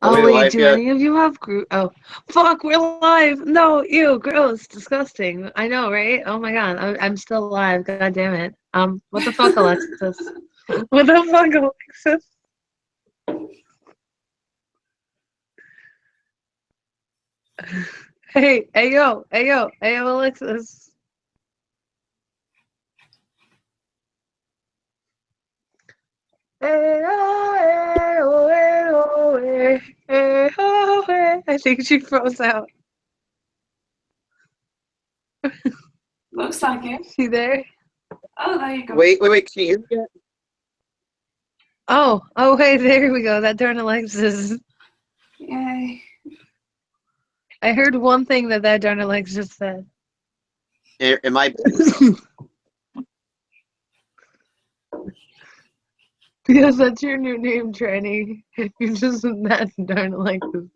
Are Oh we wait, live do yet? any of you have group? Oh, fuck, we're live. No, ew, gross, disgusting. I know, right? Oh my god, I'm still alive. God damn it. What the fuck, Alexis? What the fuck, Alexis? Hey, yo, Alexis. Hey, oh, hey, oh, hey, oh, hey, hey, oh, hey. I think she froze out. Looks like it. She there? Oh, there you go. Wait. Can you hear me yet? Oh, wait, there we go. That darn Alexis. Yay. I heard one thing that darn Alexis said. Am I? Because that's your new name, Tranny. You're just that darn Alexis.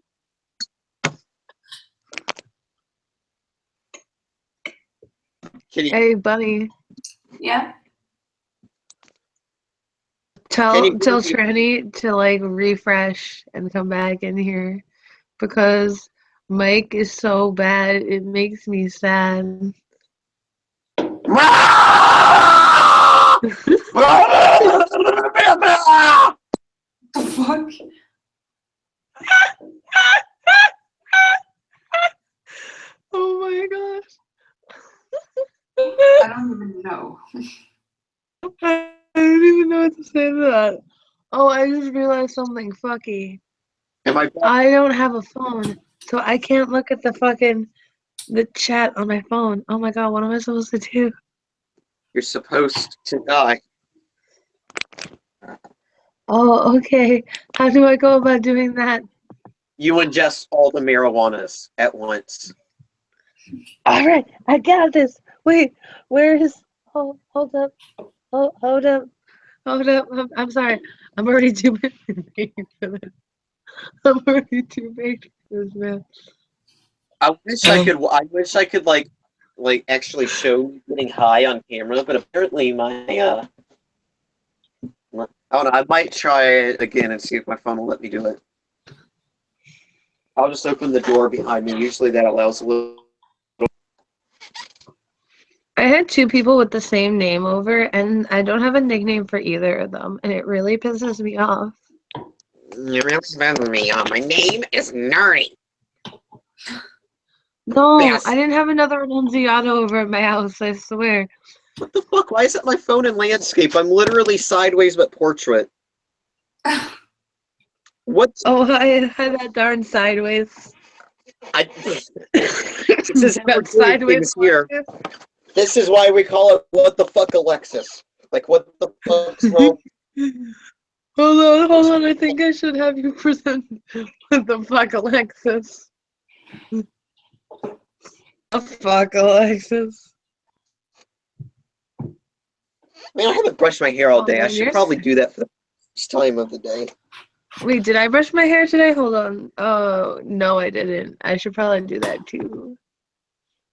Hey, buddy. Yeah. Tell Tranny to like refresh and come back in here because Mike is so bad it makes me sad. The fuck? Oh my gosh. I don't even know. I don't even know what to say to that. Oh, I just realized something fucky. Am I? I don't have a phone, so I can't look at the chat on my phone. Oh my god, what am I supposed to do? You're supposed to die. Oh, okay. How do I go about doing that? You ingest all the marijuanas at once. Alright, I got this. Wait, where is... hold up. Hold up. I'm sorry. I'm already too big for this. I'm already too big for this, man. I wish I could like actually show me getting high on camera, but apparently my I don't know. I might try it again and see if my phone will let me do it. I'll just open the door behind me. Usually that allows a little. I had two people with the same name over, and I don't have a nickname for either of them, and it really pisses me off. It really spends me on. My name is Nerdy. No, Yes. I didn't have another Annunziata over at my house, I swear. What the fuck? Why is it my phone in landscape? I'm literally sideways but portrait. What? Oh, hi that darn sideways. This is how we're That doing sideways things here. This is why we call it "What the fuck, Alexis." Like, what the fuck's wrong? Hold on. I think I should have you present what the fuck, Alexis. The fuck, Alexis. Man, I haven't brushed my hair all day. I should yours? probably do that for the first time of the day. Wait, did I brush my hair today? Hold on. Oh, no, I didn't. I should probably do that too.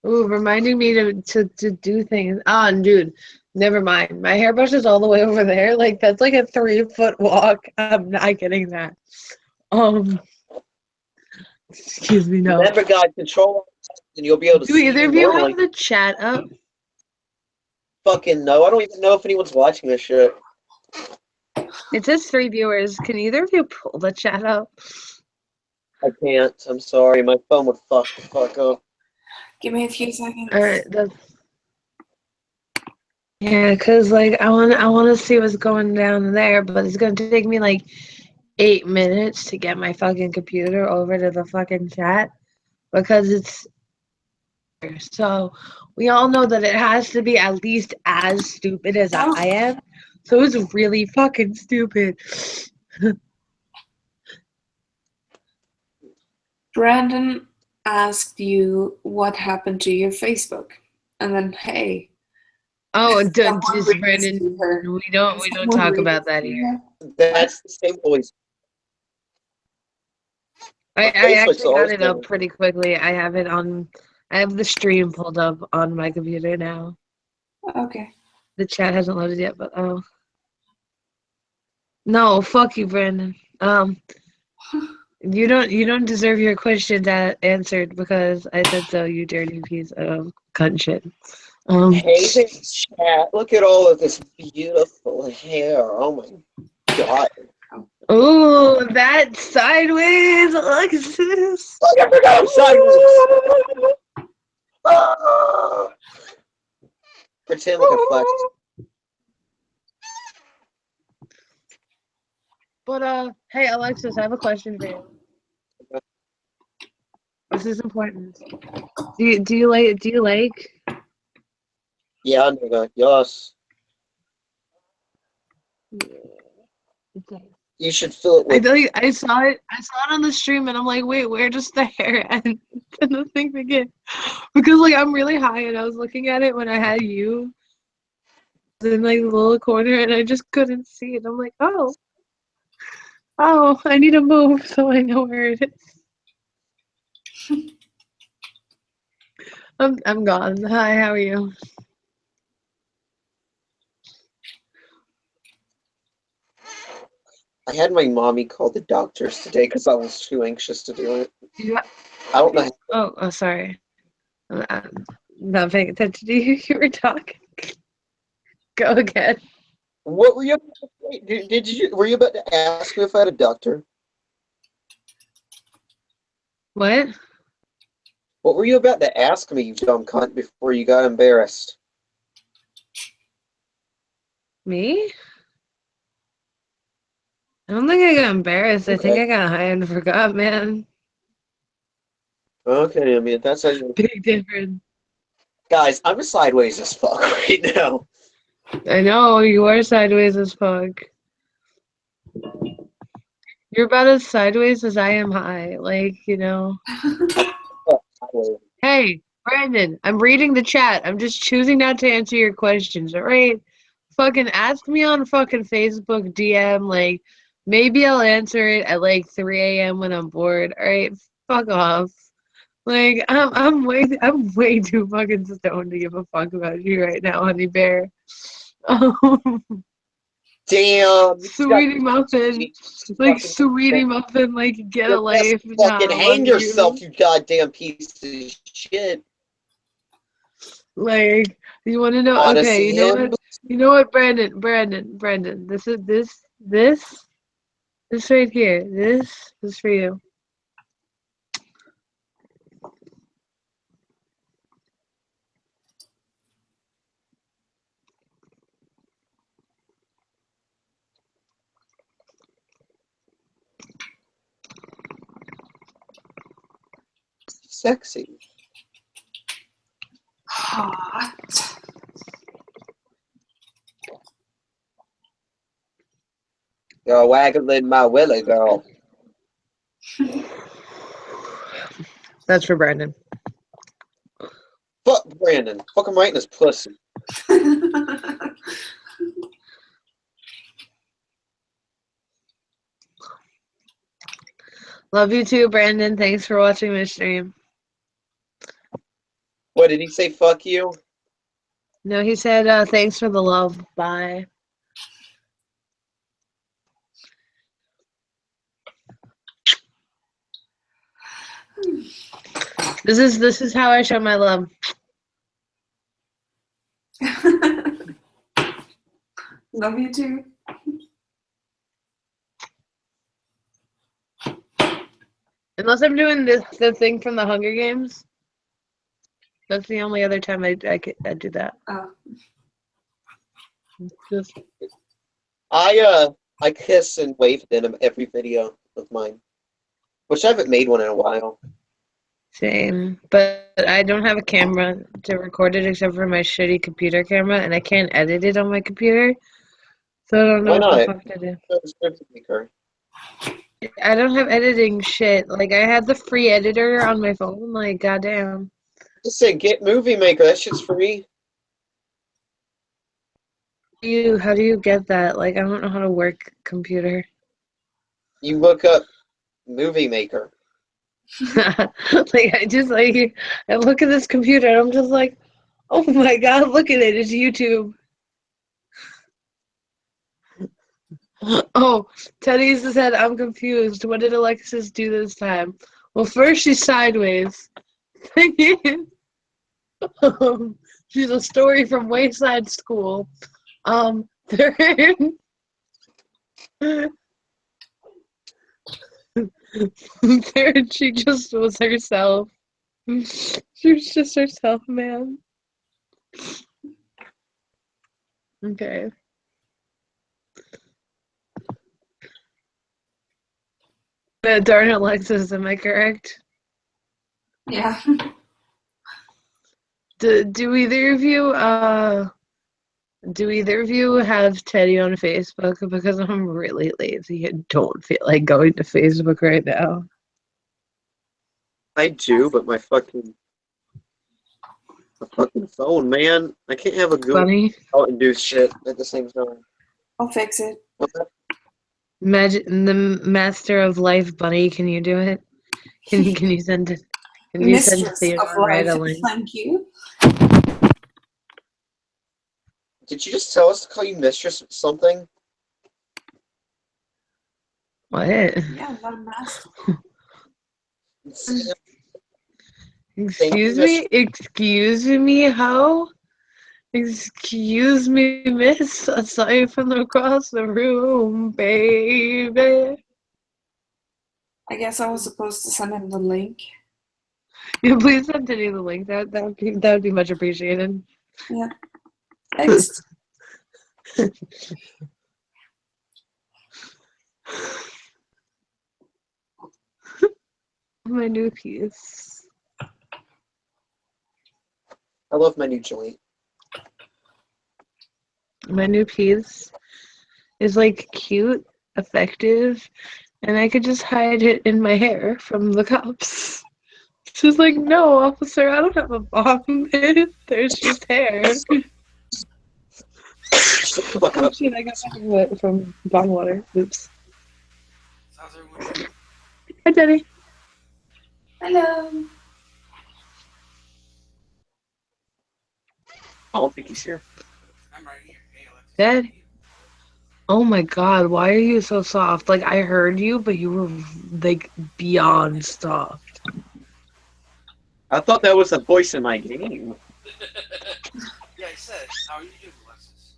Ooh, reminding me to do things. Ah, dude, never mind. My hairbrush is all the way over there. Like, that's like a 3-foot walk. I'm not getting that. Excuse me, no. Remember, guys, control and you'll be able to Do see either me of you normally. have the chat up? Fucking no. I don't even know if anyone's watching this shit. It says 3 viewers. Can either of you pull the chat up? I can't. I'm sorry. My phone would fuck the fuck up. Give me a few seconds. Alright, yeah, cause like I want to see what's going down there, but it's gonna take me like 8 minutes to get my fucking computer over to the fucking chat because it's so we all know that it has to be at least as stupid as I am. So it's really fucking stupid. Brandon asked you what happened to your Facebook, and then hey. Oh, someone just really Brandon, see her. we don't Someone talk really about that see here. her. That's the same voice. I Facebook's actually got it awesome. up pretty quickly. I have the stream pulled up on my computer now. Okay. The chat hasn't loaded yet, but no, fuck you, Brandon. You don't deserve your question answered because I said so, you dirty piece of cunt shit. Hey there, chat. Look at all of this beautiful hair. Oh my god. Ooh, that sideways, Alexis. Look at the sideways. Ah! Pretend like a flex. But hey Alexis, I have a question for you. This is important. Do you like? Yeah, nigga. Yes. Okay. You should fill it I with. tell you, I saw it on the stream, and I'm like, wait, where does the hair end and the thing begin? Because like I'm really high, and I was looking at it when I had you in like the little corner, and I just couldn't see it. I'm like, oh, I need to move so I know where it is. I'm gone. Hi, how are you? I had my mommy call the doctors today because I was too anxious to do it. Yeah. I don't know. Oh, sorry. I'm not paying attention to you. You were talking. Go again. What were you? Did you? Were you about to ask me if I had a doctor? What? What were you about to ask me, you dumb cunt, before you got embarrassed? Me? I don't think I got embarrassed. I think Okay. I got high and forgot, man. Okay, I mean, that's how you... Big difference. Guys, I'm sideways as fuck right now. I know, you are sideways as fuck. You're about as sideways as I am high. Like, you know. Hey, Brandon, I'm reading the chat. I'm just choosing not to answer your questions, alright? Fucking ask me on fucking Facebook DM, like, maybe I'll answer it at like 3 a.m. when I'm bored, alright? Fuck off. Like, I'm way too fucking stoned to give a fuck about you right now, honey bear. Damn. Sweetie Muffin. Like, Sweetie Muffin, like, get a life. Fucking Nah, hang love yourself, you. you goddamn piece of shit. Like, you want to know? Okay, you know what, Brandon. This right here. This is for you. Sexy. Hot. You're waggling my willy, girl. That's for Brandon. Fuck Brandon. Fuck him right in his pussy. Love you too, Brandon. Thanks for watching my stream. What, did he say fuck you? No, he said, thanks for the love. Bye. This is how I show my love. Love you too. Unless I'm doing the thing from the Hunger Games. That's the only other time I do that. Oh. Just I kiss and wave in every video of mine. Which I haven't made one in a while. same. But I don't have a camera to record it except for my shitty computer camera, and I can't edit it on my computer. So I don't know Why what the not? fuck to do. Maker. I don't have editing shit. Like, I had the free editor on my phone. Like, goddamn. Just say get Movie Maker. That shit's free. How do you get that? Like, I don't know how to work computer. You look up Movie Maker. Like, I look at this computer and I'm just like, oh my god, look at it. It's YouTube. Oh, Teddy said, I'm confused. What did Alexis do this time? Well, first she's sideways. She's a story from Wayside School. Third, third, she just was herself. She was just herself, man. Okay. Darn Alexis, am I correct? Yeah. Do either of you have Teddy on Facebook? Because I'm really lazy and don't feel like going to Facebook right now. I do, but my fucking phone, man. I can't have a Google Bunny, out and do shit at the same time. I'll fix it. the master of life, Bunny. Can you do it? Can you send it? Can you send Mistress Theodore of right life. a link? Thank you. Did you just tell us to call you mistress or something? What? Yeah, I'm not a master. Excuse me? Excuse me, how? Excuse me, miss. A sign from across the room, baby. I guess I was supposed to send him the link. Yeah, please send Teddy the link. That would be much appreciated. Yeah. Thanks. My new piece. I love my new joint. My new piece is like cute, effective, and I could just hide it in my hair from the cops. She's like, no, officer, I don't have a bomb. There's just hair. Fuck Oh up. shit, I got fucking wet from bomb water. Oops. How's everyone doing? Hi, Teddy. Hello. I don't think he's here. I'm right here. Hey, Alexis. Dad? Oh my god, why are you so soft? Like, I heard you, but you were, like, beyond soft. I thought that was a voice in my game. Yeah, I said, how are you doing, Alexis?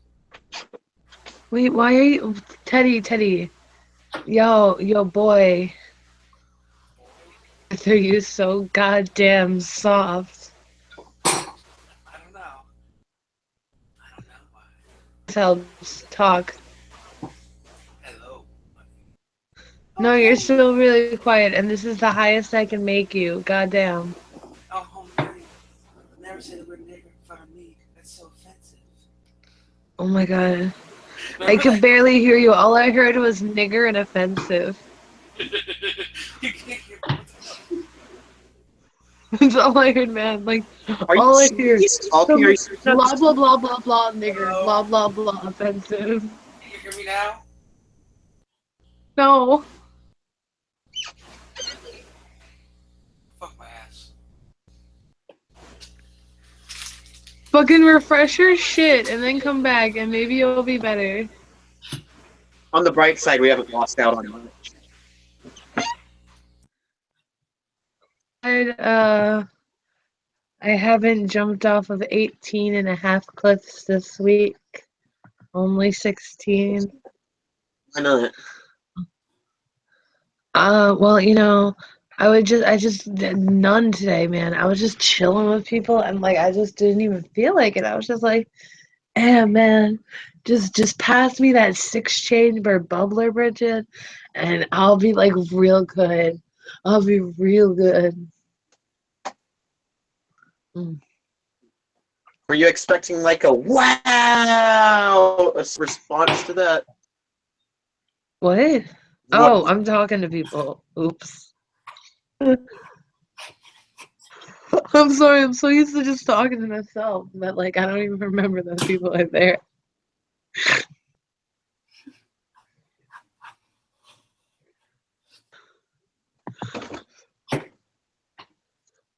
Wait, why are you... Teddy. Yo, boy. Why are you so goddamn soft? I don't know. I don't know why. This helps talk. Hello, buddy. No, you're still really quiet, and this is the highest I can make you. Goddamn. Oh, home buddy. Never say the word nigger in front of me. That's so offensive. Oh my god. I could barely hear you. All I heard was nigger and offensive. You can't hear me. That's all I heard, man. Like, Are all I you hear is talking? Are you blah, blah, blah, blah, blah, nigger. Blah, blah, blah, offensive. Can you hear me now? No. Fuck my ass. Fucking refresh your shit and then come back and maybe you'll be better. On the bright side, we haven't lost out on much. I haven't jumped off of 18 and a half cliffs this week. Only 16. Why not? Well, I just did none today, man. I was just chilling with people and like I just didn't even feel like it. I was just like, man, just pass me that 6-chamber bubbler, Bridget, and I'll be like real good. I'll be real good. Were you expecting like a wow response to that? What? Oh, I'm talking to people. Oops. I'm sorry, I'm so used to just talking to myself that like I don't even remember those people are there.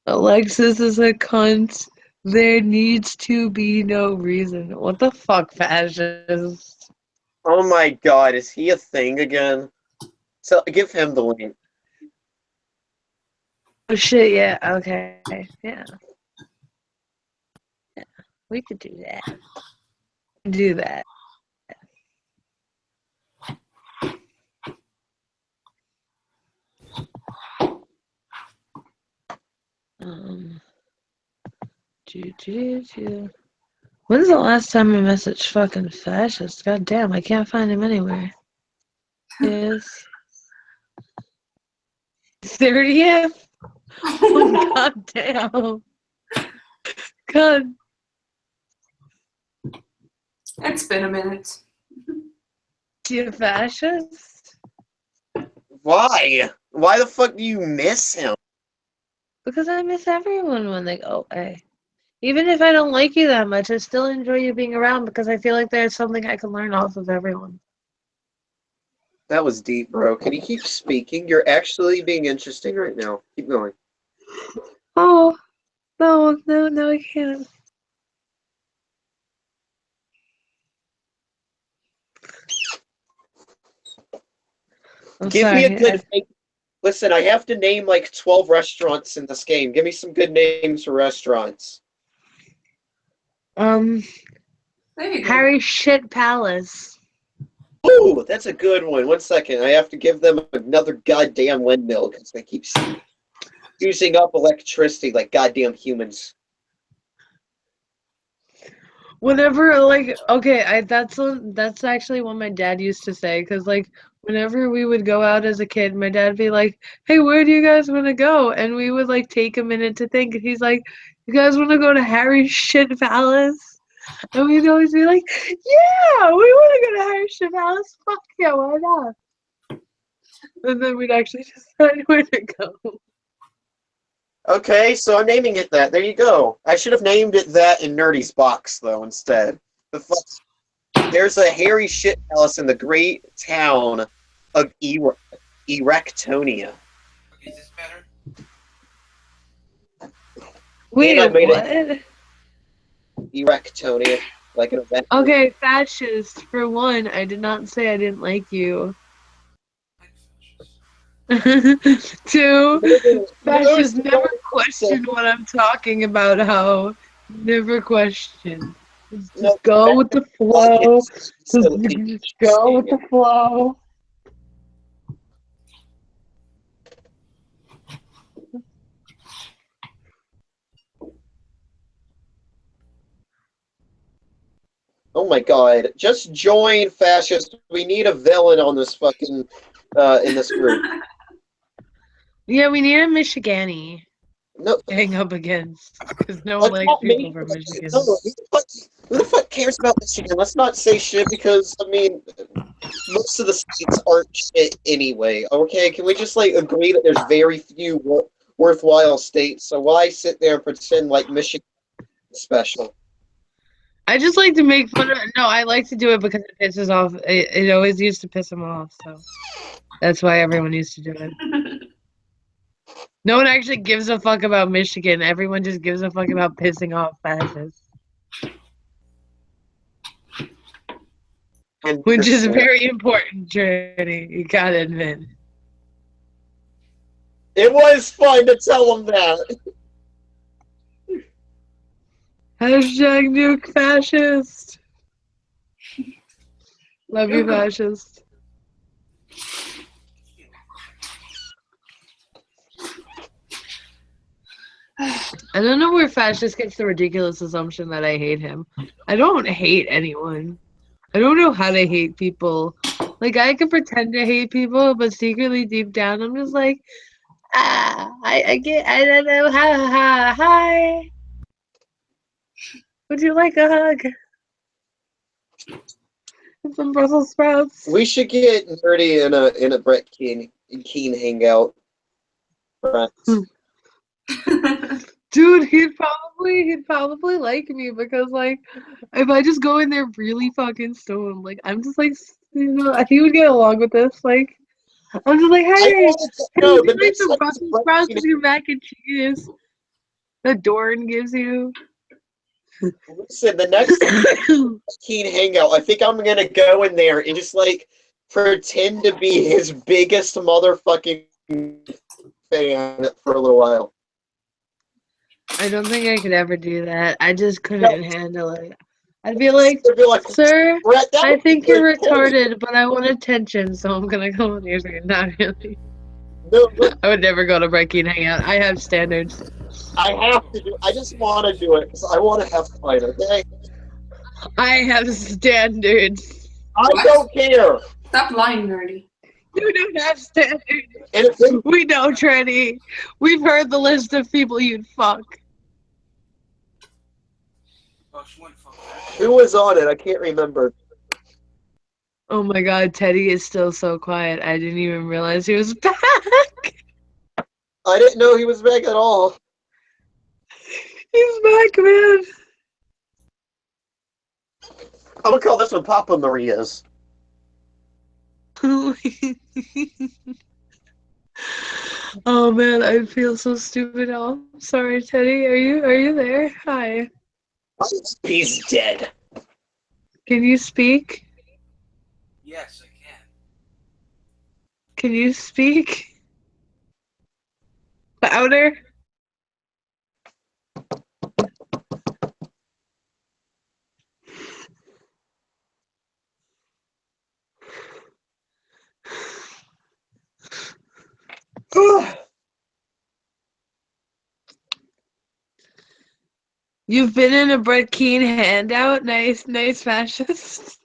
Alexis is a cunt. There needs to be no reason. What the fuck, fascist? Oh my god, is he a thing again? So give him the link. Oh shit, yeah, okay. Yeah. Yeah. We could do that. Do that. Um When's the last time I messaged fucking fascist? God damn, I can't find him anywhere. Is 30th? Oh, god damn. God. It's been a minute. You a fascist? Why? Why the fuck do you miss him? Because I miss everyone when they go away. Even if I don't like you that much, I still enjoy you being around because I feel like there's something I can learn off of everyone. That was deep, bro. Can you keep speaking? You're actually being interesting right now. Keep going. Oh, no, I can't. I'm Give sorry. me a good name. Listen, I have to name like 12 restaurants in this game. Give me some good names for restaurants. There you go. Harry Shit Palace. Ooh, that's a good one. 1 second. I have to give them another goddamn windmill because they keep using up electricity like goddamn humans. Whenever, like, okay, that's actually what my dad used to say, because, like, whenever we would go out as a kid, my dad'd be like, hey, where do you guys want to go? And we would, like, take a minute to think, and he's like, you guys want to go to Harry's Shit Palace? And we'd always be like, yeah, we want to go to Harry's Shit Palace. Fuck yeah, why not? And then we'd actually decide where to go. Okay, so I'm naming it that. There you go. I should have named it that in Nerdy's box, though, instead. The fuck? There's a hairy shit palace in the great town of Erectonia. Okay, is this better? Wait, I made what? Erectonia, like an event. Okay, fascist. For one, I did not say I didn't like you. Two, fascists never question what I'm talking about. How never question. Just go with the flow. Just go with the flow. Oh my god. Just join fascist. We need a villain on this fucking in this group. Yeah, we need a Michigani No, to hang up against because no one let's likes not people make from Michigan. no, who the fuck cares about Michigan? Let's not say shit because I mean most of the states aren't shit anyway. Okay, can we just like agree that there's very few worthwhile states? So why sit there and pretend like Michigan is special? I just like to make fun of it. No, I like to do it because it pisses off. It always used to piss them off, so that's why everyone used to do it. No one actually gives a fuck about Michigan. Everyone just gives a fuck about pissing off fascists. And Which is very important, Trinity. You gotta admit. it was fun to tell them that. Hashtag nuke fascist. Love you, fascist. I don't know where fascist gets the ridiculous assumption that I hate him. I don't hate anyone. I don't know how to hate people. Like, I can pretend to hate people, but secretly deep down, I'm just like, I don't know how, hi. Would you like a hug? And some Brussels sprouts. We should get Nerdy in a Brett Keen hangout. Right. Dude, he'd probably like me because like if I just go in there really fucking stoned, like I'm just like he would get along with this. Like I'm just like, hey, No, would you like some Brussels sprouts with your mac and cheese that Doran gives you? Listen, the next Keen Hangout, I think I'm gonna go in there and just like pretend to be his biggest motherfucking fan for a little while. I don't think I could ever do that. I just couldn't handle it. I'd be like, I'd be like, sir, Brett, that I would be think you're very funny. retarded, but I want attention, so I'm gonna go on your screen. Not really. No, look, I would never go to Breaking Hangout. I have standards. I have to do. I just want to do it because I want to have fun. Okay, I have standards. I What? don't care. Stop lying, nerdy. You don't have standards. And if they, We know, Trini. We've heard the list of people you'd fuck. Oh, she went fuck that. who was on it? I can't remember. Oh my god, Teddy is still so quiet. I didn't even realize he was back. I didn't know he was back at all. He's back, man. I'm gonna call this one Papa Maria's. Oh man, I feel so stupid now. I'm sorry, Teddy. Are you there? Hi. He's dead. Can you speak? Yes, I can. Can you speak? Louder? You've been in a Brett Keane handout? Nice fascist.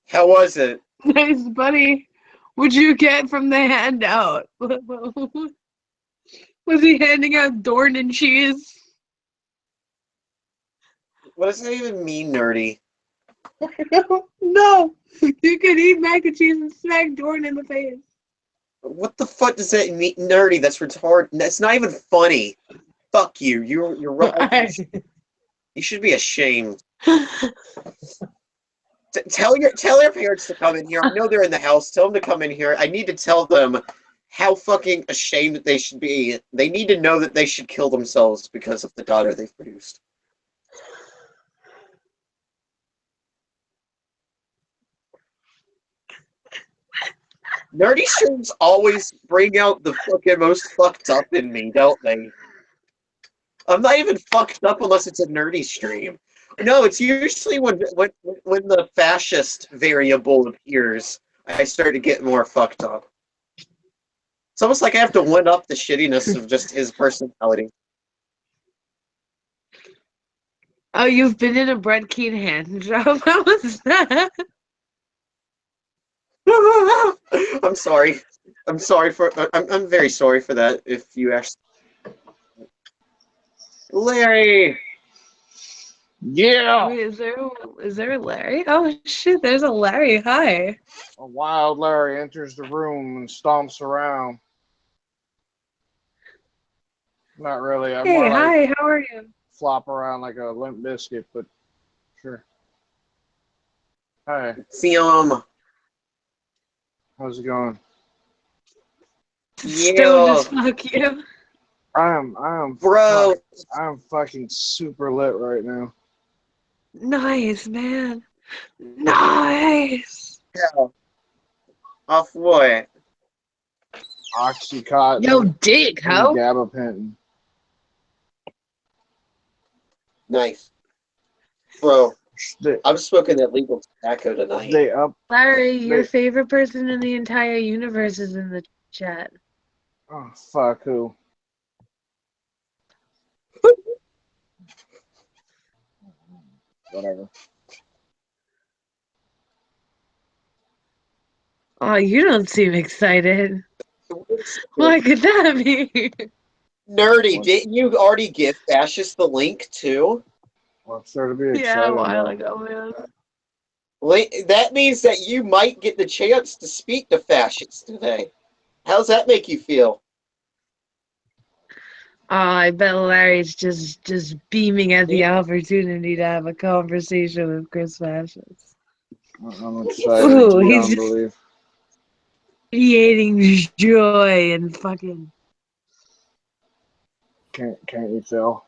How was it? Nice, buddy. What'd you get from the handout? Was he handing out Dorn and cheese? What does that even mean, nerdy? No! You could eat mac and cheese and smack Dorn in the face. What the fuck does that mean, nerdy? That's retarded. That's not even funny. Fuck you. You're wrong. You should be ashamed. Tell your parents to come in here. I know they're in the house. Tell them to come in here. I need to tell them how fucking ashamed they should be. They need to know that they should kill themselves because of the daughter they've produced. Nerdy streams always bring out the fucking most fucked up in me, don't they? I'm not even fucked up unless it's a nerdy stream. No, it's usually when the fascist variable appears, I start to get more fucked up. It's almost like I have to one up the shittiness of just his personality. Oh, you've been in a Brett Keane hand job? How was that? I'm sorry. I'm sorry for. I'm very sorry for that. If you actually, Larry. Yeah, Wait, is there a Larry? Oh shit, there's a Larry. Hi. a wild Larry enters the room and stomps around. Not really. I'm Hey, more like hi, how are you? flop around like a limp biscuit, but sure. Hi, Film. how's it going? Stoned as Yeah, fuck you. I bro. am fucking super lit right now. Nice, man. Nice. Yeah. Off what? Oxycontin Yo, dick, and ho. gabapentin. Nice, bro. They, I'm smoking that legal tobacco tonight. they up. Larry, your They, favorite person in the entire universe is in the chat. oh fuck who? Whatever. Oh, you don't seem excited. What could that mean? Nerdy, didn't you already give Fascist the link too? What's there to be Yeah, a excited while about? ago, man. That means that you might get the chance to speak to Fascists today. How's that make you feel? Oh, I bet Larry's just beaming at the opportunity to have a conversation with Chris Fascist. I'm excited Ooh, beyond he's just belief. radiating joy and fucking. Can't you tell?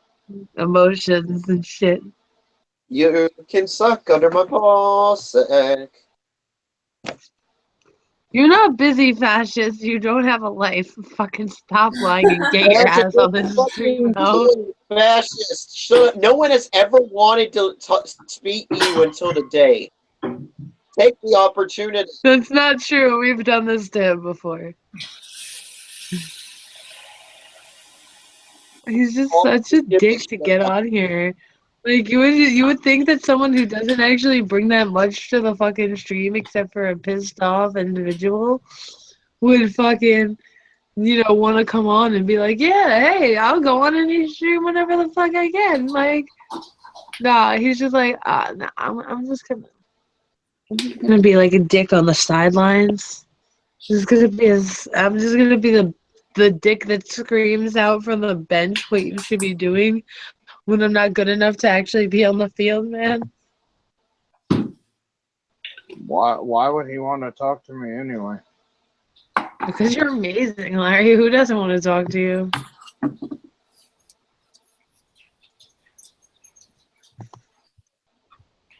emotions and shit. You can suck under my ball sack. You're not busy, fascist. You don't have a life. Fucking stop lying and get your That's a ass on good the stream, fucking though. deal, fascist. Shut up. No one has ever wanted to speak to you until today. Take the opportunity. That's not true. We've done this to him before. He's just such a dick to get on here. Like you would think that someone who doesn't actually bring that much to the fucking stream except for a pissed off individual would fucking want to come on and be like, yeah, hey, I'll go on any stream whenever the fuck I can. Like, nah, he's just like, nah, I'm just gonna be like a dick on the sidelines. I'm just gonna be the dick that screams out from the bench what you should be doing when I'm not good enough to actually be on the field, man. Why would he want to talk to me anyway? Because you're amazing, Larry. Who doesn't want to talk to you?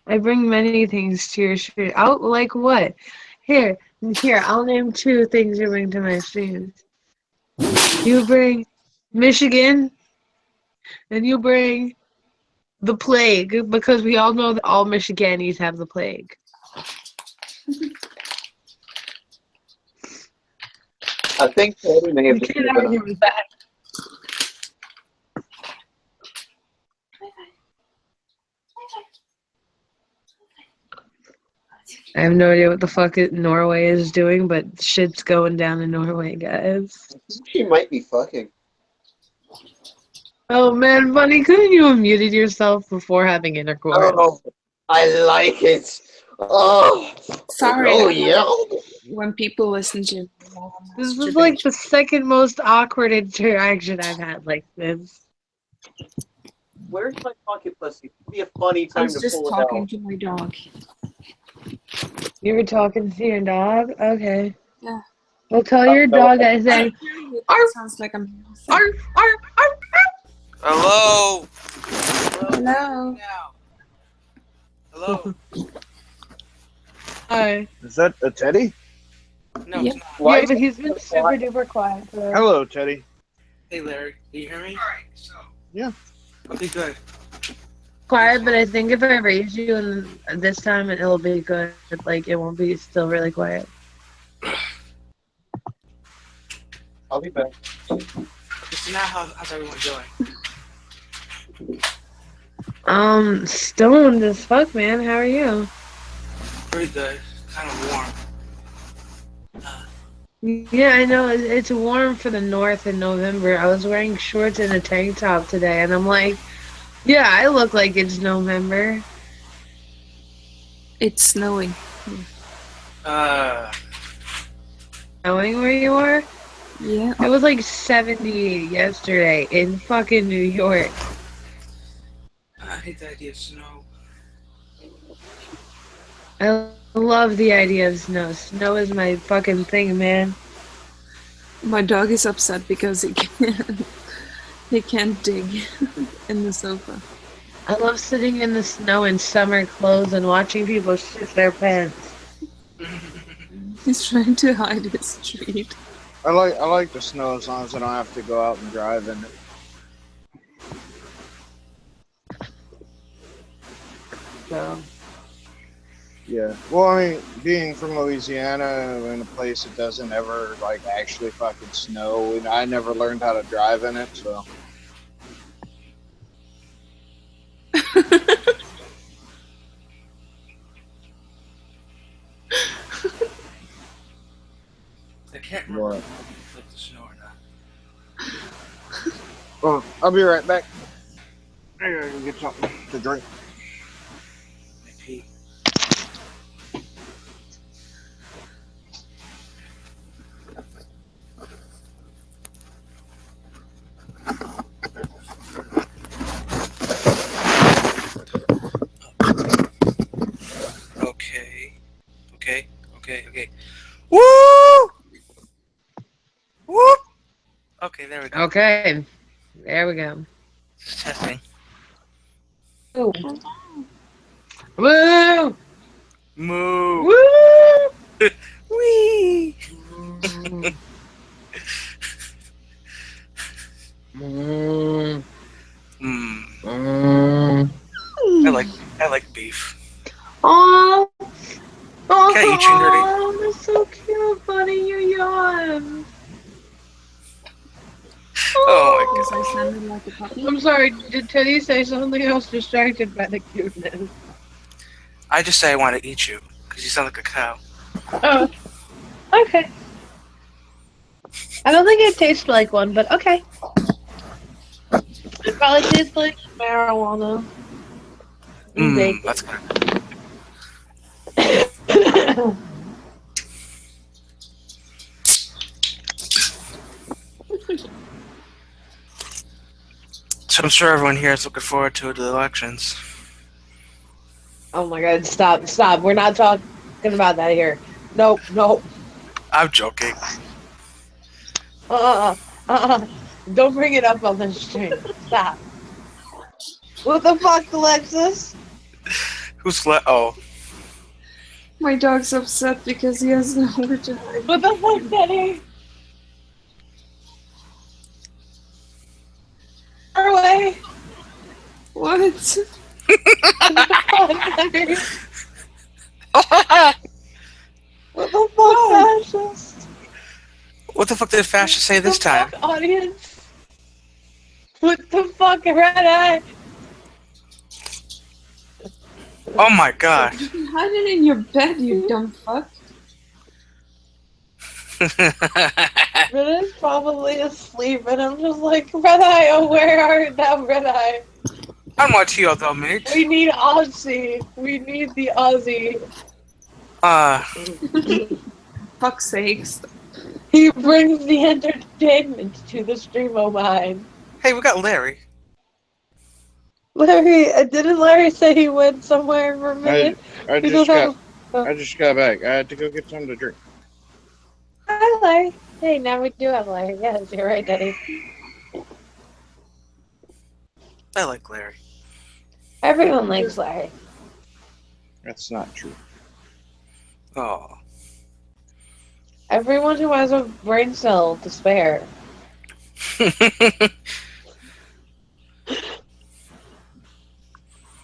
I bring many things to your stream. Like what? Here, I'll name 2 things you bring to my streams. You bring Michigan, and you bring the plague, because we all know that all Michigandese have the plague. I think Teddy may have You just can't given up. argue with that. I have no idea what the fuck Norway is doing, but shit's going down in Norway, guys. She might be fucking. Oh man, Bunny, couldn't you have muted yourself before having intercourse? Oh, I like it. Oh, Sorry. oh yeah. When people listen to This is like the second most awkward interaction I've had like this. Where's my pocket pussy? It'd be a funny I time was to just pull it talking out. to my dog. You were talking to your dog? Okay. Yeah. Well, tell your dog I said, It arf, sounds like I'm. arf, arf, arf. Hello. Hello. Hello. Hi. Is that a Teddy? No, Yeah. it's not. Why Yeah, but he's been super duper quiet today. Hello, Teddy. Hey, Larry. Can you hear me? Alright, so. Yeah. Okay, good. Quiet, but I think if I raise you in this time, it'll be good. Like, it won't be still really quiet. I'll be back. So now, how's everyone doing? Stoned as fuck, man. How are you? Pretty good. Kind of warm. Yeah, I know. It's warm for the north in November. I was wearing shorts and a tank top today, and I'm like, yeah, I look like it's November. It's snowing. Knowing where you are? Yeah. It was like 70 yesterday in fucking New York. I hate the idea of snow. I love the idea of snow. Snow is my fucking thing, man. My dog is upset because he can't dig in the sofa. I love sitting in the snow in summer clothes and watching people shit their pants. He's trying to hide his treat. I like the snow as long as I don't have to go out and drive in it. So, Yeah. Well, I mean, being from Louisiana in a place that doesn't ever like actually fucking snow, and I never learned how to drive in it, so. I can't remember What? if it's the snow or not. Well, I'll be right back. I gotta go get something to drink. I pee. Okay. Woo! Woo! Okay, there we go. okay. There we go. Just testing. Woo! Woo! Moo. Woo! Wee. Mm, Mmm. mm. I like beef. Aw. Can I eat you, Nerdy? Oh, that's so cute, buddy. You yawn. Oh my Because I Oh. sounded like a puppy. I'm sorry. Did Teddy say something? I was distracted by the cuteness. I just say I want to eat you because you sound like a cow. Oh, okay. I don't think it tastes like one, but okay. It probably tastes like marijuana. And Mmm, bacon. that's good. So I'm sure everyone here is looking forward to the elections. Oh my god, stop. We're not talking about that here. Nope. I'm joking. Don't bring it up on the stream. Stop. What the fuck, Alexis? Who's left? Oh, My dog's upset because he has nowhere to hide. What the fuck, Teddy? Far away. What? What the fuck, Teddy? What the fuck, fascist? what the fuck did Fascist say this What the time? fuck, audience? What the fuck, red eye? Oh my gosh. You can hide it in your bed, you dumb fuck. Red eye's probably asleep, and I'm just like, red eye, oh, where art thou, red eye? I'm on to you though, mate. We need Aussie. We need the Aussie. Fuck's sakes. He brings the entertainment to the stream of mine. Hey, we got Larry. Larry, didn't Larry say he went somewhere for a minute? I We just don't got I just got back. I had to go get something to drink. Hi, Larry. Hey, now we do have Larry. Yes, you're right, Daddy. I like Larry. Everyone likes Larry. That's not true. Oh. Everyone who has a brain cell to spare.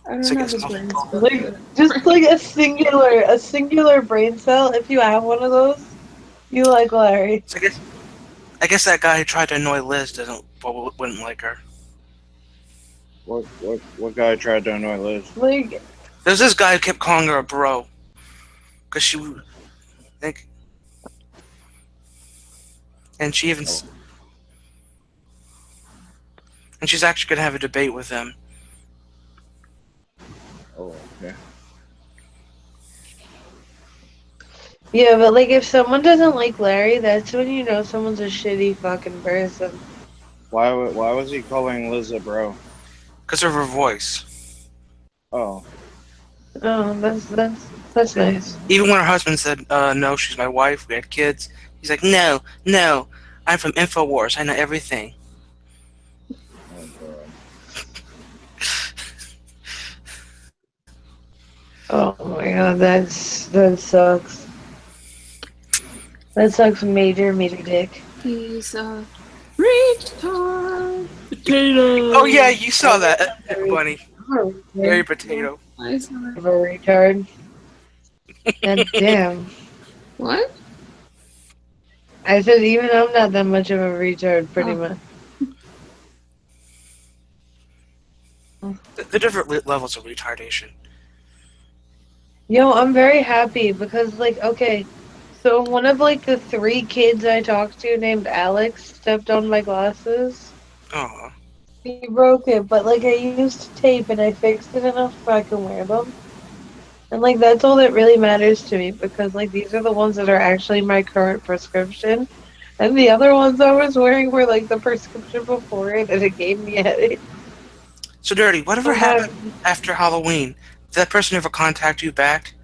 I don't So I have guess a brain I'll- spell. Like, just like a singular brain cell. If you have one of those, you like Larry. So I guess that guy who tried to annoy Liz wouldn't like her. What guy tried to annoy Liz? Like, There's this guy who kept calling her a bro. Because she would think. And she even. And she's actually going to have a debate with him. Oh, okay. yeah, but like if someone doesn't like Larry, that's when you know someone's a shitty fucking person. Why was he calling Liz a bro? Because of her voice. Oh. Oh, that's nice. Even when her husband said, no, she's my wife, we had kids, he's like, no, I'm from InfoWars, I know everything. Oh god. Oh my god, that sucks. That sucks major dick. He's a retard. Potato. Oh yeah, you saw that, Bunny. Larry Potato. Why is that? Of a retard. God damn. What? I said even I'm not that much of a retard, pretty much. The different levels of retardation. Yo, I'm very happy because, like, okay, so one of, like, the 3 kids I talked to named Alex stepped on my glasses. Oh. He broke it, but, like, I used tape and I fixed it enough so I can wear them. And, like, that's all that really matters to me because, like, these are the ones that are actually my current prescription. And the other ones I was wearing were, like, the prescription before it and it gave me a headache. So, Dirty, whatever happened after Halloween? Did that person ever contact you back?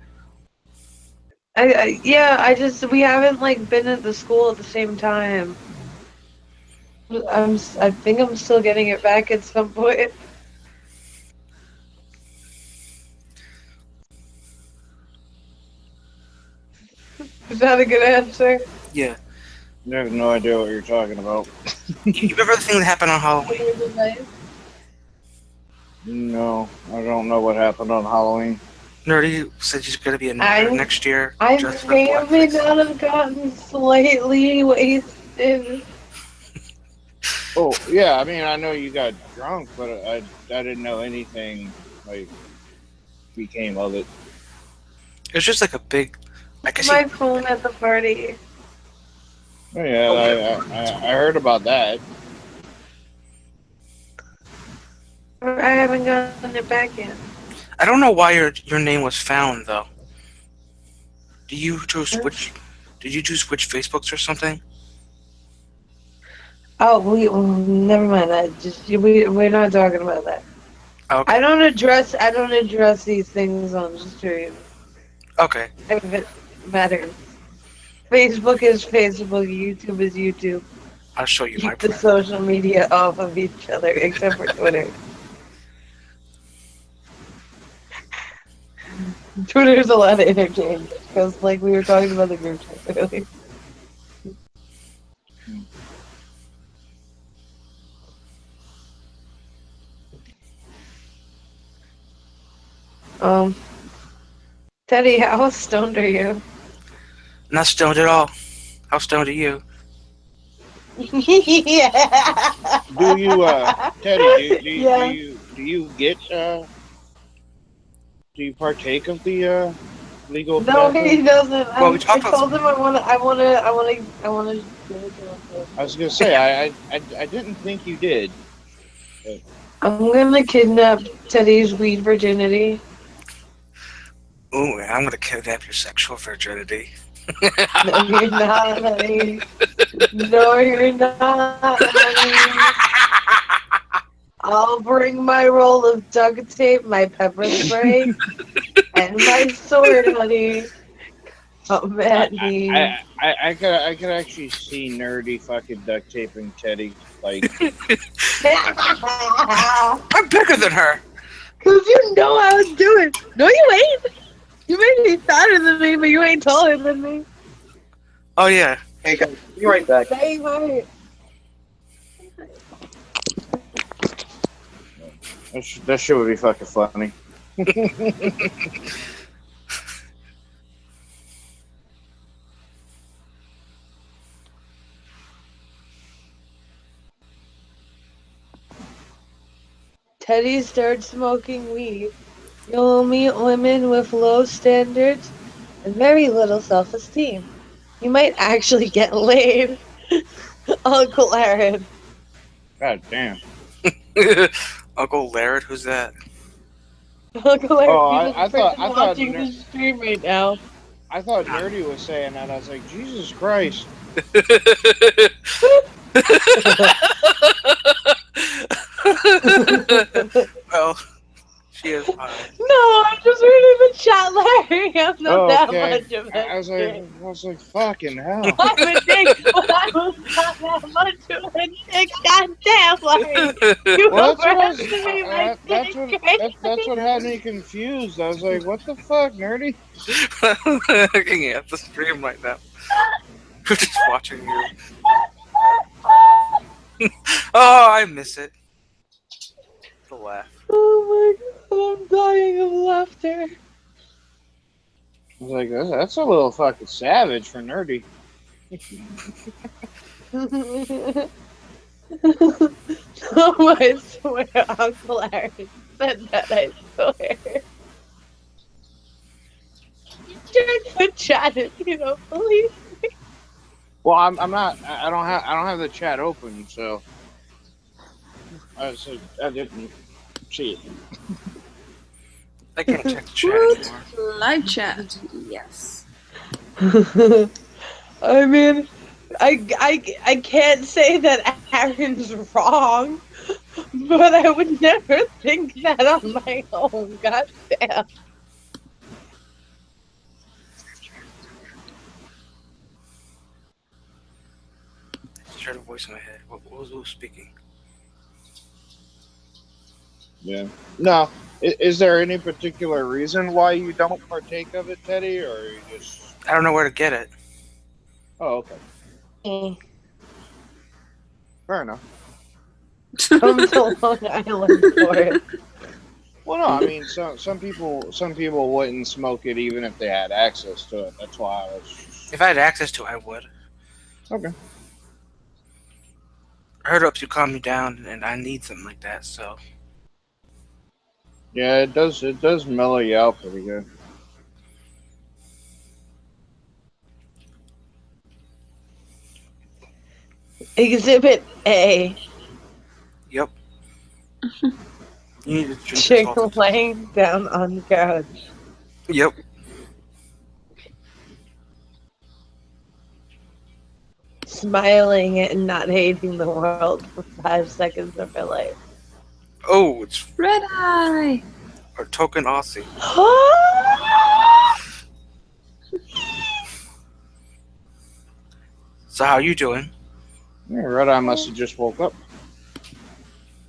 Yeah, we haven't, like, been at the school at the same time. I think I'm still getting it back at some point. Is that a good answer? Yeah. I have no idea what you're talking about. You remember the thing that happened on Halloween? No, I don't know what happened on Halloween. Nerdy said she's gonna be a nerd I next year. I Dressed in may or may blackface. not have gotten slightly wasted. Oh yeah, I mean I know you got drunk, but I didn't know anything like became of it. It was just like a big. I guess My phone at the party. Oh, yeah, I heard about that. I haven't gotten it back yet. I don't know why your name was found though. Did you choose switch? Did you choose switch Facebooks or something? Oh, never mind that. We're not talking about that. Okay. I don't address these things on the stream. Okay. If it matters. Facebook is Facebook. YouTube is YouTube. I'll show you my Keep the private. social media off of each other, except for Twitter. Twitter's a lot of interchange because, like, we were talking about the group chat earlier. Teddy, how stoned are you? Not stoned at all. How stoned are you? Yeah. Do you, Teddy? Yeah. Do you get do you partake of the legal No, tobacco? he doesn't. Well, we I talked about. told him I wanna give it to him. I was gonna say I didn't think you did. I'm gonna kidnap Teddy's weed virginity. Ooh, I'm gonna kidnap your sexual virginity. No, you're not, honey. No, you're not, honey. I'll bring my roll of duct tape, my pepper spray, and my sword, honey. Come at me. I could actually see Nerdy fucking duct taping Teddy like. I'm bigger than her. Cause you know I was doing. No, you ain't. You may be fatter than me, but you ain't taller than me. Oh yeah. Hey guys, be right back. Same height. That shit would be fucking funny. Teddy starts smoking weed. You'll meet women with low standards and very little self-esteem. You might actually get laid. Uncle Aaron. God damn. Uncle Laird, who's that? Uncle Aaron, Oh, he's I the person thought watching the stream right now. I thought Nerdy was saying that. I was like, Jesus Christ. Well, she is fine. No, I'm just reading the chat, Larry. I'm not Oh, that okay. much of I was like, fucking hell. I'm a dick, but I was not that much of a dick. Goddamn, Larry. You Well, that's overestimate my dick. that's what had me confused. I was like, what the fuck, Nerdy? Looking at the stream right now. We're just watching you. Oh, I miss it. The laugh. Oh my god, I'm dying of laughter. I was like, that's a little fucking savage for Nerdy. Oh, I swear, Uncle Aaron said that, I swear. Check the chat if you don't believe me. Well, I'm not. I don't have the chat open, so I didn't see it. I can't check the chat anymore. Live chat. Yes. I mean, I can't say that Aaron's wrong, but I would never think that on my own. God damn. just heard a voice in my head. Who was speaking? Yeah. No. Is there any particular reason why you don't partake of it, Teddy, or you just? I don't know where to get it. Oh, okay. Mm. Fair enough. Come to Long Island for it. Well, no, I mean, some people wouldn't smoke it even if they had access to it. That's why I was. If I had access to it, I would. Okay. I heard it helps you calm me down, and I need something like that. So Yeah, it does. It does mellow you out pretty good. Exhibit A. yep. You need to drink this Chick all the time. laying down on the couch. Yep. Smiling and not hating the world for 5 seconds of her life. Oh, it's Red Eye! our token Aussie. So how you doing? Yeah, Red Eye must have just woke up.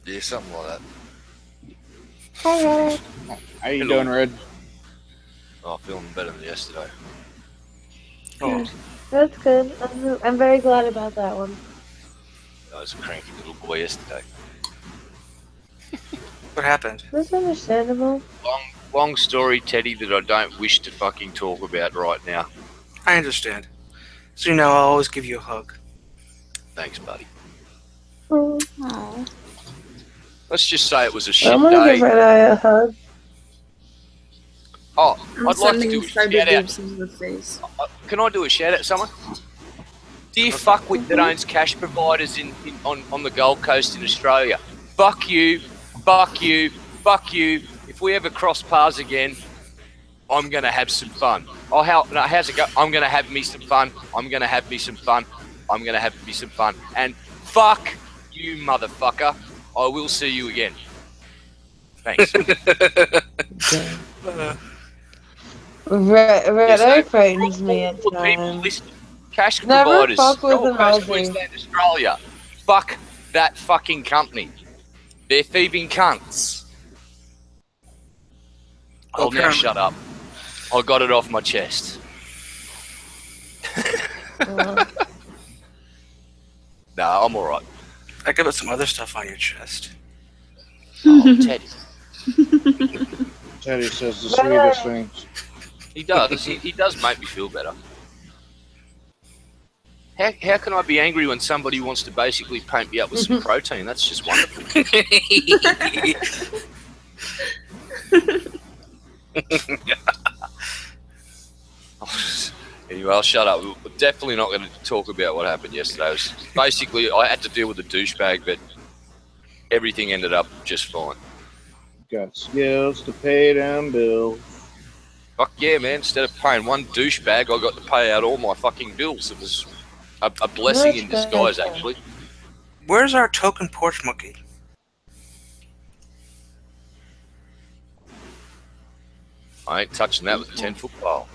Yeah, something like that. Hi. How you Hello. doing, Red? Oh, feeling better than yesterday. Oh, That's good. I'm very glad about that one. I was a cranky little boy yesterday. what happened? That's understandable. Long story, Teddy, that I don't wish to fucking talk about right now. I understand. So you know, I'll always give you a hug. Thanks, buddy. Oh, Aw. Let's just say it was a shit I'm gonna give day. Red Eye a hug. Oh, I'm I'd like to sending do a cyber shout out. boobs in the face. Can I do a shout out to someone? Dear fuckwit that owns cash providers on the Gold Coast in Australia. Fuck you, fuck you, fuck you. If we ever cross paths again, I'm going to have some fun. Oh, how's it go? I'm going to have me some fun. I'm going to have me some fun. I'm going to have me some fun. And fuck you, motherfucker. I will see you again. Thanks. Red Eye so frightens me at all the people times. listening, cash Never providers, fuck with Gold an Coast, Aussie. Queensland, Australia. Fuck that fucking company. They're thieving cunts. I'll now Apparently. shut up. I got it off my chest. Nah, I'm alright. I could put some other stuff on your chest. Oh, Teddy. Teddy says the Red Eye. sweetest things. He does. He does make me feel better. How can I be angry when somebody wants to basically paint me up with some protein? That's just wonderful. Anyway, I'll shut up. We're definitely not going to talk about what happened yesterday. It was basically, I had to deal with a douchebag, but everything ended up just fine. Got skills to pay them bills. Fuck yeah, man. Instead of paying one douchebag, I got to pay out all my fucking bills. It was a blessing in disguise, actually. Where's our token porch monkey? I ain't touching that with a 10-foot pole.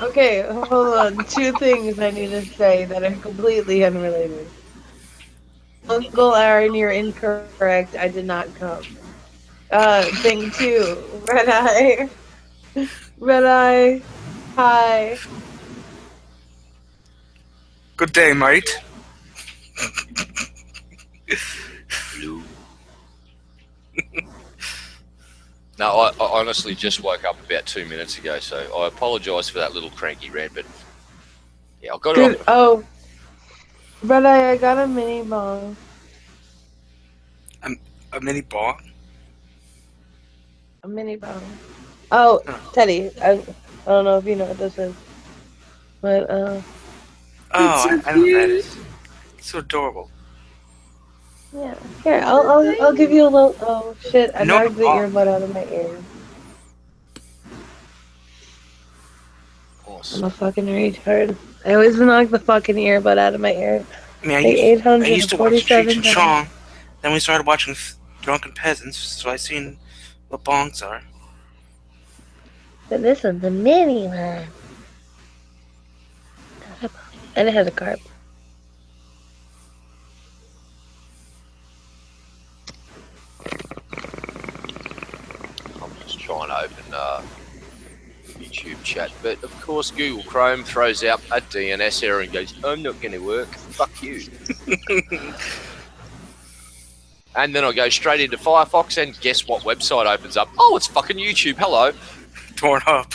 Okay, hold on. 2 things I need to say that are completely unrelated. Uncle Aaron, you're incorrect. I did not come. Thing 2, Red Eye. Red Eye. Hi. Good day, mate. Blue. No, I honestly just woke up about 2 minutes ago, so I apologise for that little cranky rant, but yeah, I got it Good. off. Oh. Red Eye, I got a mini bong. A mini bong? A mini bong. Oh, Teddy, I don't know if you know what this is. But, Oh, It's so I know what that cute. is. It's so adorable. yeah. Here, I'll give you a little. Oh, shit. I No knocked the bong. earbud out of my ear. I'm Awesome. a fucking retard. I always knock the fucking earbud out of my ear. I mean, Like I used to watch Cheech 847 and Chong. Then we started watching Drunken Peasants, so I seen what bongs are. But this one's a mini one. And it has a carp. YouTube chat, but of course Google Chrome throws out a DNS error and goes, I'm not going to work. Fuck you. And then I go straight into Firefox, and guess what website opens up? Oh, it's fucking YouTube. Hello. Torn up.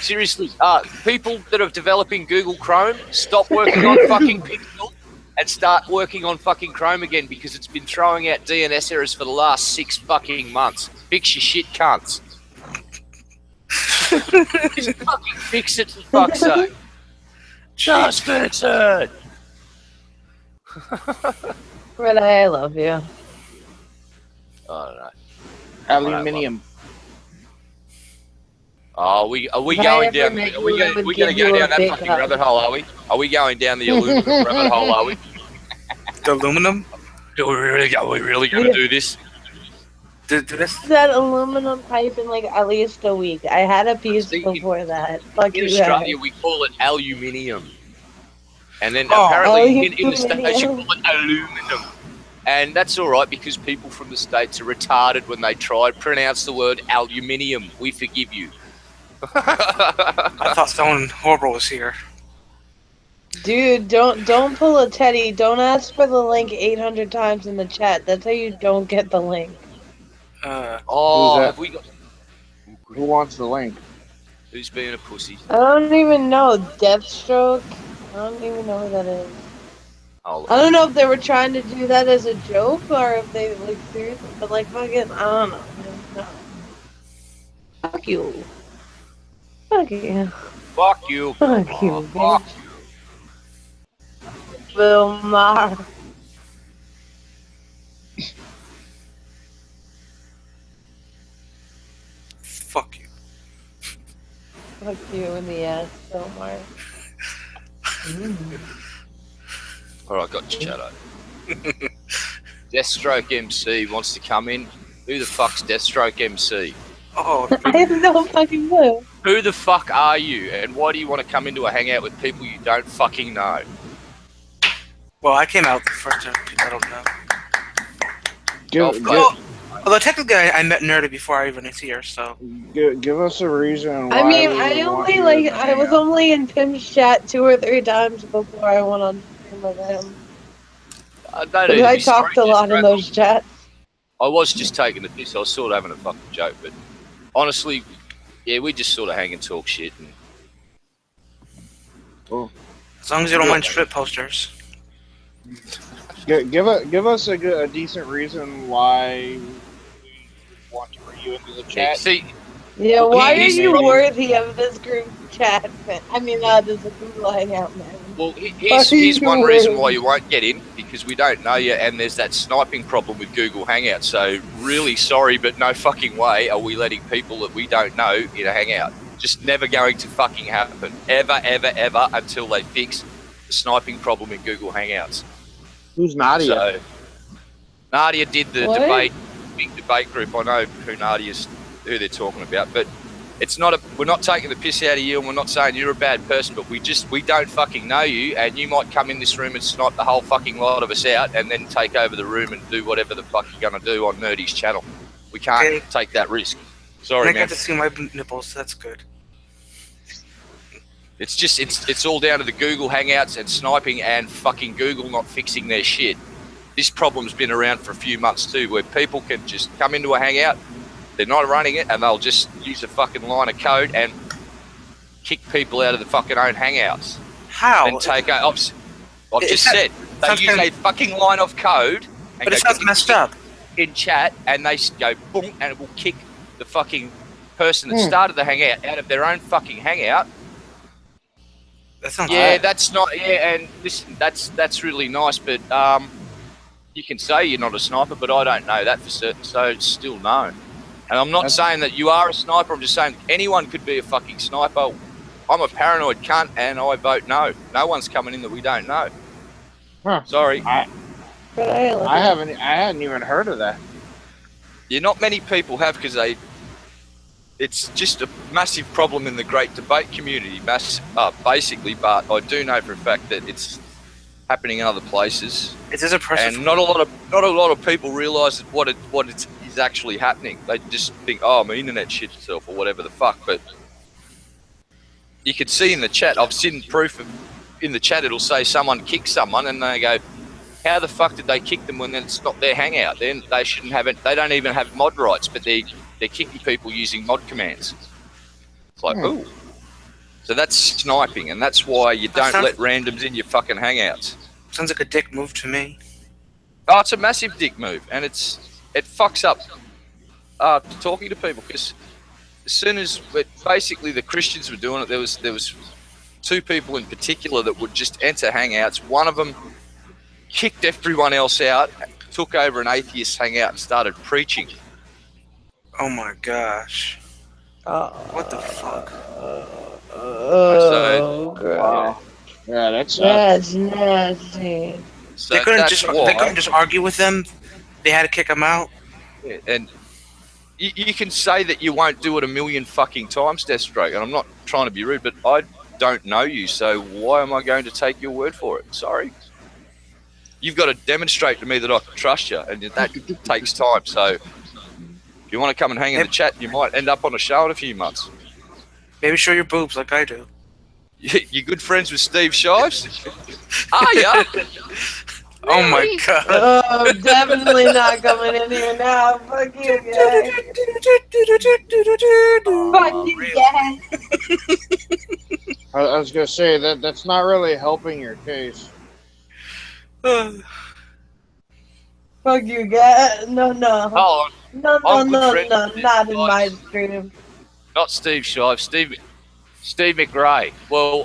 Seriously, people that are developing Google Chrome, stop working on fucking Pixel and start working on fucking Chrome again, because it's been throwing out DNS errors for the last 6 fucking months. Fix your shit, cunts. Just fucking fix it, for fuck's sake. Just fix it. Red Eye, I love you. I don't know. Aluminium. Oh, are we If I going ever down? met Are we you, I going would to go give you a down that big fucking hug. rabbit hole? Are we? Are we going down the aluminum rabbit hole? Are we? The aluminum? Are we really going to do this? This? That aluminum pipe in like at least a week. I had a piece See, before that. Fuck In you Australia, guys. we call it aluminium, and then Oh. apparently in the States you Aluminium. call it aluminum, and that's all right because people from the States are retarded when they try to pronounce the word aluminium. We forgive you. I thought someone horrible was here. Dude, don't pull a Teddy. Don't ask for the link 800 times in the chat. That's how you don't get the link. Oh, Who's that? have we got? Who wants the link? Who's being a pussy? I don't even know. Deathstroke? I don't even know who that is. Oh, I don't know if they were trying to do that as a joke or if they like seriously, but like fucking, I don't know. No. Fuck you. Fuck you. fuck you. Fuck you, Fuck bitch. Bill Maher. Fuck you. Fuck you in the ass, Bill Maher. All right, got Shadow. Deathstroke MC wants to come in. Who the fuck's Deathstroke MC? Oh, I have no fucking clue. Who the fuck are you, and why do you want to come into a hangout with people you don't fucking know? well, I came out the first time. I don't know. Although technically I met Nerdy before I even was here, so. Give us a reason why. I mean, we I would want only you like to I hang was out. only in Pim's chat 2 or 3 times before I went on stream with him. I don't But need to I be talked a sorry, lot in Deathstroke. those chats. I was just taking the piss. I was sort of having a fucking joke, but honestly, yeah, we just sort of hang and talk shit. And As long as you don't mind strip posters. Give us a decent reason why we want to bring you into the chat. see, Yeah, Well, why are he's you probably- worthy of this group chat? I mean, this is a Google Hangout, man. well, Why are here's you one reason worried? why you won't get in, because we don't know you, and there's that sniping problem with Google Hangout. So really sorry, but no fucking way are we letting people that we don't know in a hangout. Just never going to fucking happen. Ever, ever, ever, until they fix the sniping problem in Google Hangouts. Who's Nadia? So, Nadia did the What? big debate group. I know who who they're talking about, but it's not we're not taking the piss out of you, and we're not saying you're a bad person, but we don't fucking know you, and you might come in this room and snipe the whole fucking lot of us out, and then take over the room and do whatever the fuck you're gonna do on Nerdy's channel. We can't Okay. take that risk. And Sorry, I man. got to see my nipples, that's good. It's just it's all down to the Google Hangouts and sniping and fucking Google not fixing their shit. This problem's been around for a few months too, where people can just come into a hangout, they're not running it, and they'll just use a fucking line of code and kick people out of the fucking own hangouts. How? And take I've It just sounds- said they sounds use kinda- a fucking line of code and But go it sounds tick, messed tick, up. in chat, and they go boom, and it will kick the fucking person that Hmm. started the hangout out of their own fucking hangout. That sounds Yeah, bad. that's not. Yeah, and listen, that's really nice, but you can say you're not a sniper, but I don't know that for certain. So it's still no. And I'm not That's- saying that you are a sniper. I'm just saying anyone could be a fucking sniper. I'm a paranoid cunt, and I vote no. No one's coming in that we don't know. Huh. Sorry, But I hadn't even heard of that. yeah, not many people have because it's just a massive problem in the great debate community, basically. But I do know for a fact that it's happening in other places. It is impressive. And not a lot of people realise what it is is actually happening. They just think, oh, my internet shit itself or whatever the fuck. But you can see in the chat, I've seen proof of, in the chat, it'll say someone kicked someone and they go, how the fuck did they kick them when it's not their hangout? Then they shouldn't have it. They don't even have mod rights, but they're kicking people using mod commands. It's like, ooh. So that's sniping, and that's why you don't let randoms in your fucking hangouts. Sounds like a dick move to me. Oh, it's a massive dick move, and it fucks up talking to people, because as soon as basically the Christians were doing it, there was two people in particular that would just enter hangouts. One of them kicked everyone else out, took over an atheist hangout and started preaching. Oh my gosh. What the fuck? Oh, Wow. Yeah, that's nasty. So They couldn't just argue with them. They had to kick them out. Yeah, and you can say that you won't do it a million fucking times, Deathstroke, and I'm not trying to be rude, but I don't know you, so why am I going to take your word for it? Sorry. You've got to demonstrate to me that I can trust you, and that takes time. So if you want to come and hang in the chat, you might end up on a show in a few months. Maybe show your boobs like I do. You good friends with Steve Shives? Are ya? Oh my god. Oh, definitely not coming in here now. Fuck you, guys. Fuck you, guys. I was gonna say that's not really helping your case. Fuck you, guys. No. Hold on. No, I'm good not friends in with my Steve. stream. Not Steve Shives, Steve McRae. Well,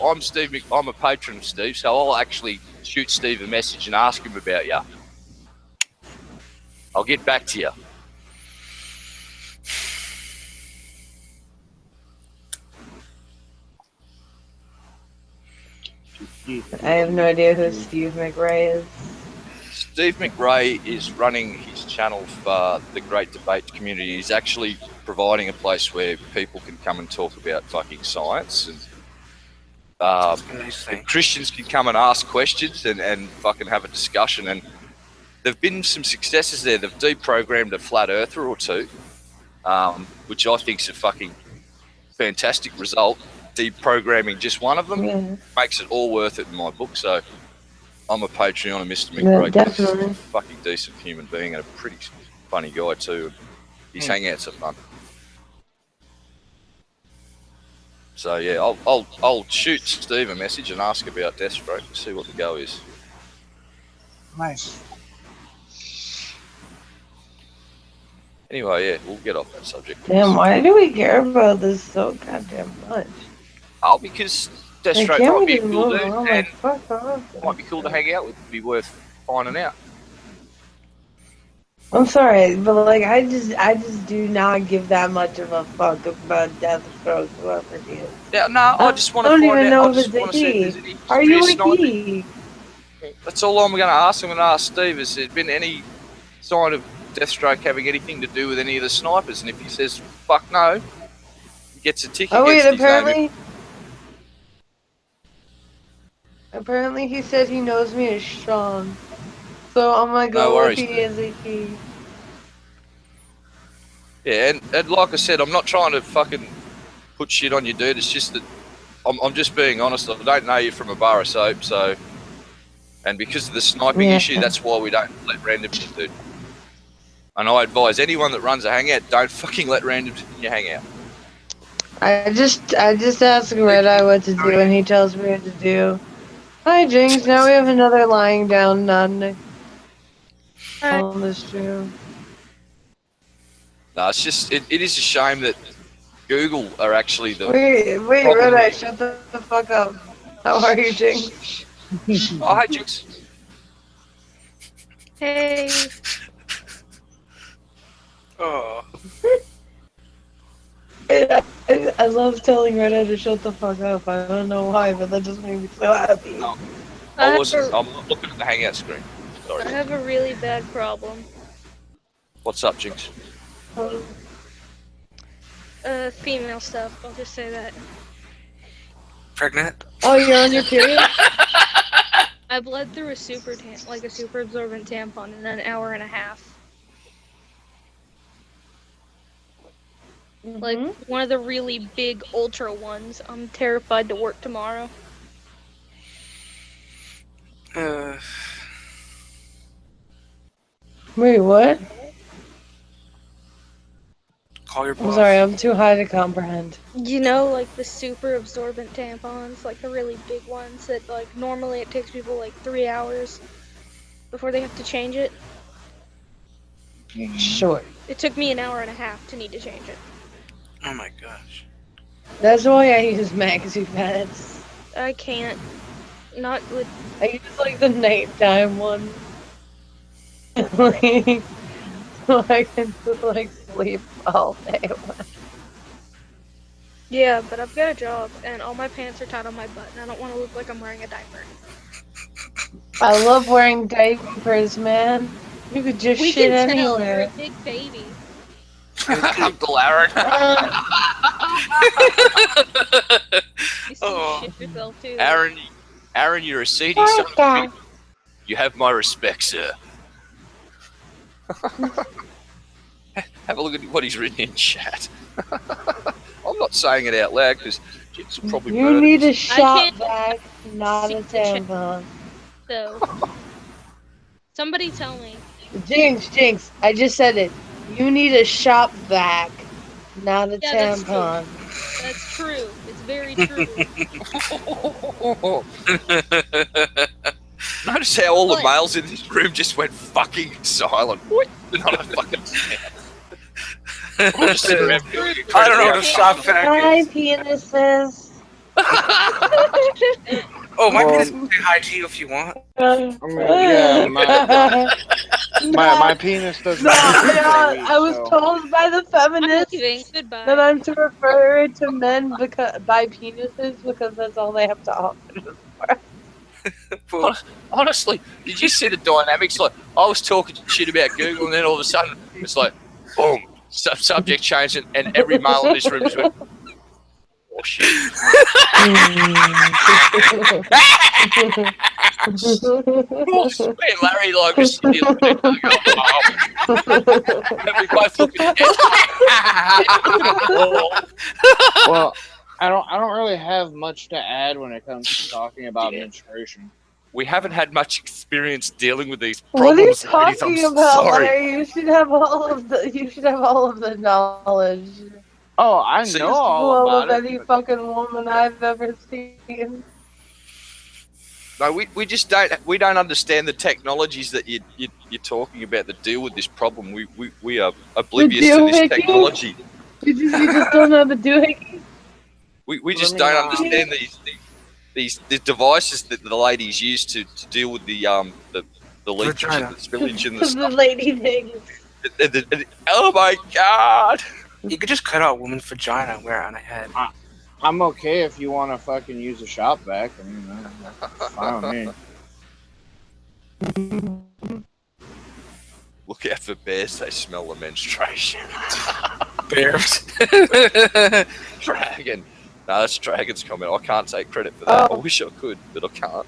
I'm a patron of Steve, so I'll actually shoot Steve a message and ask him about you. I'll get back to you. I have no idea who Steve McRae is. Steve McRae is running his channel for the Great Debate community. He's actually providing a place where people can come and talk about fucking science, and the Christians can come and ask questions and fucking have a discussion. And there've been some successes there. They've deprogrammed a flat earther or two, which I think's a fucking fantastic result. Deprogramming just one of them makes it all worth it in my book. So I'm a Patreon of Mr. McRae. Yeah, definitely. He's a fucking decent human being and a pretty funny guy too. His hangouts are fun. So yeah, I'll shoot Steve a message and ask about Deathstroke and see what the go is. Nice. Anyway, yeah, we'll get off that subject. Damn, why do we care about this so goddamn much? Oh, because Deathstroke Can't might we be just cool move dude, on? and Like, fuck off. might be cool to hang out with. It'd be worth finding out. I'm sorry, but like I just do not give that much of a fuck about Deathstroke, whoever he is. Yeah, no, I just want to I don't find even out. know I if just it's a want to see if he. there's any Are you history of a sniping. he? That's all I'm going to ask. I'm going to ask Steve, has there been any sign of Deathstroke having anything to do with any of the snipers? And if he says, fuck no, he gets a ticket. Oh wait, apparently he said he knows me as Sean. So I'm gonna go with he is a he. Yeah, and like I said, I'm not trying to fucking put shit on you, dude. It's just that I'm just being honest. I don't know you from a bar of soap, so... And because of the sniping issue, that's why we don't let randoms in, dude. And I advise anyone that runs a hangout, don't fucking let randoms in your hangout. I just ask Red Eye what to do and he tells me what to do. Hi Jinx, now we have another lying down nun on the stream. No, it's just, it is a shame that Google are actually the... Wait, Red Eye, shut the fuck up. How are you, Jinx? Oh, hi, Jinx. Hey. Oh. I love telling Red Eye to shut the fuck up. I don't know why, but that just made me so happy. No, I'm not looking at the hangout screen. Sorry. I have a really bad problem. What's up, Jinx? Female stuff, I'll just say that. Pregnant? Oh, you're on your period? I bled through a super absorbent tampon in an hour and a half. Like one of the really big ultra ones. I'm terrified to work tomorrow. Wait, what? Call your I'm boss. sorry, I'm too high to comprehend. You know, like the super absorbent tampons, like the really big ones that like normally it takes people like 3 hours before they have to change it. Sure. It took me an hour and a half to need to change it. Oh my gosh. That's why I use maxi pads. I can't. Not with. I use like the nighttime one. Like, so I can just like sleep all day. Yeah, but I've got a job and all my pants are tied on my butt and I don't want to look like I'm wearing a diaper. I love wearing diapers, man. You could just We shit can tell you're anywhere. a big baby. Uncle Aaron. You still shit yourself too. Aaron, you're a seedy son of a bitch. You have my respect, sir. Have a look at what he's written in chat. I'm not saying it out loud because Jits will probably You murder need me. a shop vac, not a see the chat. tampon. So, somebody tell me. Jinx, I just said it. You need a shop vac, not a Yeah, tampon. That's true. It's very true. Notice how all the males in this room just went fucking silent. What? Not a fucking sound. I don't know what a shop vac Hi, is. penises. Oh, my penis can say hi to you if you want. I mean, yeah, my penis does not. I was told by the feminists Goodbye. that I'm to refer to men by penises because that's all they have to offer. Honestly, did you see the dynamics? Like, I was talking shit about Google, and then all of a sudden, it's like, boom, subject change, and every male in this room just went, oh shit. Me and Larry, like, just sitting here looking at it, going, oh. And we both look at it. Well, I don't really have much to add when it comes to talking about menstruation. We haven't had much experience dealing with these What are you problems, ladies. talking I'm about, sorry. Larry? You should have all of the knowledge. Oh, I So know you- all Well, about of it. any fucking woman I've ever seen. No, we just don't understand the technologies that you're talking about that deal with this problem. We are oblivious to this doohickey? technology. You just don't know the doohickey? We just don't understand these devices that the ladies use to deal with the leakage and the spillage and the The stuff. lady thing. Oh my god! You could just cut out a woman's vagina and wear it on a head. I'm okay if you want to fucking use a shop vac. I mean, that's fine with me. Look out for bears, they smell the menstruation. Bears. Dragon. No, that's Dragon's comment. I can't take credit for that. I wish I could, but I can't.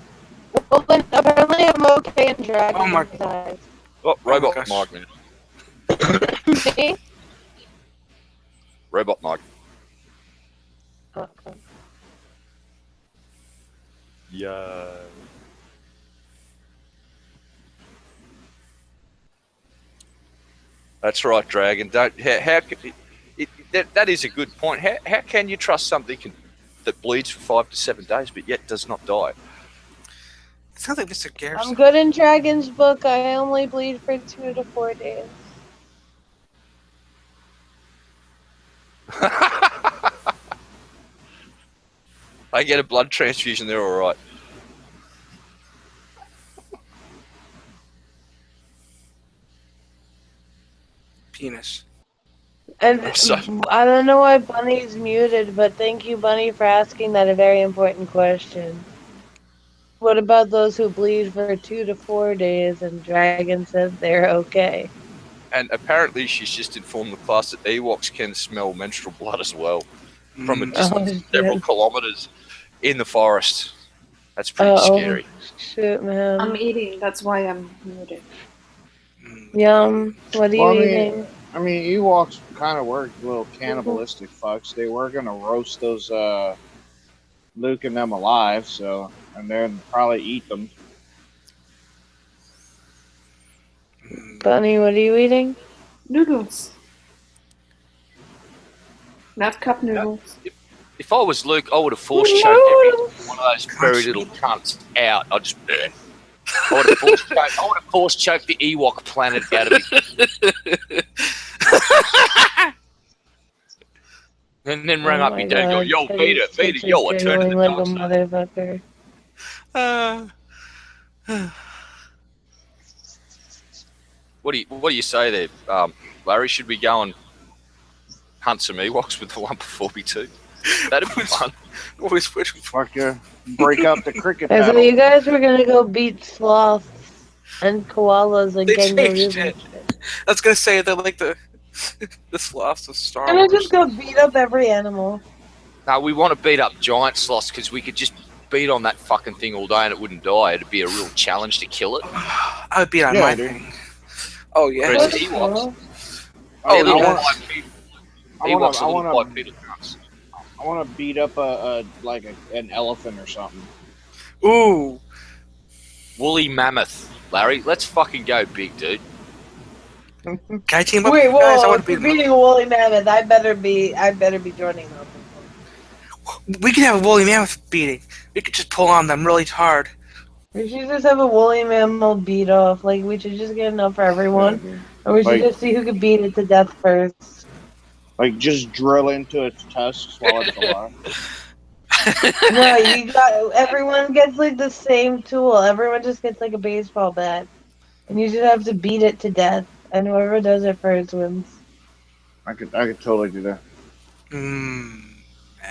Well, then apparently I'm okay in dragon Oh my- size. Oh, robot gosh. Mike, man. Me? Robot Mike. Okay. Yeah. That's right, Dragon. Don't. How that is a good point. How can you trust something that bleeds for 5 to 7 days, but yet does not die? It sounds like Mr. Garrison. I'm good in Dragon's book. I only bleed for 2 to 4 days. I get a blood transfusion, they're all right. Penis. And I'm sorry. I don't know why Bunny's muted, but thank you, Bunny, for asking that a very important question. What about those who bleed for 2 to 4 days? And Dragon said they're okay. And apparently she's just informed the class that Ewoks can smell menstrual blood as well from a distance of several kilometers in the forest. That's pretty scary. Shit, man. I'm eating, that's why I'm muted. Yum. What are you eating? I mean, Ewoks kind of were little cannibalistic fucks. They were gonna roast those Luke and them alive, so and then probably eat them. Bunny, what are you eating? Noodles. Not cup noodles. If I was Luke, I would have force choked every one of those furry little cunts out. I would have force choked the Ewok planet out of it. And then rang up your dad and go, yo, Peter, yo, I turned to the like dark a side. motherfucker. What do you say there, Larry? Should we go and hunt some Ewoks with the 1x42? That'd be fun. Always Fuck yeah. Break up the cricket I thought battle. you guys were gonna go beat sloths and koalas and They kangaroos changed and it. shit. I was gonna say they're like the sloths of Star I'm Wars. gonna just go beat up every animal. No, we want to beat up giant sloths because we could just beat on that fucking thing all day and it wouldn't die. It'd be a real challenge to kill it. I would beat on Yeah, my dude. thing. Oh yeah. Whereas That's Ewoks, cool. they're little yeah. bipedal. I Ewoks are wanna- little bipedal cunts. I want to beat up an elephant or something. Ooh. Woolly mammoth, Larry. Let's fucking go big, dude. Can I team up Wait, with you guys? I whoa! want to If beat you're them up. beating a woolly mammoth, I better be joining them. We could have a woolly mammoth beating. We could just pull on them really hard. We should just have a woolly mammoth beat off. Like, we should just get enough for everyone. And we should Like- just see who could beat it to death first. Like, just drill into its tusks while it's alive. No, everyone gets like the same tool. Everyone just gets like a baseball bat. And you just have to beat it to death. And whoever does it first wins. I could totally do that.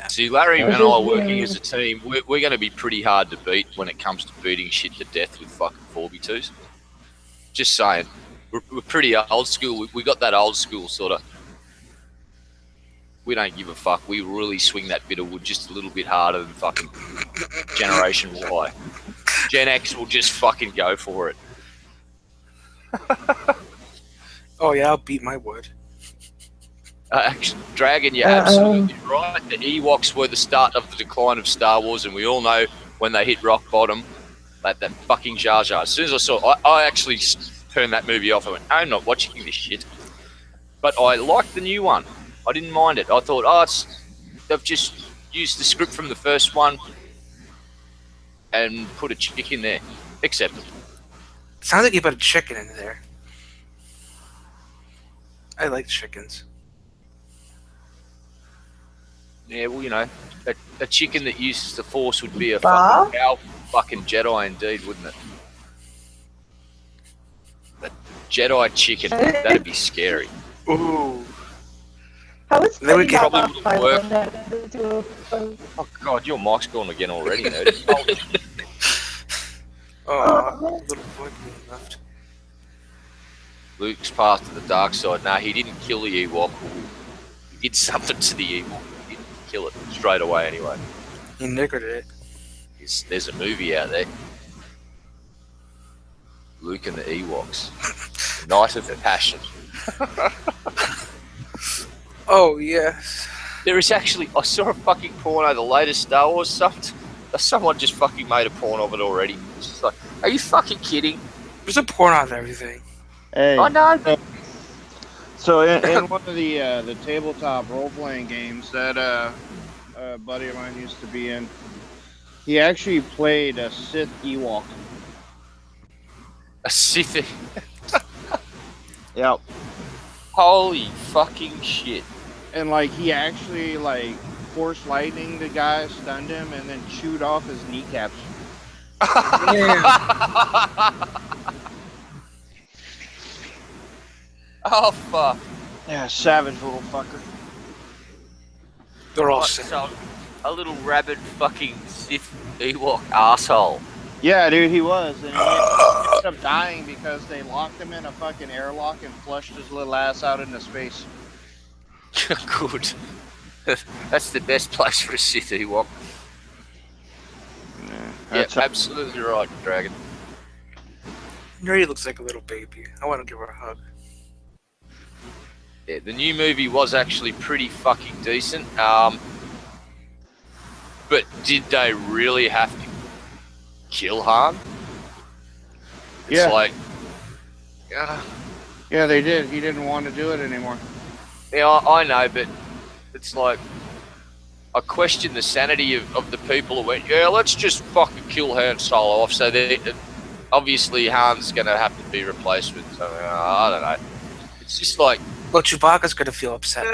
See, Larry and I Just, are working as a team. We're going to be pretty hard to beat when it comes to beating shit to death with fucking 4x2s. Just saying. We're pretty old school. We got that old school sort of. We don't give a fuck. We really swing that bit of wood just a little bit harder than fucking Generation Y. Gen X will just fucking go for it. Oh yeah, I'll beat my wood. Actually, Dragon, you're absolutely right. The Ewoks were the start of the decline of Star Wars, and we all know when they hit rock bottom, that fucking Jar Jar. As soon as I saw, I actually turned that movie off. I went, I'm not watching this shit. But I liked the new one. I didn't mind it. I thought, they've just used the script from the first one and put a chick in there. Accepted. Sounds like you put a chicken in there. I like chickens. Yeah, well, you know, a chicken that uses the Force would be a Bob? fucking powerful fucking Jedi indeed, wouldn't it? A Jedi chicken, that'd be scary. Ooh. How is Then we can probably work. work. Oh god, your mic's gone again already, nerd. Oh, little boy left. Luke's path to the dark side. Nah, he didn't kill the Ewok. He did something to the Ewok. He didn't kill it straight away anyway. He niggered it. There's a movie out there. Luke and the Ewoks. Night of the Passion. Oh yes. There is actually, I saw a fucking porno, the latest Star Wars stuff. Someone just fucking made a porn of it already. It's just like, are you fucking kidding? There's a porn on everything. Hey. I know. So in one of the tabletop role-playing games that a buddy of mine used to be in, he actually played a Sith Ewok. A Sith. Yep. Holy fucking shit. And like he actually like force lightning the guy, stunned him, and then chewed off his kneecaps. Oh fuck. Yeah, savage little fucker. They're all Right, sick. so, a little rabid fucking Sith Ewok arsehole. Yeah, dude, he was, and he ended up dying because they locked him in a fucking airlock and flushed his little ass out into space. Good. That's the best place for a Sith Ewok. Yeah, absolutely right, Dragon. Nerdy looks like a little baby. I want to give her a hug. Yeah, the new movie was actually pretty fucking decent. But did they really have to kill Han? It's Yeah. like, Yeah, they did. He didn't want to do it anymore. yeah, I know, but it's like, I question the sanity of the people who went, yeah, let's just fucking kill Han Solo off. So obviously Han's going to have to be replaced with something. I don't know. It's just like, Well, Chewbacca's gonna feel upset.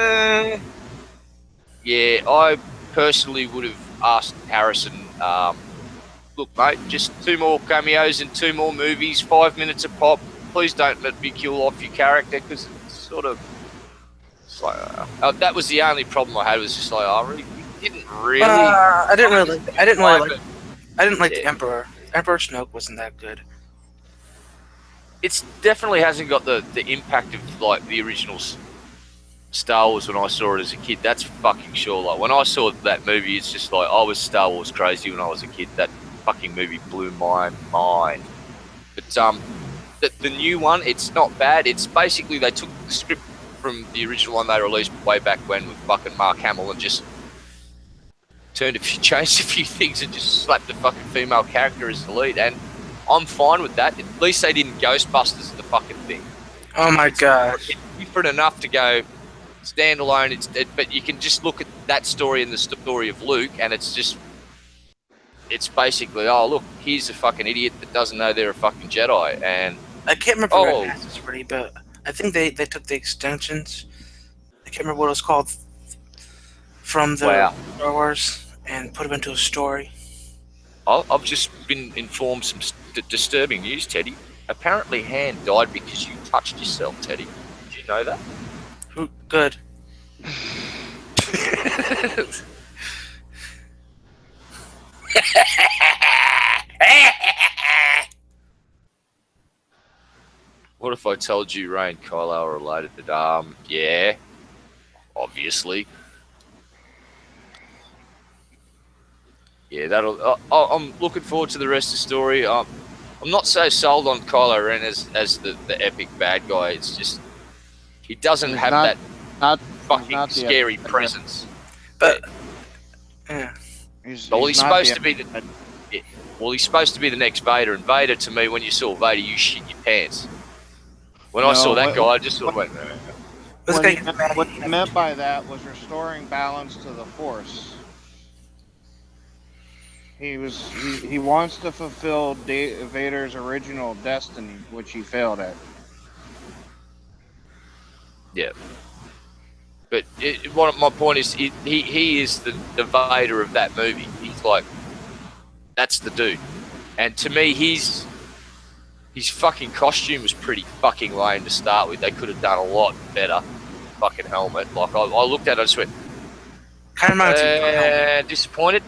yeah, I personally would have asked Harrison, look, mate, just 2 more cameos in 2 more movies, 5 minutes a pop. Please don't let me kill off your character, because it's sort of, it's like, that was the only problem I had. Was just like, I really didn't really. I didn't like Yeah. the Emperor. Emperor Snoke wasn't that good. It's definitely hasn't got the impact of like the original Star Wars when I saw it as a kid. That's fucking sure. Like when I saw that movie, it's just like I was Star Wars crazy when I was a kid. That fucking movie blew my mind. But the new one, it's not bad. It's basically they took the script from the original one they released way back when with fucking Mark Hamill and just changed a few things and just slapped the fucking female character as the lead, and I'm fine with that. At least they didn't Ghostbusters the fucking thing. Oh my god. It's different enough to go standalone, but you can just look at that story and the story of Luke, and it's basically, oh look, here's a fucking idiot that doesn't know they're a fucking Jedi, and I can't remember what it was really, but I think they took the extensions. I can't remember what it was called from the Star Wars and put them into a story. I've just been informed some disturbing news, Teddy. Apparently Han died because you touched yourself, Teddy. Did you know that? Good. What if I told you Ray and Kylo are related? Yeah, obviously. Yeah, I'm looking forward to the rest of the story. I'm not so sold on Kylo Ren as the epic bad guy. It's just he doesn't have that fucking scary presence. But yeah, he's supposed to be he's supposed to be the next Vader. And Vader, to me, when you saw Vader, you shit your pants. When I saw that guy, I just sort of went. What he meant by that was restoring balance to the Force. He wants to fulfill Vader's original destiny, which he failed at. Yeah. But my point is, he is the Vader of that movie. He's like, that's the dude. And to me, his fucking costume was pretty fucking lame to start with. They could have done a lot better. Fucking helmet. Like I looked at it, I just went, kind of disappointed.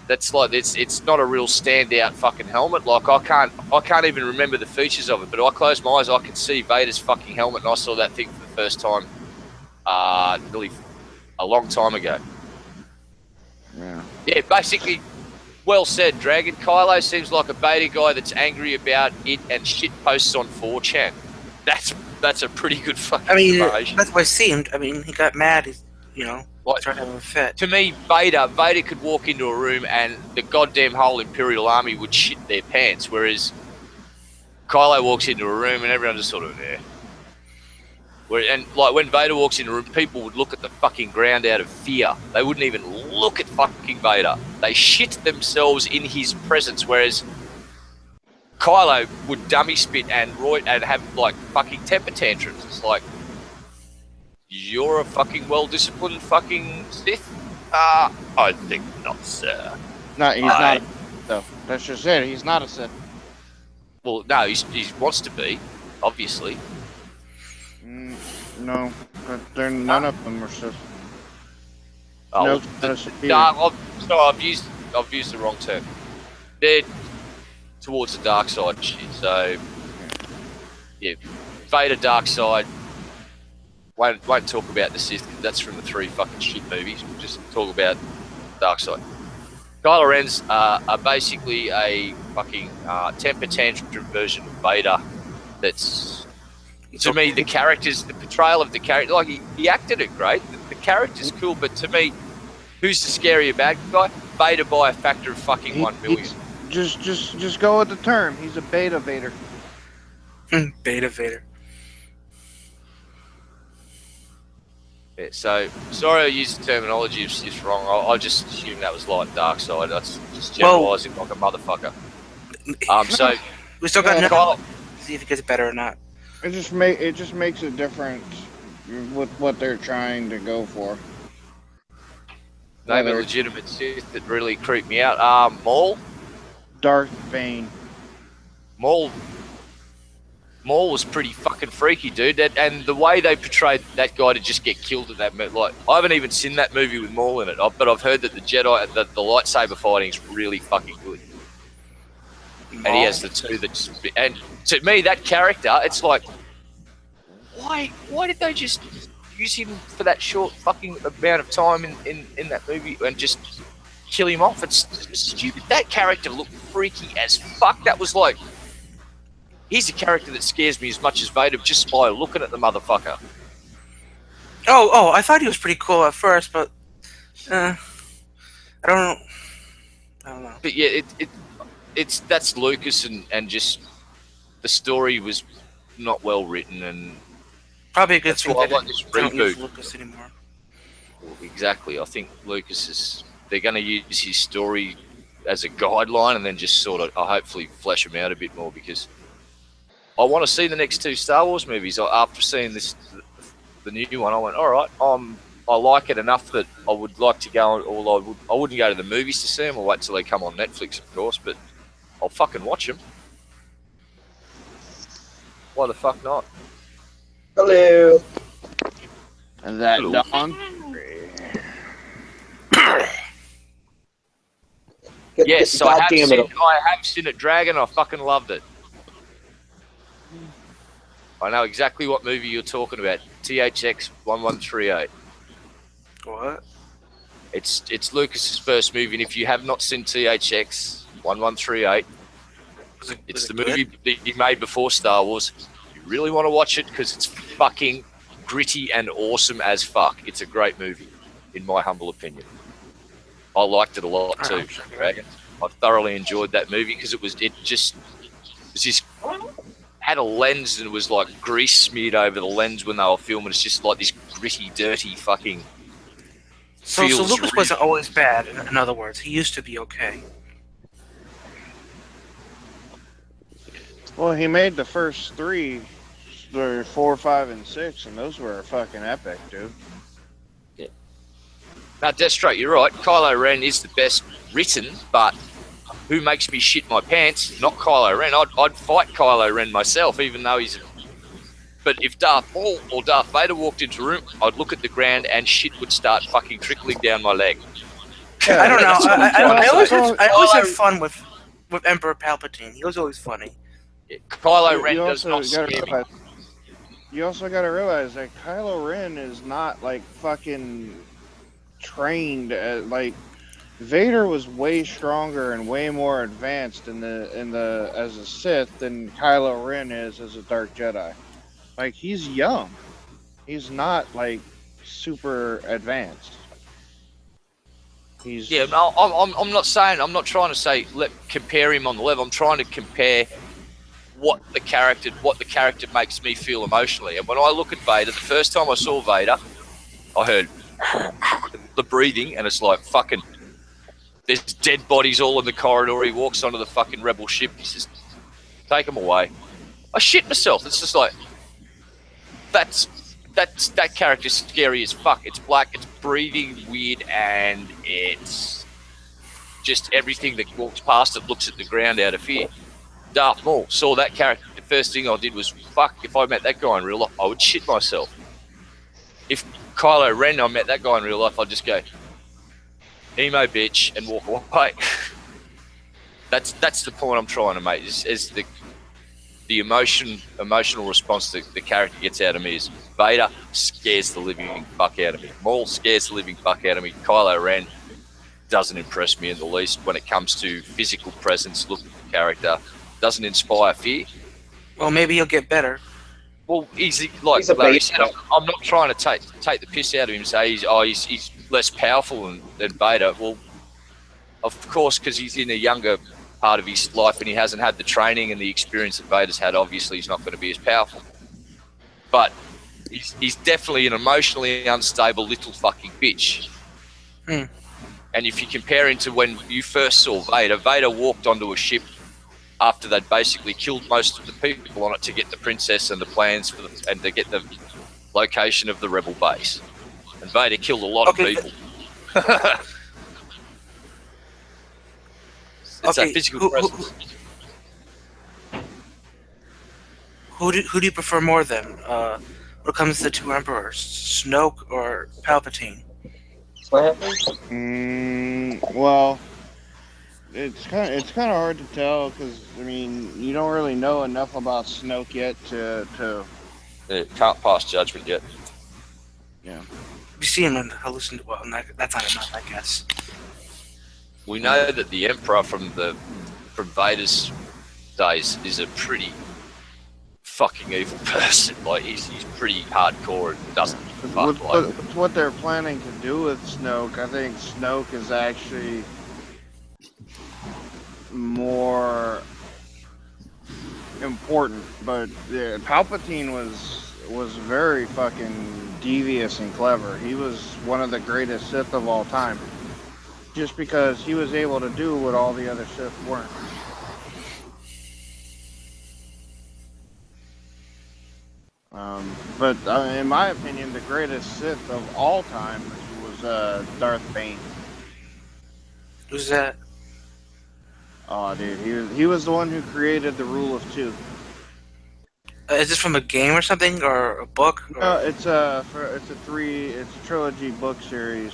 That's like it's not a real standout fucking helmet. Like I can't even remember the features of it. But I closed my eyes, I could see Vader's fucking helmet, and I saw that thing for the first time, really a long time ago. Yeah. Yeah. Basically, well said, Dragon. Kylo seems like a beta guy that's angry about it and shit posts on 4chan. That's a pretty good fucking explanation. That's what it seemed. I mean, he got mad. Tried to have a fit. To me, Vader could walk into a room and the goddamn whole Imperial Army would shit their pants, whereas Kylo walks into a room and everyone just sort of there. And like when Vader walks into a room, people would look at the fucking ground out of fear. They wouldn't even look at fucking Vader. They shit themselves in his presence, whereas Kylo would dummy spit and have like fucking temper tantrums. It's like, you're a fucking well-disciplined fucking Sith? I think not, sir. No, he's not. No, that's just it. He's not a Sith. Well, no, he wants to be, obviously. No, none of them are Sith. Oh, I've used the wrong term. They're towards the dark side shit. So, yeah, Vader, dark side. Won't talk about the Sith because that's from the 3 fucking shit movies. We'll just talk about dark side. Kylo Ren's are basically a fucking temper tantrum version of Vader. That's to me, the characters, the portrayal of the character, like he acted it great. The character's cool, but to me, who's the scarier bad guy? Vader by a factor of fucking 1 million. Just go with the term. He's a beta Vader. Beta Vader. Yeah, so sorry I used the terminology if it's wrong. I just assumed that was light dark side. That's just generalising like a motherfucker. So we still got no. See if it gets better or not. It just makes a difference with what they're trying to go for. Name a legitimate Sith that really creeped me out. Maul. Darth Bane. Maul was pretty fucking freaky, dude. And the way they portrayed that guy to just get killed at that movie, like I haven't even seen that movie with Maul in it, but I've heard that the Jedi, the lightsaber fighting is really fucking good. And he has the two that, and to me, that character, it's like, why did they just use him for that short fucking amount of time in that movie and just kill him off? It's stupid. That character looked freaky as fuck. That was like, he's a character that scares me as much as Vader just by looking at the motherfucker. Oh, I thought he was pretty cool at first, but I don't know. But yeah, that's Lucas and just the story was not well written, and probably a good thing I like this don't use reboot. Lucas anymore. Well, exactly. I think they're going to use his story as a guideline and then just sort of hopefully flesh him out a bit more, because I want to see the next 2 Star Wars movies. After seeing the new one, I went, all right, I like it enough that I would like to go. I wouldn't go to the movies to see them. I'll wait till they come on Netflix, of course, but I'll fucking watch them. Why the fuck not? Hello. And that Hello. Don. Yes, I have seen it, Dragon. I fucking loved it. I know exactly what movie you're talking about. THX 1138. What? It's Lucas's first movie, and if you have not seen THX 1138, it's the movie that he made before Star Wars. You really want to watch it because it's fucking gritty and awesome as fuck. It's a great movie, in my humble opinion. I liked it a lot too, Dragon. I thoroughly enjoyed that movie because it was just had a lens and it was like grease smeared over the lens when they were filming. It's just like this gritty, dirty fucking. So Lucas wasn't always bad. In other words, he used to be okay. Well, he made the first 3, 4, 5, and 6, and those were fucking epic, dude. Yeah. Now, Deathstroke, you're right. Kylo Ren is the best written, but who makes me shit my pants? Not Kylo Ren. I'd fight Kylo Ren myself, even though he's. But if Darth Maul or Darth Vader walked into a room, I'd look at the ground and shit would start fucking trickling down my leg. Yeah, I don't know. I always had fun with Emperor Palpatine. He was always funny. Yeah, Kylo Ren does not scare me. You also got to realize that Kylo Ren is not like fucking trained like Vader was way stronger and way more advanced in the as a Sith than Kylo Ren is as a Dark Jedi. Like, he's young. He's not like super advanced. He's no, I'm not saying, I'm not trying to say compare him on the level. I'm trying to compare what the character makes me feel emotionally. And when I look at Vader, the first time I saw Vader, I heard the breathing, and it's like fucking. There's dead bodies all in the corridor. He walks onto the fucking rebel ship. He says, "Take him away." I shit myself. It's just like that character's scary as fuck. It's black. It's breathing weird, and it's just everything that walks past it looks at the ground out of fear. Darth Maul saw that character. The first thing I did was, fuck, if I met that guy in real life, I would shit myself. If Kylo Ren, I met that guy in real life, I'd just go, emo bitch, and walk away. That's the point I'm trying to make. Is the emotional response that the character gets out of me is Vader scares the living fuck out of me. Maul scares the living fuck out of me. Kylo Ren doesn't impress me in the least when it comes to physical presence, look at the character. Doesn't inspire fear. Well, maybe he'll get better. Well, like He's a Larry bait. said, I'm not trying to take the piss out of him. Say he's less powerful than Vader. Well, of course, because he's in a younger part of his life and he hasn't had the training and the experience that Vader's had. Obviously, he's not going to be as powerful. But he's definitely an emotionally unstable little fucking bitch. Hmm. And if you compare him to when you first saw Vader, Vader walked onto a ship after they'd basically killed most of the people on it to get the princess and the plans for and to get the location of the rebel base. And Vader killed a lot of people. It's a physical presence. Who do you prefer more then? When it comes to the two emperors, Snoke or Palpatine? What happened? Well, it's kind of hard to tell because I mean you don't really know enough about Snoke yet to Can't pass judgment yet. Yeah. You see him in hallucinate. Well, that's not enough, I guess. We know that the Emperor from Vader's days is a pretty fucking evil person. Like he's pretty hardcore and doesn't fuck like. What they're planning to do with Snoke, I think Snoke is actually more important. But yeah, Palpatine was very fucking devious and clever. He was one of the greatest Sith of all time. Just because he was able to do what all the other Sith weren't. But in my opinion, the greatest Sith of all time was Darth Bane. Who's that? Oh, dude, he was the one who created the Rule of Two. Is this from a game or something, or a book? Or... It's a trilogy book series.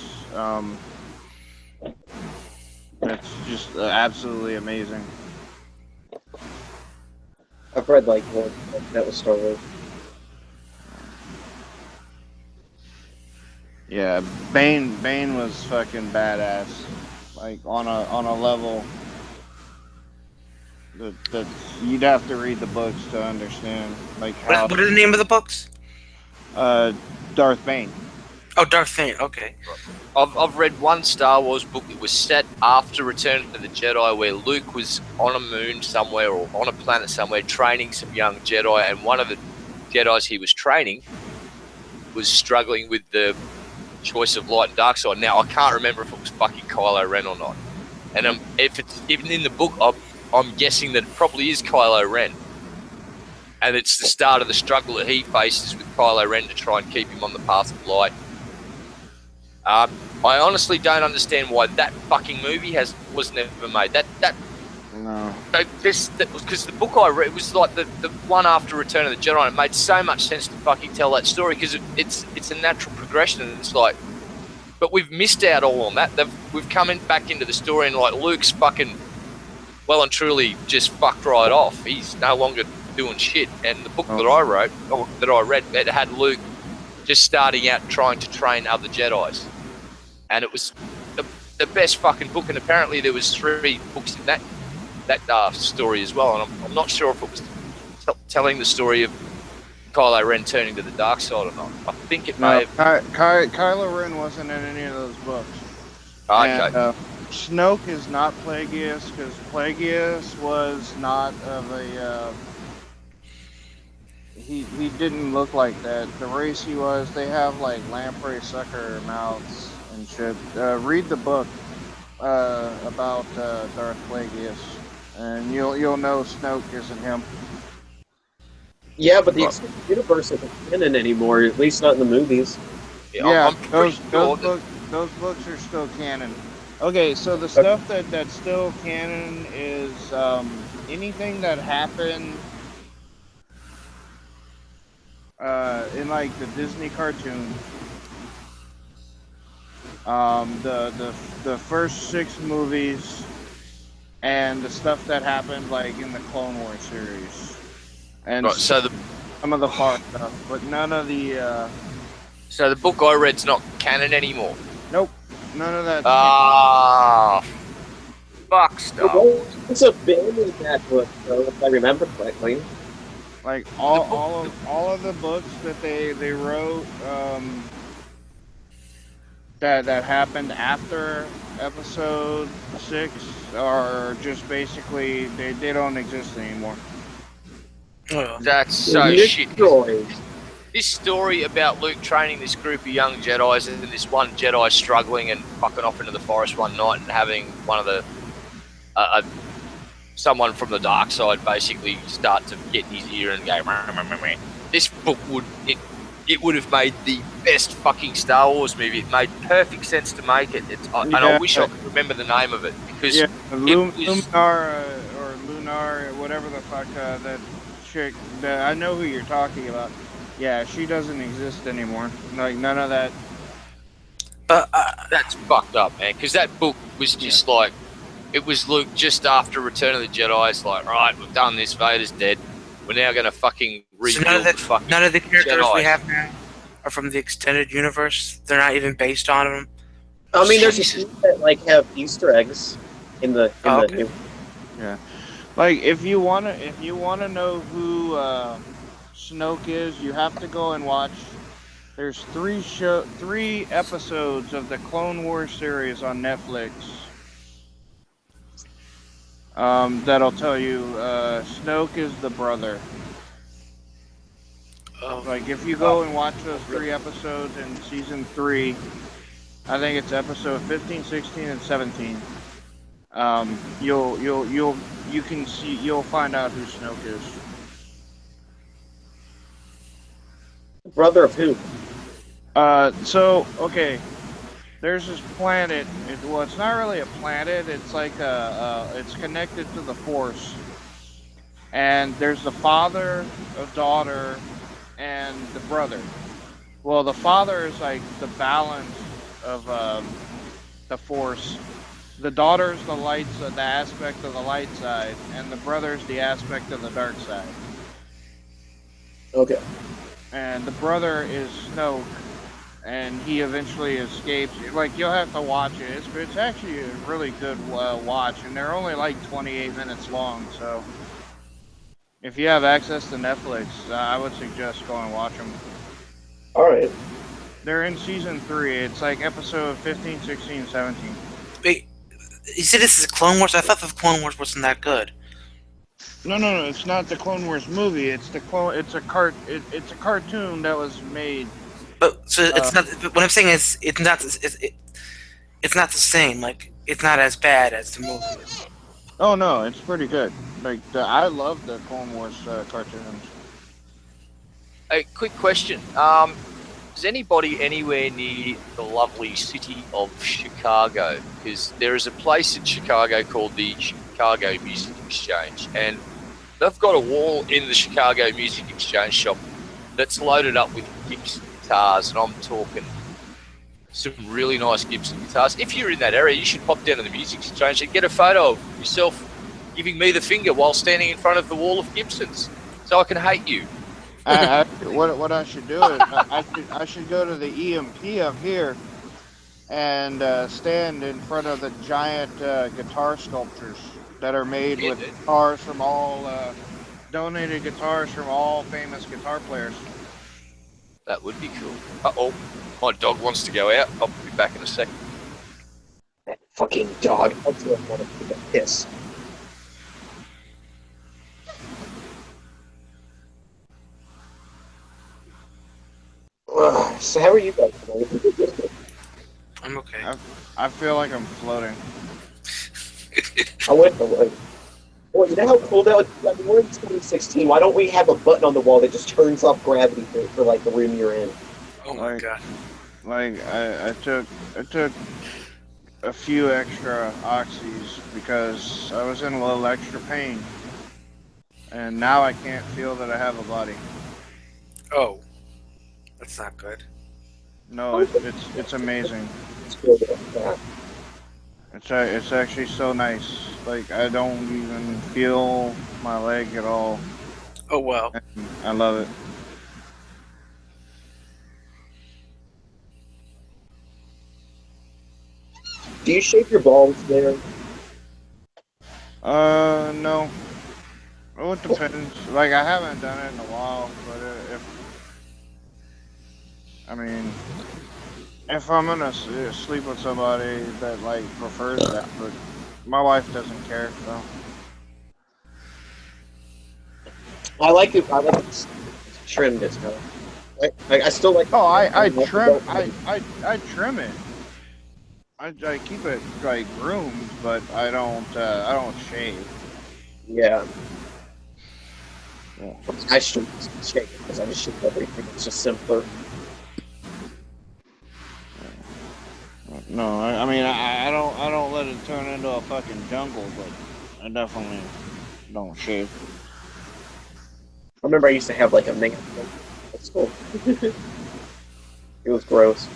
It's just absolutely amazing. I've read like one that was Star Wars. Yeah, Bane was fucking badass. Like on a level that you'd have to read the books to understand. Like how. What are the name of the books? Darth Bane. Oh, Darth Bane. Okay. I've read one Star Wars book that was set after Return of the Jedi, where Luke was on a moon somewhere or on a planet somewhere training some young Jedi, and one of the Jedis he was training was struggling with the choice of light and dark side. Now I can't remember if it was fucking Kylo Ren or not, and if it's even in the book, I'm guessing that it probably is Kylo Ren, and it's the start of the struggle that he faces with Kylo Ren to try and keep him on the path of light. I honestly don't understand why that fucking movie was never made. No. Because the book I read was like the one after Return of the Jedi, and it made so much sense to fucking tell that story because it's a natural progression, and it's like, but we've missed out all on that. We've come back into the story, and like Luke's fucking well and truly just fucked right off. He's no longer doing shit. And the book that I wrote, or that I read, it had Luke just starting out trying to train other Jedis. And it was the best fucking book, and apparently there was 3 books in that story as well, and I'm not sure if it was telling the story of Kylo Ren turning to the dark side or not. I think it may have... Kylo Ren wasn't in any of those books. Okay. And, Snoke is not Plagueis, because Plagueis was not of a... He didn't look like that. The race he was, they have like lamprey sucker mouths and shit. Read the book about Darth Plagueis, and you'll know Snoke isn't him. Yeah, but the extended universe isn't canon anymore, at least not in the movies. Yeah, I'm pretty sure those books are still canon. Okay, so the stuff that's still canon is anything that happened in like the Disney cartoon. The first 6 movies and the stuff that happened like in the Clone Wars series, and right, so some of the far stuff, but none of the. So the book I read's not canon anymore. Nope, none of that. Fuck stuff. It's a bit in that book, though, if I remember correctly. Like all of the books that they wrote that happened after episode 6 are just basically they don't exist anymore. Oh, That's so Nick shit. Troy. This story about Luke training this group of young Jedis and this one Jedi struggling and fucking off into the forest one night and having one of the someone from the dark side basically start to get in his ear and go. Meh. This book it would have made the best fucking Star Wars movie. It made perfect sense to make it. And I wish I could remember the name of it because Luminar or Lunar, whatever the fuck that chick. I know who you're talking about. Yeah, she doesn't exist anymore. Like none of that. but that's fucked up, man. Because that book was just like it was Luke just after Return of the Jedi. It's like, right, we've done this. Vader's dead. We're now going to fucking rebuild none of the characters Jedis. we have now are from the extended universe. They're not even based on them. I mean, there's a few that like have Easter eggs in the. Okay. Yeah, like if you wanna know who Snoke is, you have to go and watch. There's 3 episodes of the Clone Wars series on Netflix. That'll tell you Snoke is the brother. Like if you go and watch those 3 episodes in season 3, I think it's episode 15, 16, and 17. You'll find out who Snoke is. Brother of who? So okay, there's this planet. It's not really a planet. It's like it's connected to the Force. And there's the father, a daughter, and the brother. Well, the father is like the balance of the Force. The daughter's the aspect of the light side, and the brother's the aspect of the dark side. Okay. And the brother is Snoke, and he eventually escapes. Like, you'll have to watch it. It's actually a really good watch, and they're only like 28 minutes long, so if you have access to Netflix, I would suggest going and watch them. Alright. They're in season 3. It's like episode 15, 16, 17. Wait, you said this is a Clone Wars? I thought the Clone Wars wasn't that good. No, it's not the Clone Wars movie. It's a cartoon that was made. But so it's not. What I'm saying is, it's not the same. Like, it's not as bad as the movie is. Oh no, it's pretty good. Like I love the Clone Wars cartoons. A quick question. Is anybody anywhere near the lovely city of Chicago? Because there is a place in Chicago called the Chicago Music Exchange, and they've got a wall in the Chicago Music Exchange shop that's loaded up with Gibson guitars, and I'm talking some really nice Gibson guitars. If you're in that area, you should pop down to the Music Exchange and get a photo of yourself giving me the finger while standing in front of the wall of Gibsons, so I can hate you. What I should do is I should go to the EMP up here and stand in front of the giant guitar sculptures that are made with guitars from all donated guitars from all famous guitar players. That would be cool. Uh-oh, my dog wants to go out. I'll be back in a second. That fucking dog. I feel like I want to take a piss. So how are you guys today? I'm okay. I feel like I'm floating. I went away. Well, you know how cool that would be? I mean, we're in 2016. Why don't we have a button on the wall that just turns off gravity for like the room you're in? Oh my god. Like I took a few extra oxys because I was in a little extra pain, and now I can't feel that I have a body. Oh, that's not good. No, it's amazing. It's actually so nice. Like I don't even feel my leg at all. Oh wow. I love it. Do you shave your balls there? No. Well, it depends. Like, I haven't done it in a while, but if I'm gonna sleep with somebody that like prefers that, but my wife doesn't care, so. I like it. I like it trimmed as hell. I still like. Oh, I trim. I trim it. I keep it like groomed, but I don't shave. Yeah. Yeah. I should shave because I just shave everything. It's just simpler. No, I mean I don't let it turn into a fucking jungle, but I definitely don't shave. I remember I used to have like a man. That's cool. It was gross.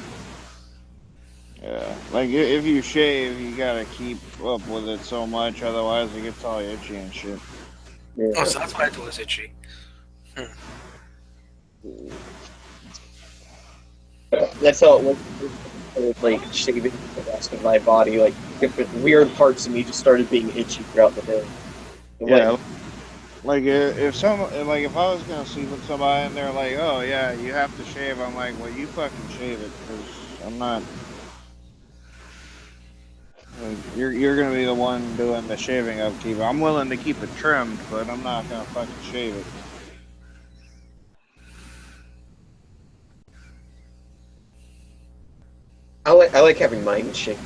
Yeah, like if you shave, you gotta keep up with it so much, otherwise it gets all itchy and shit. Yeah. Oh, so that's why I do is itchy. That's how it was. Like shaving the rest of my body, like different weird parts of me just started being itchy throughout the day. And, Yeah, like if I was gonna sleep with somebody and they're like, "Oh yeah, you have to shave," I'm like, "Well, you fucking shave it, because I'm not." Like, you're gonna be the one doing the shaving upkeep. I'm willing to keep it trimmed, but I'm not gonna fucking shave it. I like having mine shaved.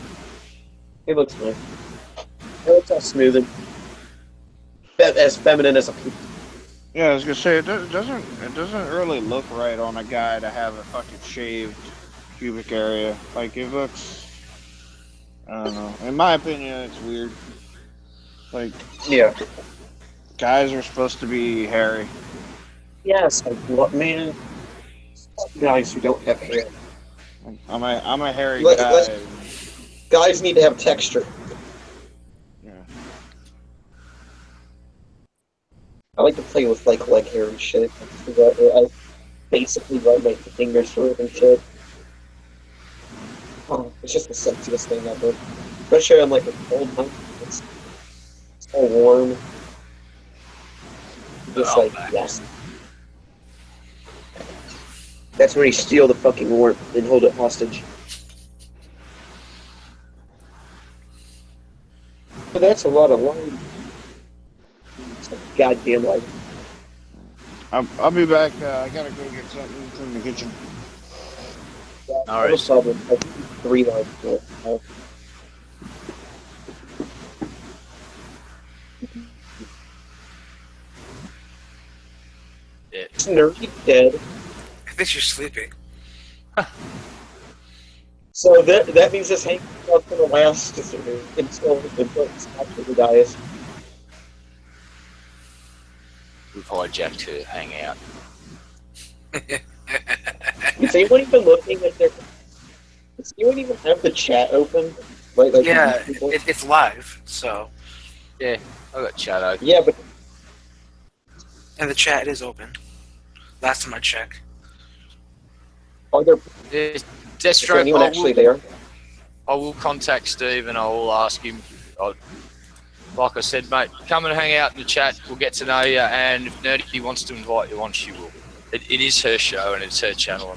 It looks nice. It looks all smooth and as feminine as a people. Yeah, I was gonna say it doesn't really look right on a guy to have a fucking shaved pubic area. Like it looks, I don't know. In my opinion, it's weird. Like Yeah. guys are supposed to be hairy. Yes, like what man? Guys who don't have hair. I'm a hairy Let- guy. let's- Guys need to have texture. Yeah. I like to play with like leg hair and shit. I basically run my fingers through it and shit. Oh, it's just the sexiest thing ever. Especially on like a cold night. It's so warm. Just like, yes. That's when you steal the fucking warmth and hold it hostage. But that's a lot of line. It's a goddamn line. I'll be back. I gotta go get something from the kitchen. All right. Problem. I think 3 lines for it. Yeah. It's nerdy dead. I think she's sleeping. So that means this hangout's gonna last until it's actually dies. We've hijacked her hangout. Is anyone even looking at their? Does anyone even have the chat open? Like Yeah, people? it's live, so. Yeah, I got chat open. Yeah, but And the chat is open. Last time I checked. are there? There's Is Deathstroke. anyone actually there? I will contact Steve and I will ask him. Like I said, mate, come and hang out in the chat. We'll get to know you. And if Nerdy wants to invite you on, she will. It is her show and it's her channel.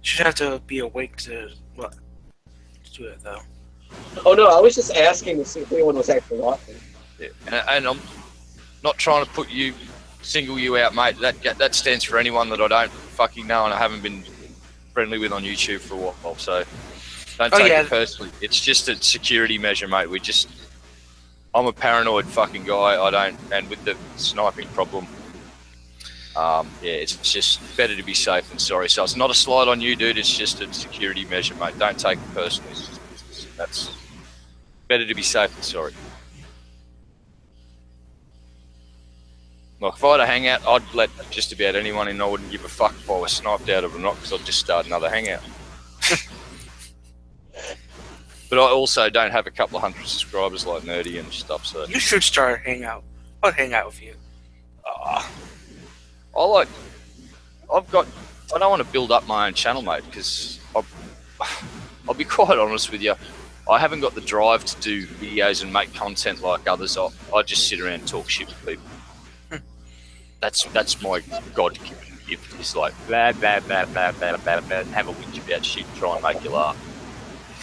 She'd have to be awake to do it though. Oh no, I was just asking to see if anyone was actually watching. Yeah. And I'm not trying to single you out, mate. That stands for anyone that I don't fucking know and I haven't been friendly with on YouTube for a while. So don't take it personally. It's just a security measure, mate. I'm a paranoid fucking guy. And with the sniping problem, it's just better to be safe than sorry. So it's not a slide on you, dude. It's just a security measure, mate. Don't take it personally. It's just business. That's better to be safe than sorry. Like if I had a hangout, I'd let just about anyone in. I wouldn't give a fuck if I was sniped out of it or not, because I'd just start another hangout. But I also don't have a couple of hundred subscribers like Nerdy and stuff. So You should start a hangout. I'll hang out with you. I don't want to build up my own channel, mate, because I'll be quite honest with you. I haven't got the drive to do videos and make content like others. I just sit around and talk shit with people. That's my God-given gift. It's like blah blah blah blah blah blah blah. Have a whinge about shit, and try and make you laugh.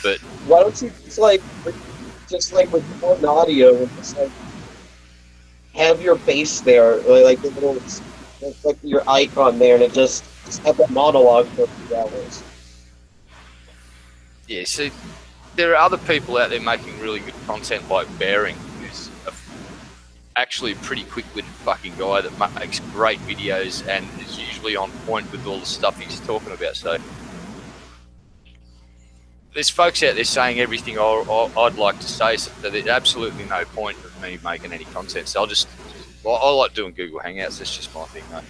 But why don't you just like record an audio and just like have your face there, like the little, like your icon there, and it just have that monologue for a few hours. yeah, see, there are other people out there making really good content, like Bearing, who's actually a pretty quick-witted fucking guy that makes great videos and is usually on point with all the stuff he's talking about. So there's folks out there saying everything I'd like to say, so there's absolutely no point of me making any content. So I like doing Google Hangouts. That's just my thing, though.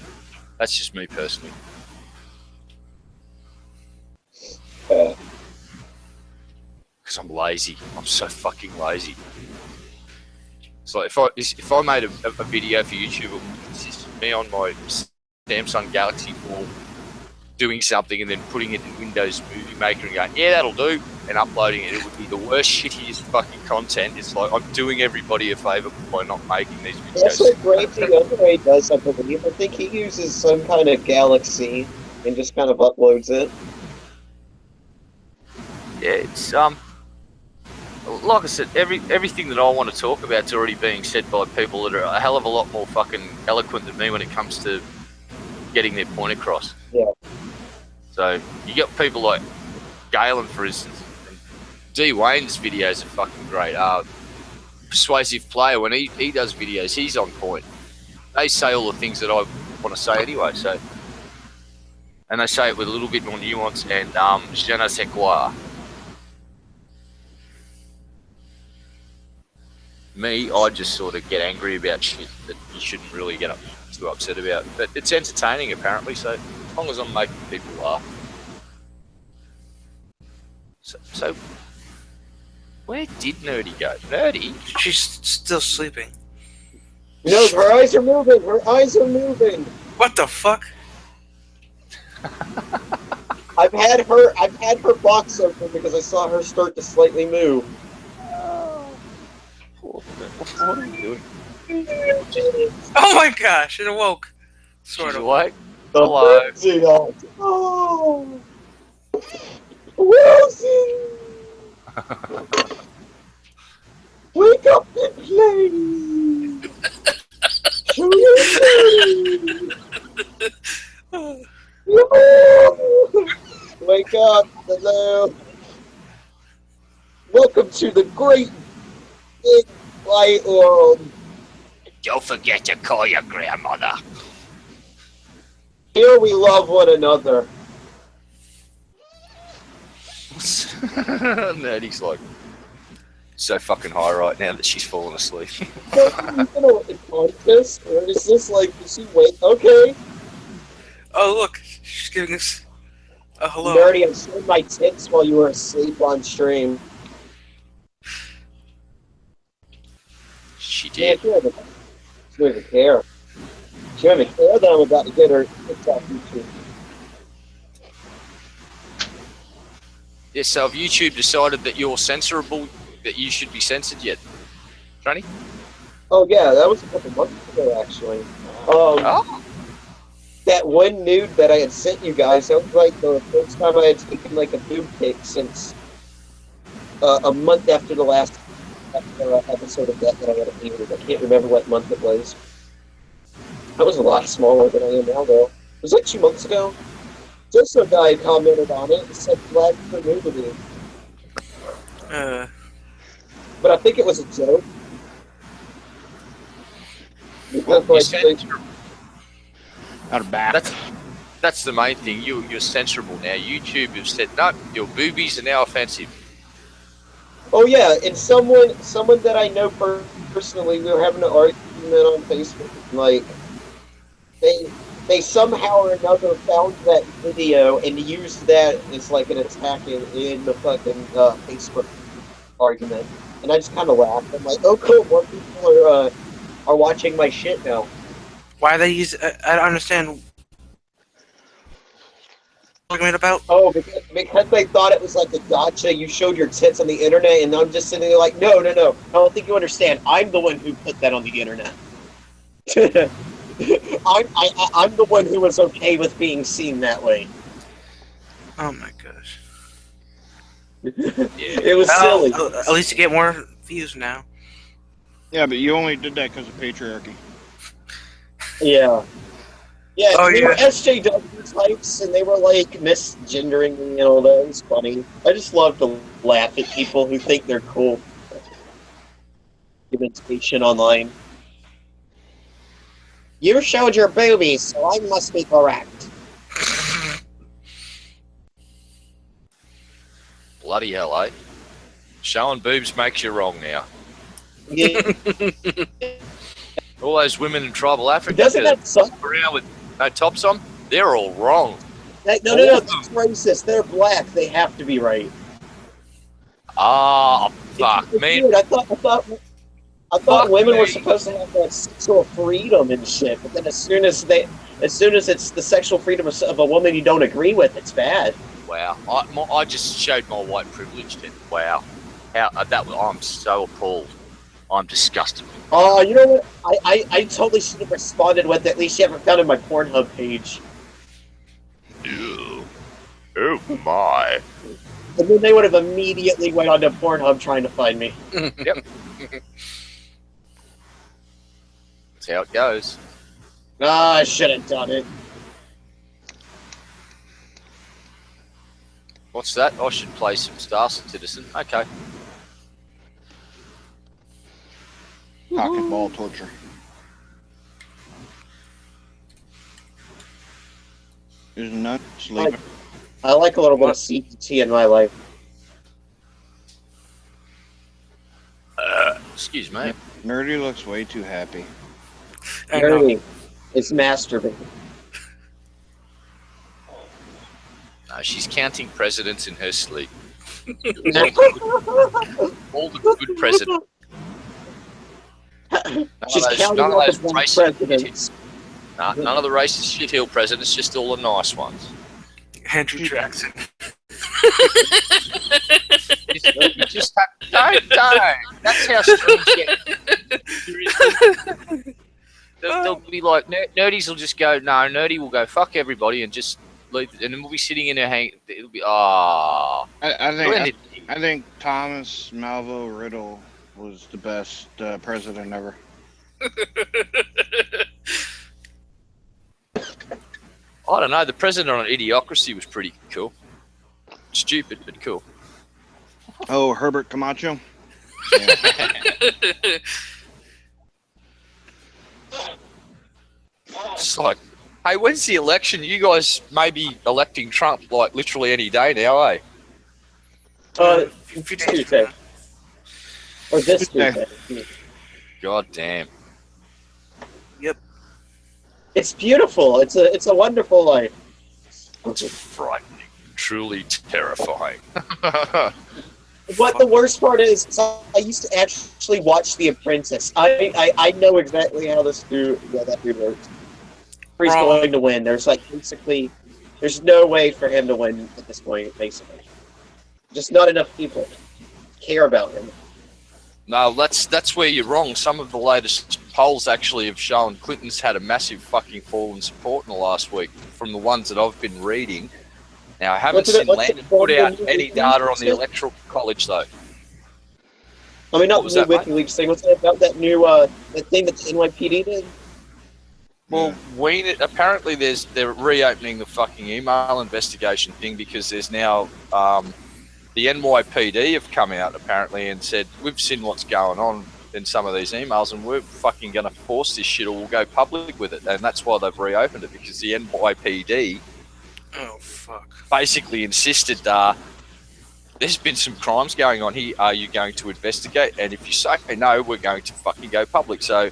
That's just me personally. Because I'm lazy. I'm so fucking lazy. So if I made a video for YouTube, it would consist of me on my Samsung Galaxy 4 doing something and then putting it in Windows Movie Maker and going, yeah, that'll do, and uploading it. It would be the worst, shittiest fucking content. It's like I'm doing everybody a favour by not making these videos. That's what Great the other way does, I believe. I think he uses some kind of Galaxy and just kind of uploads it. Yeah, it's like I said, everything that I want to talk about is already being said by people that are a hell of a lot more fucking eloquent than me when it comes to getting their point across. Yeah. So you got people like Galen, for instance. And D. Wayne's videos are fucking great. Persuasive Player, when he does videos, he's on point. They say all the things that I want to say anyway. So, and they say it with a little bit more nuance and je ne sais quoi. Me, I just sort of get angry about shit that you shouldn't really get too upset about. But it's entertaining, apparently, so as long as I'm making people laugh. So where did Nerdy go? Nerdy? She's still sleeping. No, her eyes are moving. Her eyes are moving. What the fuck? I've had her box open because I saw her start to slightly move. What are you doing? Oh my gosh, it awoke. Sort She's of. awake? The Hello. frenzy on. Oh, Wilson! Wake up and play. Show your Wake up, hello. Welcome to the great big white world. Don't forget to call your grandmother. Here we love one another. Nerdy's like so fucking high right now that she's fallen asleep. You know, contest, or is this like, is she wait? Okay. Oh look, she's giving us a hello. Nerdy, I showed my tits while you were asleep on stream. She Yeah, did. she doesn't care. She doesn't care that I'm about to get her TikTok YouTube. Yeah, so have YouTube decided that you're censorable, that you should be censored yet? Tony? Oh yeah, that was a couple months ago actually. Oh. That one nude that I had sent you guys, that was like the first time I had taken like a boob pic since a month after the last episode of that I had appeared. I can't remember what month it was. I was a lot smaller than I am now though. It was like 2 months ago. Just a guy commented on it and said flag for nudity. But I think it was a joke. Because, Out of back. That's the main thing. You're censorable now. YouTube have said, no, your boobies are now offensive. oh yeah, and someone that I know personally, we were having an argument on Facebook. Like, they somehow or another found that video and used that as like an attack in the fucking Facebook argument. And I just kind of laughed. I'm like, oh cool, more people are watching my shit now. Why they use? I don't understand. Argument about? Oh, because they thought it was like a gotcha. You showed your tits on the internet, and I'm just sitting there like, no. I don't think you understand. I'm the one who put that on the internet. I'm the one who was okay with being seen that way. Oh my gosh. It was silly. At least you get more views now. Yeah, but you only did that because of patriarchy. Yeah. Yeah, Oh, they yeah. were SJW types, and they were like misgendering me and all that. It was funny. I just love to laugh at people who think they're cool. Imitation online. You showed your boobies, so I must be correct. Bloody hell, eh? Showing boobs makes you wrong now. Yeah. All those women in tribal Africa Doesn't that suck? around with no tops on, they're all wrong. No, that's racist. They're black. They have to be right. Ah, fuck It's me. weird. I thought Fuck women were me. supposed to have that sexual freedom and shit, but then as soon as it's the sexual freedom of a woman you don't agree with, it's bad. Wow, I just showed my white privilege then. Wow, I'm so appalled. I'm disgusted. Oh, you know what? I totally should have responded with, at least you haven't found in my Pornhub page. Ew. Oh my. And then they would have immediately went onto Pornhub trying to find me. Yep. That's how it goes. Ah, I should have done it. What's that? I should play some Star Citizen. Okay. Pocket ball torture. Is nut sleeping? I like a little bit of CPT in my life. Excuse me. Nerdy looks way too happy. I know. Nerdy. It's masturbating. No, she's counting presidents in her sleep. All the good presidents. She's counting none up of as those one racist president. none of the racist shithill presidents, just all the nice ones. Andrew Jackson. You just don't. That's how streams get. They'll be like, nerdies will just go, no, nerdy will go, fuck everybody and just leave, and then we'll be sitting in her hang. It'll be, I think Thomas Malvo Riddle was the best president ever. I don't know. The president on Idiocracy was pretty cool. Stupid, but cool. Oh, Herbert Camacho. It's like, hey, when's the election? You guys may be electing Trump like literally any day now, eh? Tuesday. Or this Tuesday. God damn. Yep. It's beautiful. It's a wonderful life. It's frightening. Truly terrifying. What the worst part is I used to actually watch The Apprentice. I know exactly how that dude works. He's going to win. There's there's no way for him to win at this point, basically. Just not enough people care about him. No, that's where you're wrong. Some of the latest polls actually have shown Clinton's had a massive fucking fall in support in the last week from the ones that I've been reading. Now, I haven't seen Landon put out any data on the Electoral College, though. I mean, not was the new that, mate? WikiLeaks thing. What's that about that new that thing that the NYPD did? Well, apparently they're reopening the fucking email investigation thing because there's now the NYPD have come out apparently and said we've seen what's going on in some of these emails and we're fucking going to force this shit or we'll go public with it, and that's why they've reopened it because the NYPD basically insisted there's been some crimes going on here. Are you going to investigate? And if you say no, we're going to fucking go public. So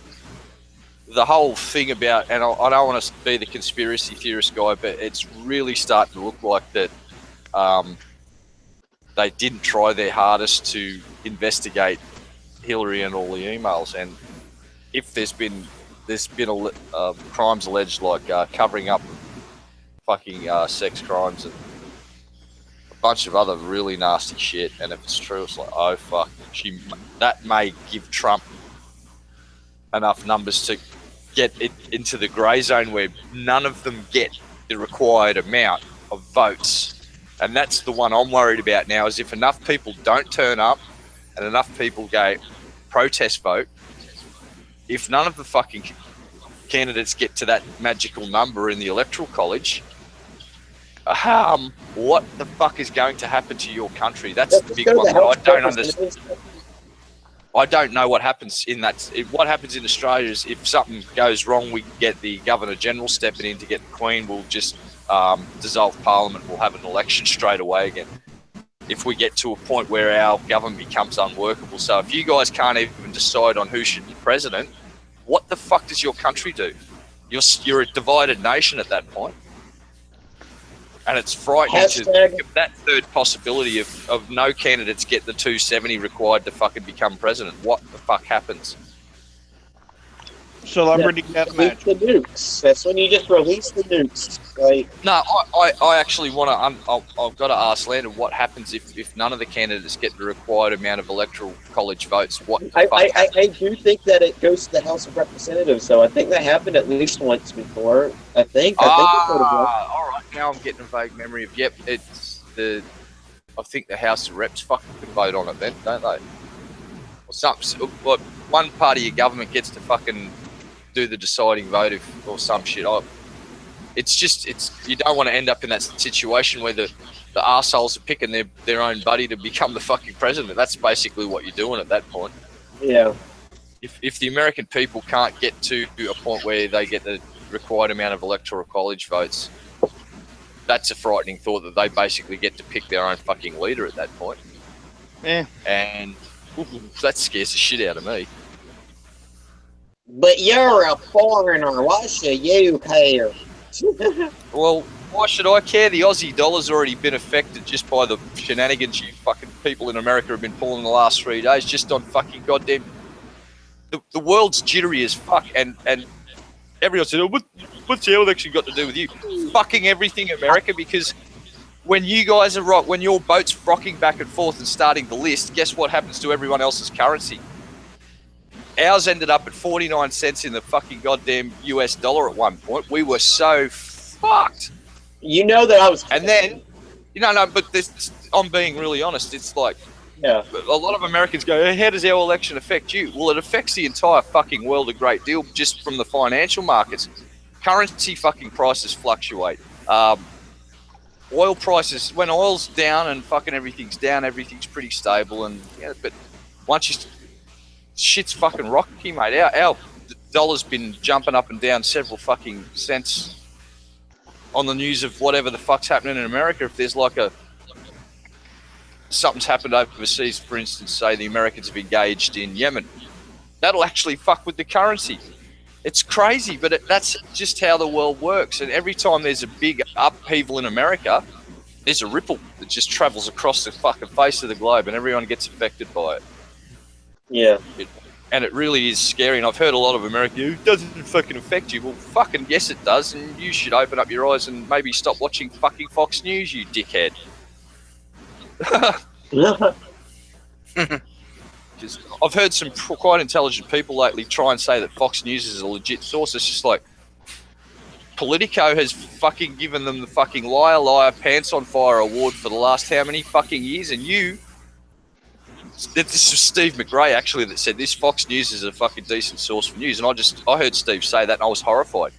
the whole thing about, and I don't want to be the conspiracy theorist guy, but it's really starting to look like that they didn't try their hardest to investigate Hillary and all the emails. And if there's been crimes alleged like covering up fucking sex crimes and a bunch of other really nasty shit, and if it's true, it's like, oh fuck, that may give Trump enough numbers to get it into the grey zone where none of them get the required amount of votes. And that's the one I'm worried about now, is if enough people don't turn up and enough people go protest vote, if none of the fucking candidates get to that magical number in the electoral college, what the fuck is going to happen to your country? That's the big one that I don't understand. I don't know what happens in that. What happens in Australia is if something goes wrong, we get the Governor General stepping in to get the Queen. We'll just dissolve Parliament. We'll have an election straight away again. If we get to a point where our government becomes unworkable. So if you guys can't even decide on who should be president, what the fuck does your country do? You're a divided nation at that point. And it's frightening to think of that third possibility of no candidates get the 270 required to fucking become president. What the fuck happens? Celebrity deathmatch. The nukes. That's when you just release the nukes. Like, no, I actually want to. I've got to ask Landon what happens if none of the candidates get the required amount of electoral college votes. What the fuck I do think that it goes to the House of Representatives. So I think that happened at least once before. I think. All right. Now I'm getting a vague memory of. Yep, it's the. I think the House of Reps fucking can vote on it then, don't they? Or something. What one part of your government gets to fucking do the deciding vote or some shit. It's you don't want to end up in that situation where the arseholes are picking their own buddy to become the fucking president. That's basically what you're doing at that point. Yeah. If the American people can't get to a point where they get the required amount of electoral college votes, that's a frightening thought that they basically get to pick their own fucking leader at that point. Yeah. And that scares the shit out of me. But you're a foreigner. Why should you care? Well, why should I care? The Aussie dollar's already been affected just by the shenanigans you fucking people in America have been pulling the last 3 days, just on fucking goddamn. The world's jittery as fuck, and everyone said, oh, what's the election got to do with you? Fucking everything, America, because when you guys are when your boat's rocking back and forth and starting the list, guess what happens to everyone else's currency? Ours ended up at 49 cents in the fucking goddamn US dollar at one point. We were so fucked. You know that I was... And then, but this, I'm being really honest. It's like, yeah, a lot of Americans go, hey, how does our election affect you? Well, it affects the entire fucking world a great deal just from the financial markets. Currency fucking prices fluctuate. Oil prices, when oil's down and fucking everything's down, everything's pretty stable. And but once you... Shit's fucking rocky, mate. Our dollar's been jumping up and down several fucking cents on the news of whatever the fuck's happening in America. If there's like something's happened overseas, for instance, say the Americans have engaged in Yemen, that'll actually fuck with the currency. It's crazy, but that's just how the world works. And every time there's a big upheaval in America, there's a ripple that just travels across the fucking face of the globe, and everyone gets affected by it. Yeah. And it really is scary. And I've heard a lot of Americans, it doesn't fucking affect you. Well, fucking yes, it does. And you should open up your eyes and maybe stop watching fucking Fox News, you dickhead. I've heard some quite intelligent people lately try and say that Fox News is a legit source. It's just like, Politico has fucking given them the fucking liar, pants on fire award for the last how many fucking years, and you... This was Steve McRae actually that said this Fox News is a fucking decent source for news, and I heard Steve say that and I was horrified.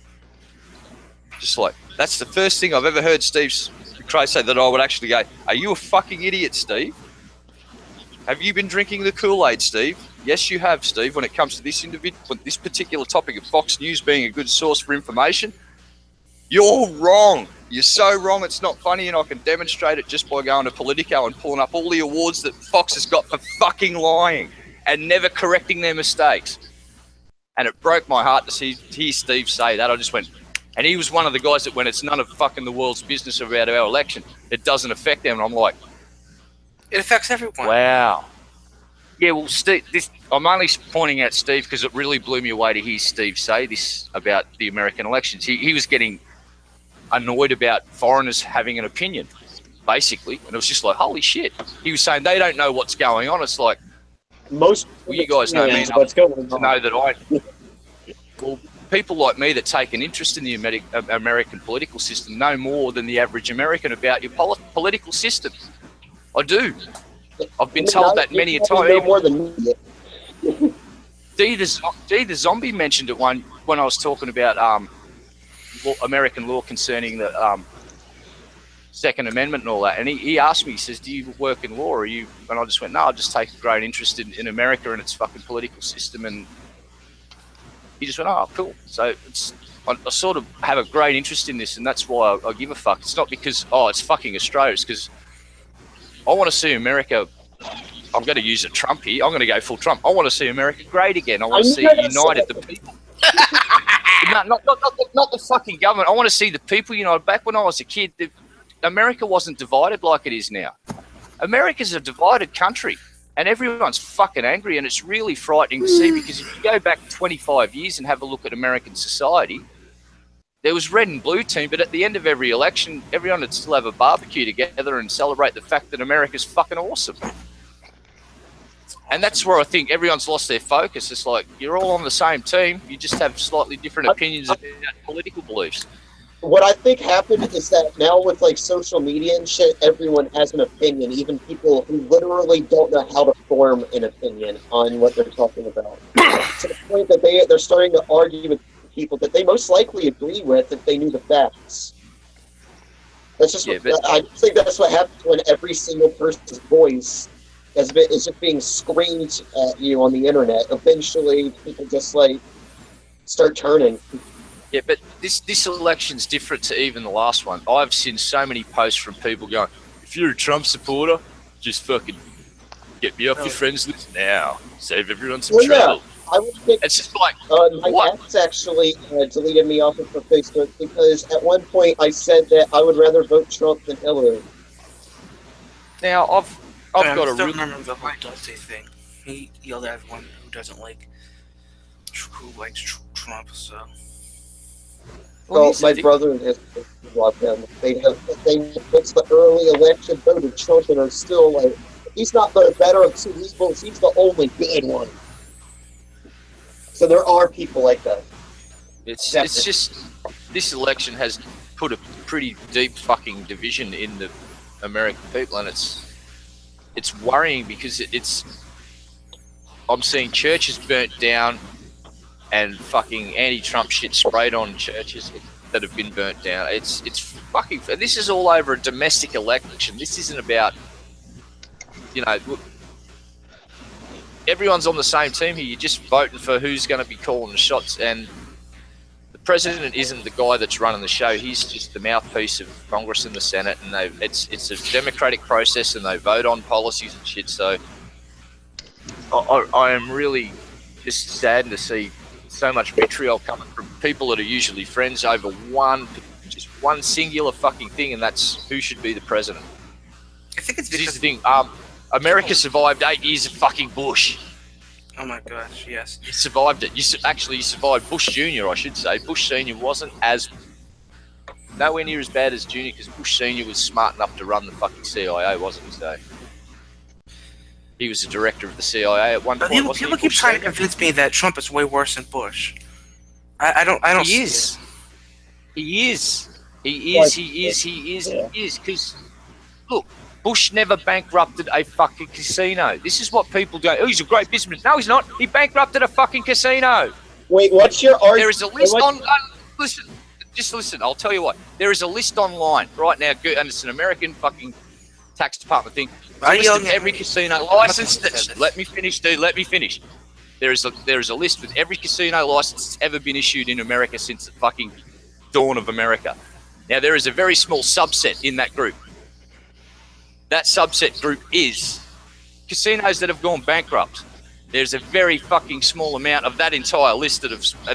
Just like, that's the first thing I've ever heard Steve McRae say that I would actually go, are you a fucking idiot, Steve? Have you been drinking the Kool-Aid, Steve? Yes, you have, Steve, when it comes to this this particular topic of Fox News being a good source for information. You're wrong. You're so wrong, it's not funny, and I can demonstrate it just by going to Politico and pulling up all the awards that Fox has got for fucking lying and never correcting their mistakes. And it broke my heart to hear Steve say that. I just went, and he was one of the guys that when it's none of fucking the world's business about our election, it doesn't affect them. And I'm like, it affects everyone. Wow. Yeah, well, Steve, I'm only pointing out Steve because it really blew me away to hear Steve say this about the American elections. He was getting annoyed about foreigners having an opinion, basically, and it was just like, holy shit. He was saying they don't know what's going on. It's like, most well, you guys know me enough to know that people like me that take an interest in the American political system know more than the average American about your political system. I do. I've been told that many a time. No more than me. D the Zombie mentioned it when I was talking about American law concerning the Second Amendment and all that. And he asked me, he says, do you work in law? Or and I just went, no, I just take a great interest in America and its fucking political system. And he just went, oh, cool. So I sort of have a great interest in this, and that's why I give a fuck. It's not because, it's fucking Australia. It's because I want to see America. I'm going to use a Trump here. I'm going to go full Trump. I want to see America great again. I want to see united the people. Not the fucking government. I want to see the people united. Back when I was a kid, America wasn't divided like it is now. America's a divided country, and everyone's fucking angry, and it's really frightening to see, because if you go back 25 years and have a look at American society, there was red and blue team, but at the end of every election, everyone would still have a barbecue together and celebrate the fact that America's fucking awesome. And that's where I think everyone's lost their focus. It's like, you're all on the same team, you just have slightly different opinions about political beliefs. What I think happened is that now with like social media and shit, everyone has an opinion, even people who literally don't know how to form an opinion on what they're talking about. To the point that they're starting to argue with people that they most likely agree with if they knew the facts. That's just I think that's what happens when every single person's voice is just being screamed at you on the internet. Eventually, people just like start turning. Yeah, but this election's different to even the last one. I've seen so many posts from people going, if you're a Trump supporter, just fucking get me off your friends list now. Save everyone some trouble. I would think it's just like, my ex actually deleted me off of Facebook because at one point I said that I would rather vote Trump than Hillary. Now, I've got a really... remember the whole Dusty thing. He yelled at everyone who likes Trump, so... Well, my brother and his love him. They fixed the early election, voted Trump, and are still like, he's not the better of two evils, he's the only good one. So there are people like that. It's just, this election has put a pretty deep fucking division in the American people, and it's worrying because I'm seeing churches burnt down and fucking anti-Trump shit sprayed on churches that have been burnt down. It's fucking... This is all over a domestic election. This isn't about, everyone's on the same team here. You're just voting for who's going to be calling the shots, and the president isn't the guy that's running the show. He's just the mouthpiece of Congress and the Senate, and it's a democratic process, and they vote on policies and shit. So I am really just saddened to see so much vitriol coming from people that are usually friends over one singular fucking thing, and that's who should be the president. I think it's because the thing. America survived 8 years of fucking Bush. Oh my gosh, yes. You survived it. You survived Bush Jr., I should say. Bush Sr. wasn't nowhere near as bad as Jr., because Bush Sr. was smart enough to run the fucking CIA, wasn't he? So he was the director of the CIA at one point. People keep trying to convince me that Trump is way worse than Bush. I don't. He is. He is. Because look, Bush never bankrupted a fucking casino. This is what people do. Oh, he's a great businessman. No, he's not. He bankrupted a fucking casino. Wait, what's your argument? There is a list on... listen. I'll tell you what. There is a list online right now, and it's an American fucking tax department thing. Every casino license... Let me finish, dude. Let me finish. There is a list with every casino license that's ever been issued in America since the fucking dawn of America. Now, there is a very small subset in that group. That subset group is casinos that have gone bankrupt. There's a very fucking small amount of that entire list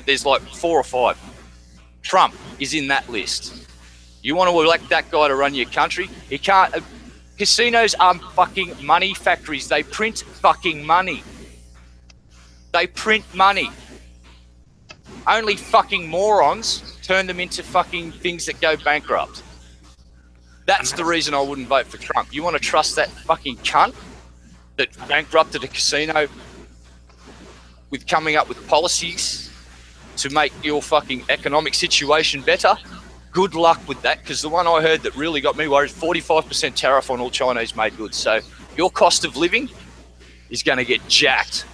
there's like 4 or 5. Trump is in that list. You want to elect that guy to run your country? He can't. Casinos are fucking money factories. They print fucking money. They print money. Only fucking morons turn them into fucking things that go bankrupt. That's the reason I wouldn't vote for Trump. You want to trust that fucking cunt that bankrupted a casino with coming up with policies to make your fucking economic situation better, good luck with that, because the one I heard that really got me worried is 45% tariff on all Chinese-made goods. So your cost of living is going to get jacked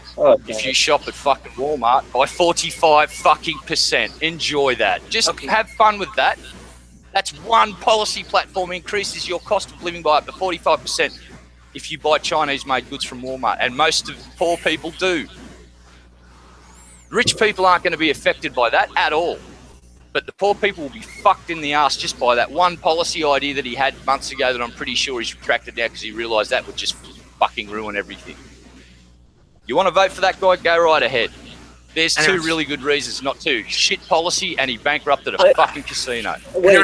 if you shop at fucking Walmart by 45%. Enjoy that. Just have fun with that. That's one policy platform increases your cost of living by up to 45% if you buy Chinese-made goods from Walmart, and most of poor people do. Rich people aren't going to be affected by that at all. But the poor people will be fucked in the ass just by that one policy idea that he had months ago that I'm pretty sure he's retracted now because he realised that would just fucking ruin everything. You want to vote for that guy? Go right ahead. There's two really good reasons not to. Shit policy, and he bankrupted a fucking casino. Wait.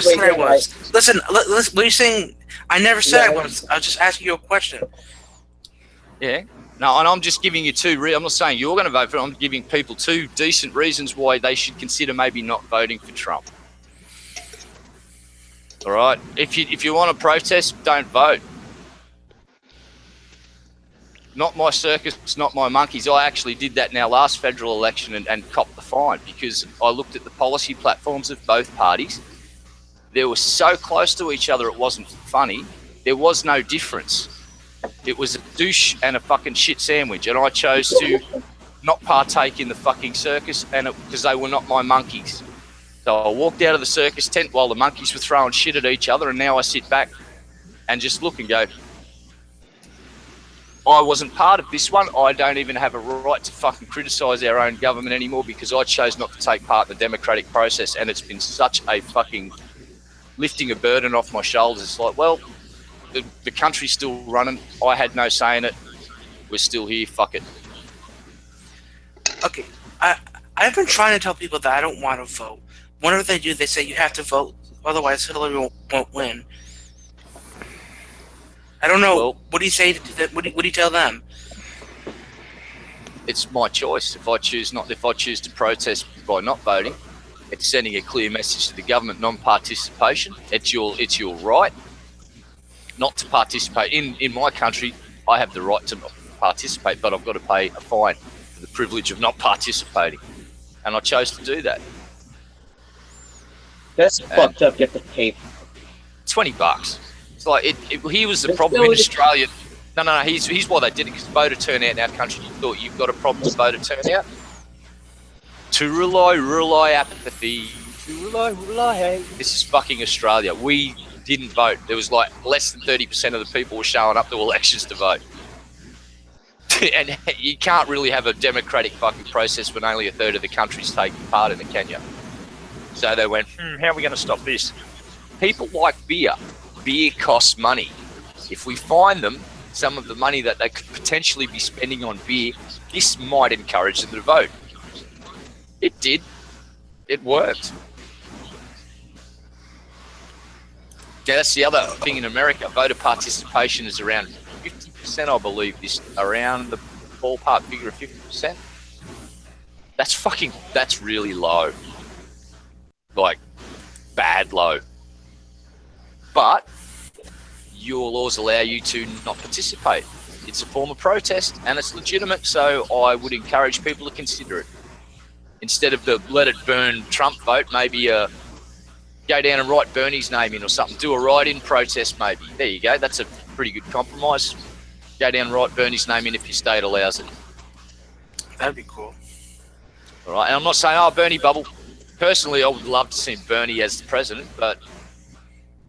Listen, what are you saying? I never said I was. I was just asking you a question. Yeah. No, and I'm just giving you I'm not saying you're going to vote for it. I'm giving people two decent reasons why they should consider maybe not voting for Trump. All right? If you want to protest, don't vote. Not my circus, not my monkeys. I actually did that in our last federal election and copped the fine because I looked at the policy platforms of both parties. They were so close to each other it wasn't funny. There was no difference. It was a douche and a fucking shit sandwich, and I chose to not partake in the fucking circus because they were not my monkeys. So I walked out of the circus tent while the monkeys were throwing shit at each other, and now I sit back and just look and go, I wasn't part of this one. I don't even have a right to fucking criticise our own government anymore because I chose not to take part in the democratic process, and it's been such a fucking lifting a burden off my shoulders. It's like, well, the country's still running. I had no say in it. We're still here. Fuck it. Okay. I've been trying to tell people that I don't want to vote. Whenever they do, they say you have to vote, otherwise Hillary won't win. I don't know. Well, what do you say to them? What do you tell them? It's my choice. If I choose to protest by not voting, it's sending a clear message to the government: non-participation. It's your right not to participate. In my country, I have the right to not participate, but I've got to pay a fine for the privilege of not participating. And I chose to do that. That's fucked up. Get the pay. $20. It's like he was the problem in Australia. No. Here's why they did it, because voter turnout in our country. You thought you've got a problem with voter turnout. To rely apathy. To rely. This is fucking Australia. We didn't vote. There was like less than 30% of the people were showing up to elections to vote. And you can't really have a democratic fucking process when only a third of the country's taking part in it, can you? So they went, how are we going to stop this? People like beer. Beer costs money. If we find them some of the money that they could potentially be spending on beer, this might encourage them to vote. It did. It worked. Yeah, that's the other thing in America. Voter participation is around 50%, I believe, around the ballpark figure of 50%. That's really low. Like, bad low. But your laws allow you to not participate. It's a form of protest and it's legitimate, so I would encourage people to consider it. Instead of the let it burn Trump vote, maybe go down and write Bernie's name in or something. Do a write-in protest maybe. There you go. That's a pretty good compromise. Go down and write Bernie's name in if your state allows it. That'd be cool. All right. And I'm not saying, Bernie bubble. Personally, I would love to see Bernie as the president, but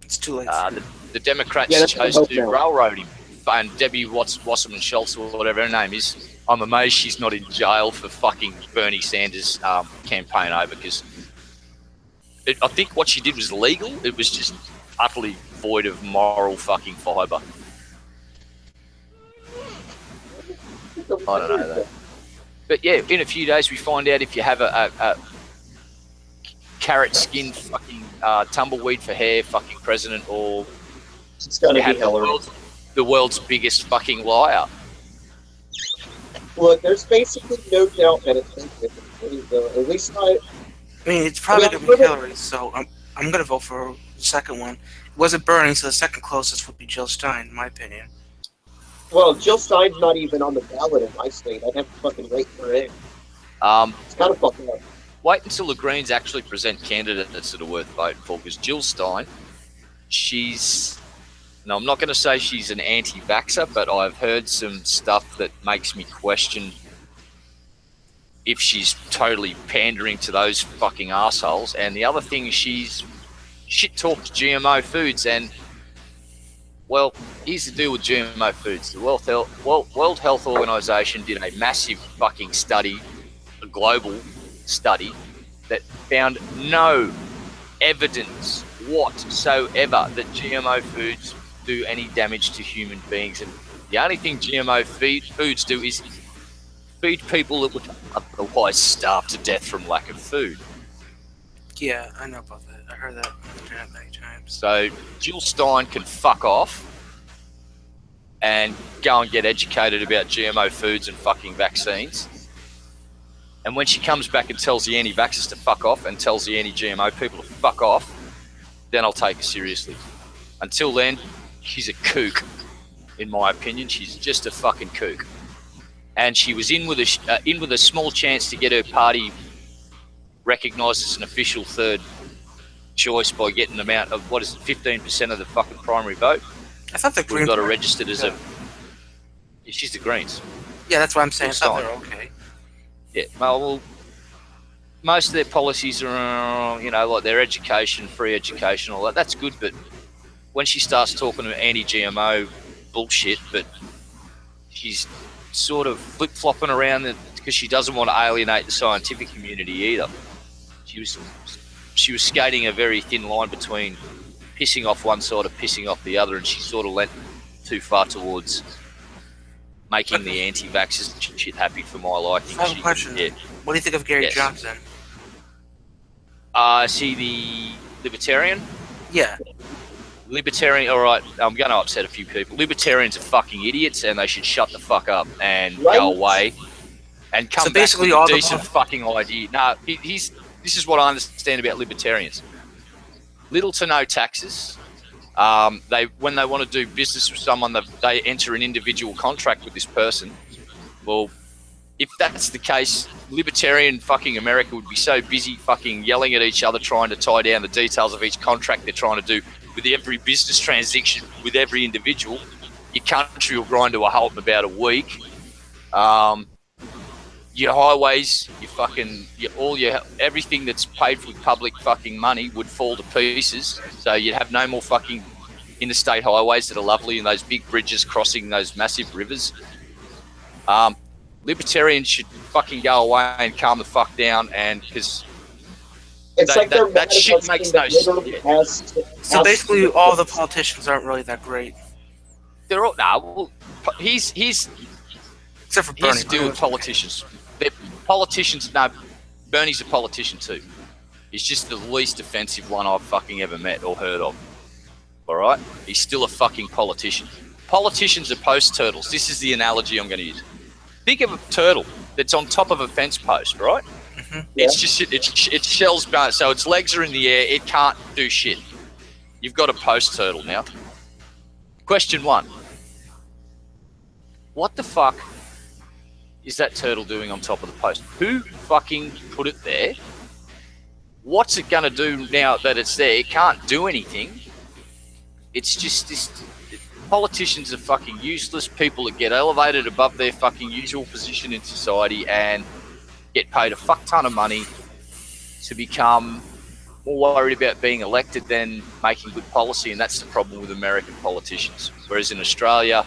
it's too late. The Democrats chose to railroad him. And Debbie Wasserman Schultz, or whatever her name is, I'm amazed she's not in jail for fucking Bernie Sanders' campaign over, because I think what she did was legal. It was just utterly void of moral fucking fibre. I don't know though. But yeah, in a few days we find out if you have a carrot skin fucking tumbleweed for hair fucking president, or it's gonna be Hillary. The world's biggest fucking liar. Look, there's basically no doubt that it's at least not. I mean, it's probably going to be Hillary, so I'm going to vote for the second one. It wasn't Bernie, so the second closest would be Jill Stein, in my opinion. Well, Jill Stein's not even on the ballot in my state. I'd have to fucking wait for it. It's kind of fucking up. wait until the Greens actually present candidates that are worth voting for, because Jill Stein, I'm not going to say she's an anti-vaxxer, but I've heard some stuff that makes me question if she's totally pandering to those fucking assholes. And the other thing, she's shit-talked GMO foods. And, well, here's the deal with GMO foods. The World Health Organization did a massive fucking study, a global study, that found no evidence whatsoever that GMO foods do any damage to human beings. And the only thing GMO foods do is feed people that would otherwise starve to death from lack of food. Yeah, I know about that. I heard that on the internet many times. So Jill Stein can fuck off and go and get educated about GMO foods and fucking vaccines. And when she comes back and tells the anti-vaxxers to fuck off and tells the anti-GMO people to fuck off, then I'll take her seriously. Until then, she's a kook, in my opinion. She's just a fucking kook. And she was in with a small chance to get her party recognised as an official third choice by getting an amount of, 15% of the fucking primary vote. I thought the Greens We've got her registered as she's the Greens. Yeah, that's what I'm saying. I thought Stein. they're okay. Yeah, well, most of their policies are, like their education, free education, all that. That's good, but when she starts talking anti-GMO bullshit, but she's sort of flip-flopping around because she doesn't want to alienate the scientific community either. She was skating a very thin line between pissing off one side or pissing off the other, and she sort of went too far towards making the anti-vaxxers shit happy for my liking. I have a question. Yeah. What do you think of Gary Johnson? Is he the libertarian? Yeah. Libertarian, all right, I'm going to upset a few people. Libertarians are fucking idiots, and they should shut the fuck up and go away and come back with a decent fucking idea. No, this is what I understand about libertarians. Little to no taxes. When they want to do business with someone, they enter an individual contract with this person. Well, if that's the case, libertarian fucking America would be so busy fucking yelling at each other, trying to tie down the details of each contract they're trying to do with every business transaction with every individual. Your country will grind to a halt in about a week. Your highways, everything that's paid with public fucking money would fall to pieces. So you'd have no more fucking interstate highways that are lovely and those big bridges crossing those massive rivers. Libertarians should fucking go away and calm the fuck down, and because that shit makes no sense. So basically, all the politicians aren't really that great. They're all he's except for Bernie. Here's the deal with politicians. Politicians, no, Bernie's a politician too. He's just the least offensive one I've fucking ever met or heard of. All right, he's still a fucking politician. Politicians are post turtles. This is the analogy I'm going to use. Think of a turtle that's on top of a fence post, right? Mm-hmm. It's just its shell's bent, so its legs are in the air. It can't do shit. You've got a post turtle now. Question 1: what the fuck is that turtle doing on top of the post? Who fucking put it there? What's it going to do now that it's there? It can't do anything. It's just this. Politicians are fucking useless. People that get elevated above their fucking usual position in society and get paid a fuck ton of money to become more worried about being elected than making good policy, and that's the problem with American politicians. Whereas in Australia,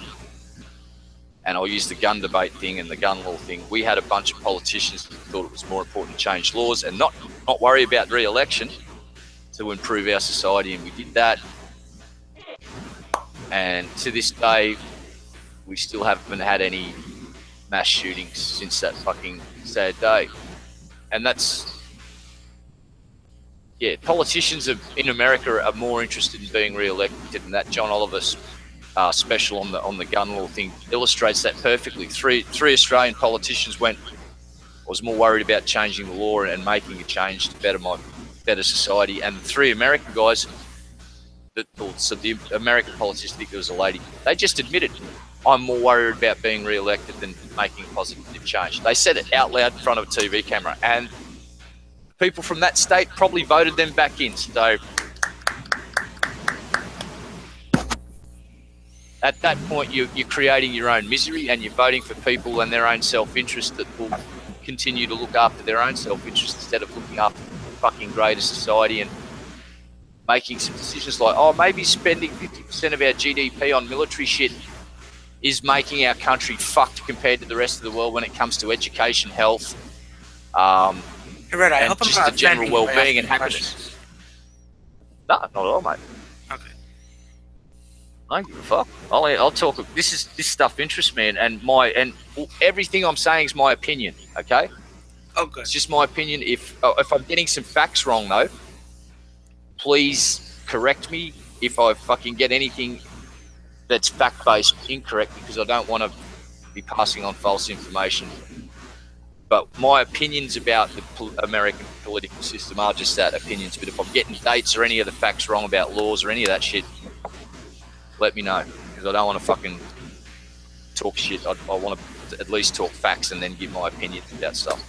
and I'll use the gun debate thing and the gun law thing, we had a bunch of politicians who thought it was more important to change laws and not worry about re-election to improve our society, and we did that. And to this day, we still haven't had any mass shootings since that fucking sad day. And that's, politicians in America are more interested in being re-elected, and that John Oliver's special on the gun law thing illustrates that perfectly. Three Australian politicians was more worried about changing the law and making a change to better society, and the 3 American guys. So the American politicians, I think there was a lady, they just admitted, I'm more worried about being re-elected than making positive change. They said it out loud in front of a TV camera, and people from that state probably voted them back in. So at that point, you're creating your own misery, and you're voting for people and their own self-interest that will continue to look after their own self-interest instead of looking after the fucking greater society and making some decisions like, oh, maybe spending 50% of our GDP on military shit is making our country fucked compared to the rest of the world when it comes to education, health, Right, I and hope I'm just not the general offending you by well-being and asking happiness. questions. No, not at all, mate. Okay. I don't give a fuck. I'll talk. This stuff interests me, and everything I'm saying is my opinion. Okay, Oh, good. it's just my opinion. If I'm getting some facts wrong, though, please correct me if I fucking get anything that's fact-based incorrect, because I don't want to be passing on false information. But my opinions about the American political system are just that, opinions. But if I'm getting dates or any of the facts wrong about laws or any of that shit, let me know, because I don't want to fucking talk shit. I want to at least talk facts and then give my opinions about stuff.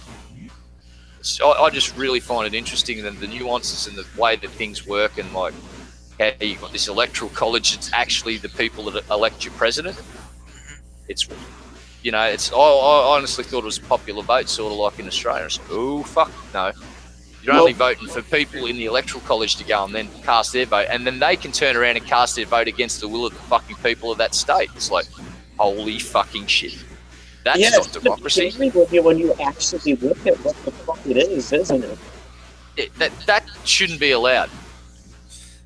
So I just really find it interesting, the nuances and the way that things work, and like how you've got this electoral college. It's actually the people that elect your president. It's, you know, it's. I honestly thought it was a popular vote, sort of like in Australia. It's like, oh fuck no. You're only voting for people in the electoral college to go and then cast their vote, and then they can turn around and cast their vote against the will of the fucking people of that state. It's like, holy fucking shit. That's not democracy. When you actually look at what the fuck it is, isn't it? That shouldn't be allowed.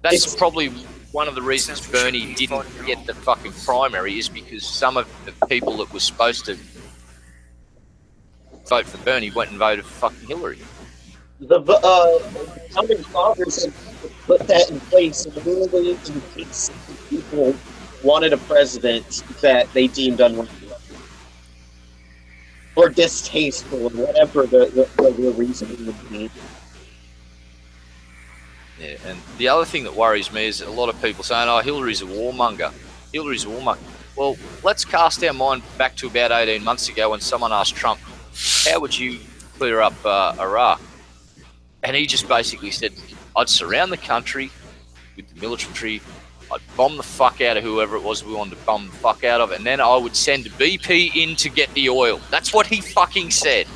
That's probably one of the reasons Bernie didn't get the fucking primary, is because some of the people that were supposed to vote for Bernie went and voted for fucking Hillary. The founding fathers had put that in place literally in case people wanted a president that they deemed unworthy or distasteful, or whatever the reason would be. Yeah, and the other thing that worries me is a lot of people saying, oh, Hillary's a warmonger. Hillary's a warmonger. Well, let's cast our mind back to about 18 months ago when someone asked Trump, how would you clear up Iraq? And he just basically said, I'd surround the country with the military, I'd bomb the fuck out of whoever it was we wanted to bomb the fuck out of, and then I would send BP in to get the oil. That's what he fucking said.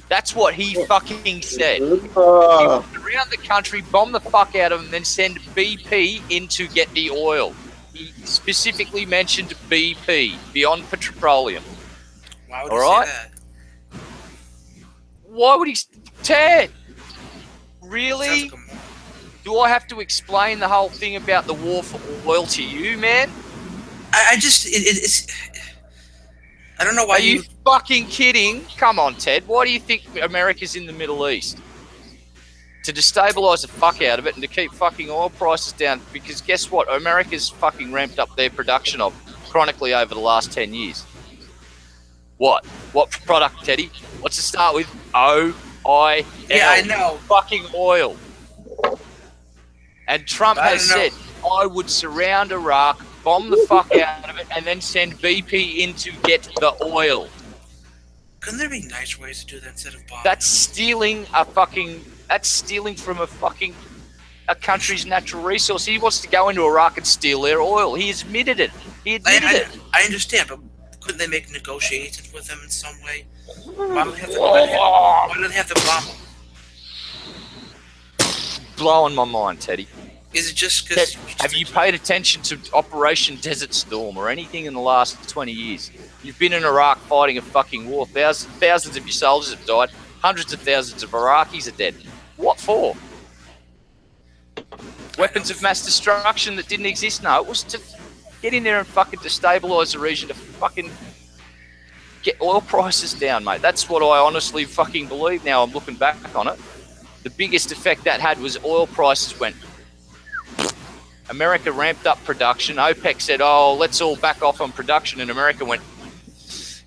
That's what he fucking said. He would surround the country, bomb the fuck out of them, then send BP in to get the oil. He specifically mentioned BP, Beyond Petroleum. Why would he say that? Why would he... Ted! Really? Do I have to explain the whole thing about the war for oil to you, man? I just... It's... I don't know why Are you fucking kidding? Come on, Ted. Why do you think America's in the Middle East? To destabilise the fuck out of it and to keep fucking oil prices down. Because guess what? America's fucking ramped up their production of chronically over the last 10 years. What? What product, Teddy? What's it start with? O-I-L. Yeah, I know. Fucking oil. And Trump has said, I would surround Iraq, bomb the fuck out of it, and then send BP in to get the oil. Couldn't there be nice ways to do that instead of bombing? That's stealing from a country's natural resource. He wants to go into Iraq and steal their oil. He admitted it. He admitted it. I understand, but couldn't they make negotiations with them in some way? Why do they have to bomb them? Blowing my mind, Teddy. Is it just because... Have you paid attention to Operation Desert Storm or anything in the last 20 years? You've been in Iraq fighting a fucking war. Thousands of your soldiers have died. Hundreds of thousands of Iraqis are dead. What for? Weapons of mass destruction that didn't exist? No, it was to get in there and fucking destabilise the region, to fucking get oil prices down, mate. That's what I honestly fucking believe now. I'm looking back on it. The biggest effect that had was oil prices went... America ramped up production. OPEC said, oh, let's all back off on production. And America went,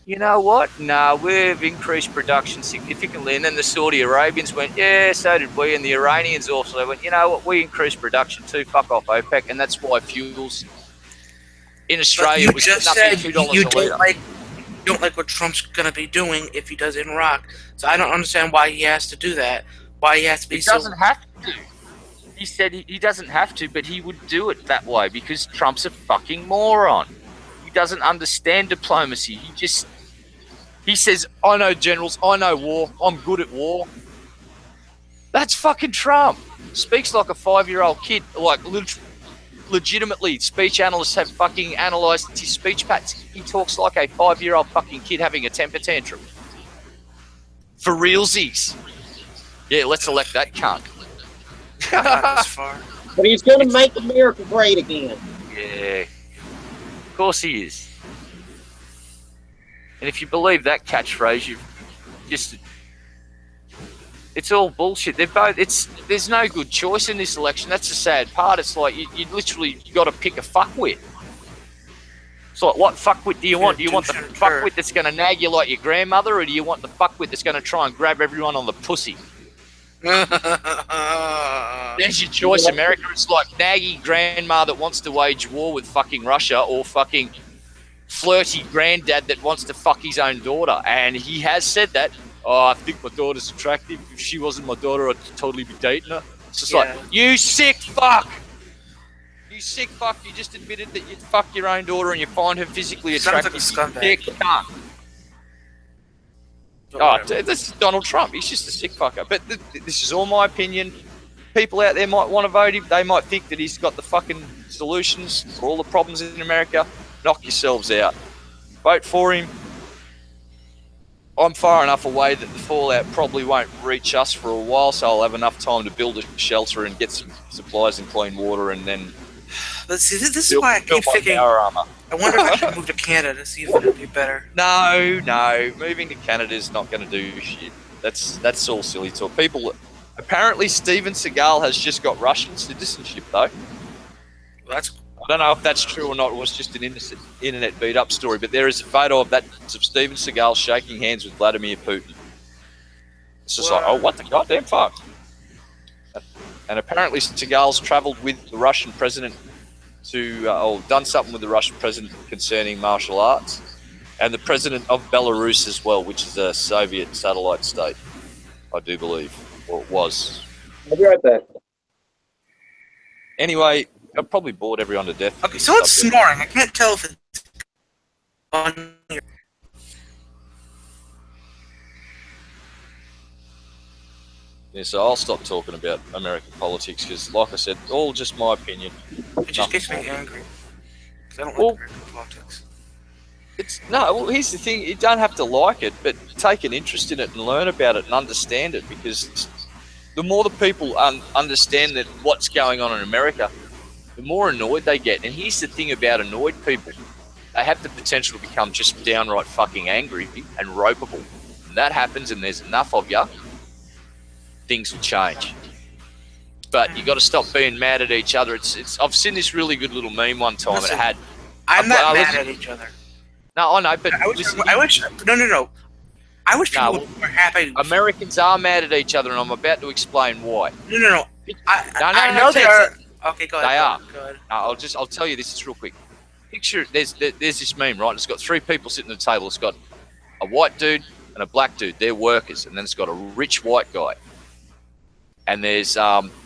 you know what? No, we've increased production significantly. And then the Saudi Arabians went, yeah, so did we. And the Iranians also went, you know what? We increased production too. Fuck off, OPEC. And that's why fuels in Australia was nothing $2 a litre. You don't like what Trump's going to be doing if he does in Iraq. So I don't understand why he has to do that Why he has to be He so... doesn't have to. He said he doesn't have to, but he would do it that way because Trump's a fucking moron. He doesn't understand diplomacy. He says, I know generals, I know war, I'm good at war. That's fucking Trump. Speaks like a 5-year-old kid. Like, legitimately, speech analysts have fucking analysed his speech patterns. He talks like a 5-year-old fucking kid having a temper tantrum. For realsies. Yeah, let's elect that cunt. Not this far. But he's going to make America great again. Yeah. Of course he is. And if you believe that catchphrase, you've just... It's all bullshit. They're both. There's no good choice in this election. That's the sad part. It's like you literally got to pick a fuckwit. It's like, what fuckwit do you want? Do you want the fuckwit that's going to nag you like your grandmother, or do you want the fuckwit that's going to try and grab everyone on the pussy? There's your choice, America. It's like naggy grandma that wants to wage war with fucking Russia, or fucking flirty granddad that wants to fuck his own daughter. And he has said that. Oh, I think my daughter's attractive. If she wasn't my daughter, I'd totally be dating her. It's just like, you sick fuck! You sick fuck, you just admitted that you'd fuck your own daughter and you find her physically attractive. Sounds like a scumbag. Sick cunt. Oh, this is Donald Trump. He's just a sick fucker. But this is all my opinion. People out there might want to vote him. They might think that he's got the fucking solutions for all the problems in America. Knock yourselves out. Vote for him. I'm far enough away that the fallout probably won't reach us for a while, so I'll have enough time to build a shelter and get some supplies and clean water, and then... Let's see, this is why I keep thinking... I wonder if I should move to Canada to see if it'll be better. No. Moving to Canada is not going to do shit. That's all silly talk. People... Apparently, Steven Seagal has just got Russian citizenship, though. Well, that's... I don't know if that's true or not. It was just an internet beat-up story, but there is a photo of Steven Seagal shaking hands with Vladimir Putin. It's just like, oh, what the goddamn fuck? And apparently Seagal's travelled with the Russian president or done something with the Russian president concerning martial arts, and the president of Belarus as well, which is a Soviet satellite state, I do believe, or it was. I'll be right back. Anyway, I've probably bored everyone to death. Okay, someone's snoring. I can't tell if it's on your... Yeah, so I'll stop talking about American politics because, like I said, all just my opinion. It just gets me angry. Because I don't like American politics. Here's the thing. You don't have to like it, but take an interest in it and learn about it and understand it, because the more the people understand that what's going on in America, the more annoyed they get. And here's the thing about annoyed people. They have the potential to become just downright fucking angry and ropeable. When that happens and there's enough of you, things will change. But you got to stop being mad at each other. I've seen this really good little meme one time. Listen, and it had... I'm not mad at each other. No, I know, but... I wish people were happy. Americans are mad at each other, and I'm about to explain why. No. I know they are... Okay, go ahead. They are. Go ahead. I'll tell you this real quick. Picture there's this meme, right? It's got three people sitting at the table. It's got a white dude and a black dude. They're workers, and then it's got a rich white guy. And there's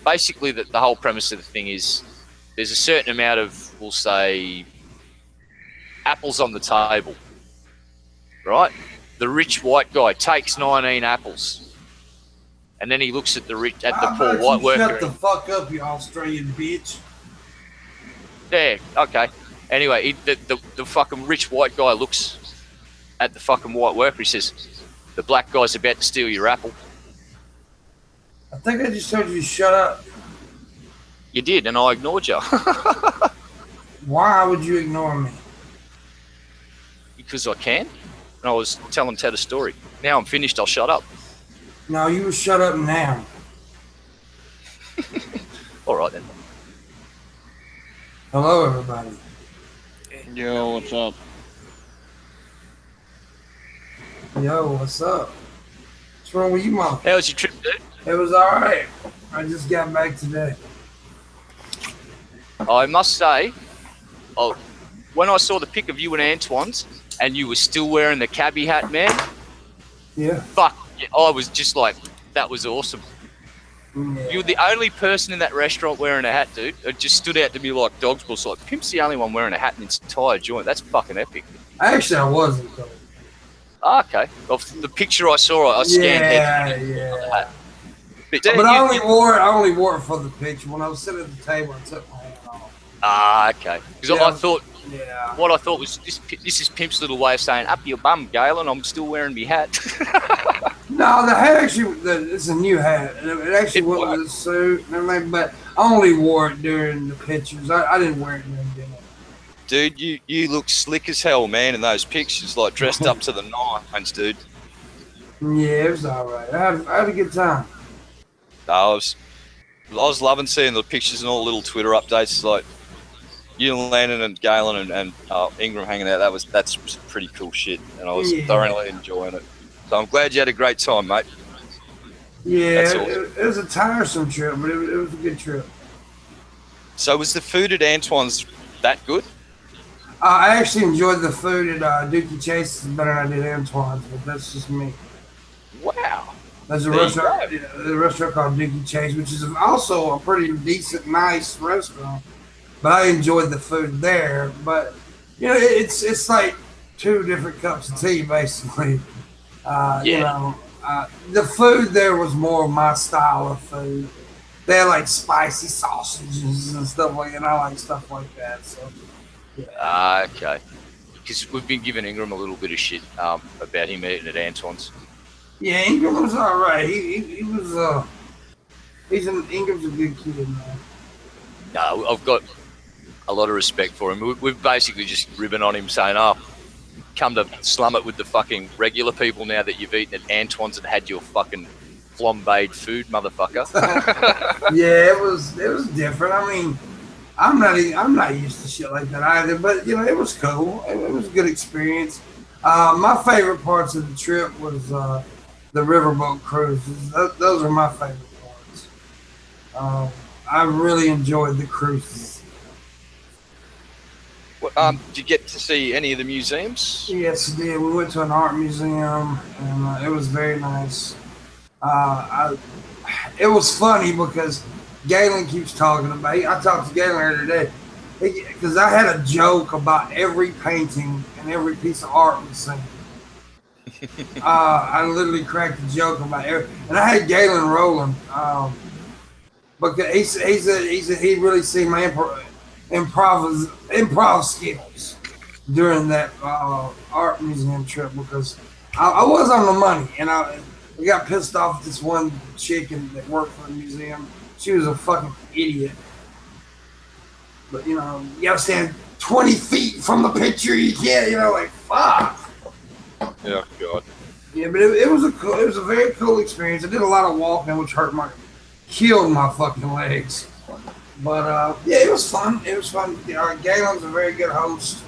basically the whole premise of the thing is there's a certain amount of, we'll say, apples on the table, right? The rich white guy takes 19 apples. And then he looks at the poor white worker. Shut the fuck up, you Australian bitch. Yeah, okay. Anyway, the fucking rich white guy looks at the fucking white worker. He says, the black guy's about to steal your apple. I think I just told you to shut up. You did, and I ignored you. Why would you ignore me? Because I can. And I was telling Ted a story. Now I'm finished, I'll shut up. No, you will shut up now. All right, then. Hello, everybody. Yo, what's up? Yo, what's up? What's wrong with you, Mom? How was your trip, dude? It was alright. I just got back today. I must say, when I saw the pic of you and Antoine's, and you were still wearing the cabbie hat, man. Yeah. Fuck, I was just like, that was awesome. You were the only person in that restaurant wearing a hat, dude. It just stood out to me like dog's balls. Like, Pimp's the only one wearing a hat in its entire joint. That's fucking epic. Actually, I wasn't though. Okay. Of the picture I saw, I scanned head. Yeah. But, But I only wore it for the picture. When I was sitting at the table, I took my hat off. Okay. Because I thought, what I thought was, this is Pimp's little way of saying, up your bum, Galen, I'm still wearing my hat. No, the hat actually, it's a new hat. It actually went with the suit and everything, but I only wore it during the pictures. I didn't wear it during dinner. Dude, you look slick as hell, man, in those pictures, like dressed up to the nines, dude. Yeah, it was all right. I had a good time. I was loving seeing the pictures and all the little Twitter updates, like you and Landon and Galen and Ingram hanging out. That's pretty cool shit, and I was thoroughly enjoying it. So I'm glad you had a great time, mate. Yeah, awesome. It was a tiresome trip, but it was a good trip. So was the food at Antoine's that good? I actually enjoyed the food at Dookie Chase's better than I did Antoine's, but that's just me. Wow. There's a restaurant called Dookie Chase, which is also a pretty decent, nice restaurant. But I enjoyed the food there. But you know, it's like two different cups of tea, basically. You know, the food there was more of my style of food. They had like spicy sausages and stuff like that. And I like stuff like that. So. Yeah. Okay. Because we've been giving Ingram a little bit of shit about him eating at Antoine's. Yeah, Ingram was all right. He was Ingram's a good kid, man. No, I've got a lot of respect for him. We've basically just ribbing on him, saying, "Oh, come to slum it with the fucking regular people now that you've eaten at Antoine's and had your fucking flambéed food, motherfucker." Yeah, it was different. I mean, I'm not used to shit like that either. But you know, it was cool. It was a good experience. My favorite parts of the trip was the riverboat cruises. Those are my favorite parts. I really enjoyed the cruises. Well, did you get to see any of the museums? Yes, I did. We went to an art museum, and it was very nice. It was funny because Galen keeps talking about it. I talked to Galen earlier today because I had a joke about every painting and every piece of art we seen. I literally cracked a joke about it, and I had Galen rolling because he really seen my improv skills during that art museum trip because I was on the money, and I got pissed off at this one chicken that worked for the museum. She was a fucking idiot. But you know, you gotta stand 20 feet from the picture. You can't, you know, like fuck. Yeah, God. Yeah, but it was a very cool experience. I did a lot of walking, which killed my fucking legs. But yeah, it was fun. It was fun. Galen's a very good host.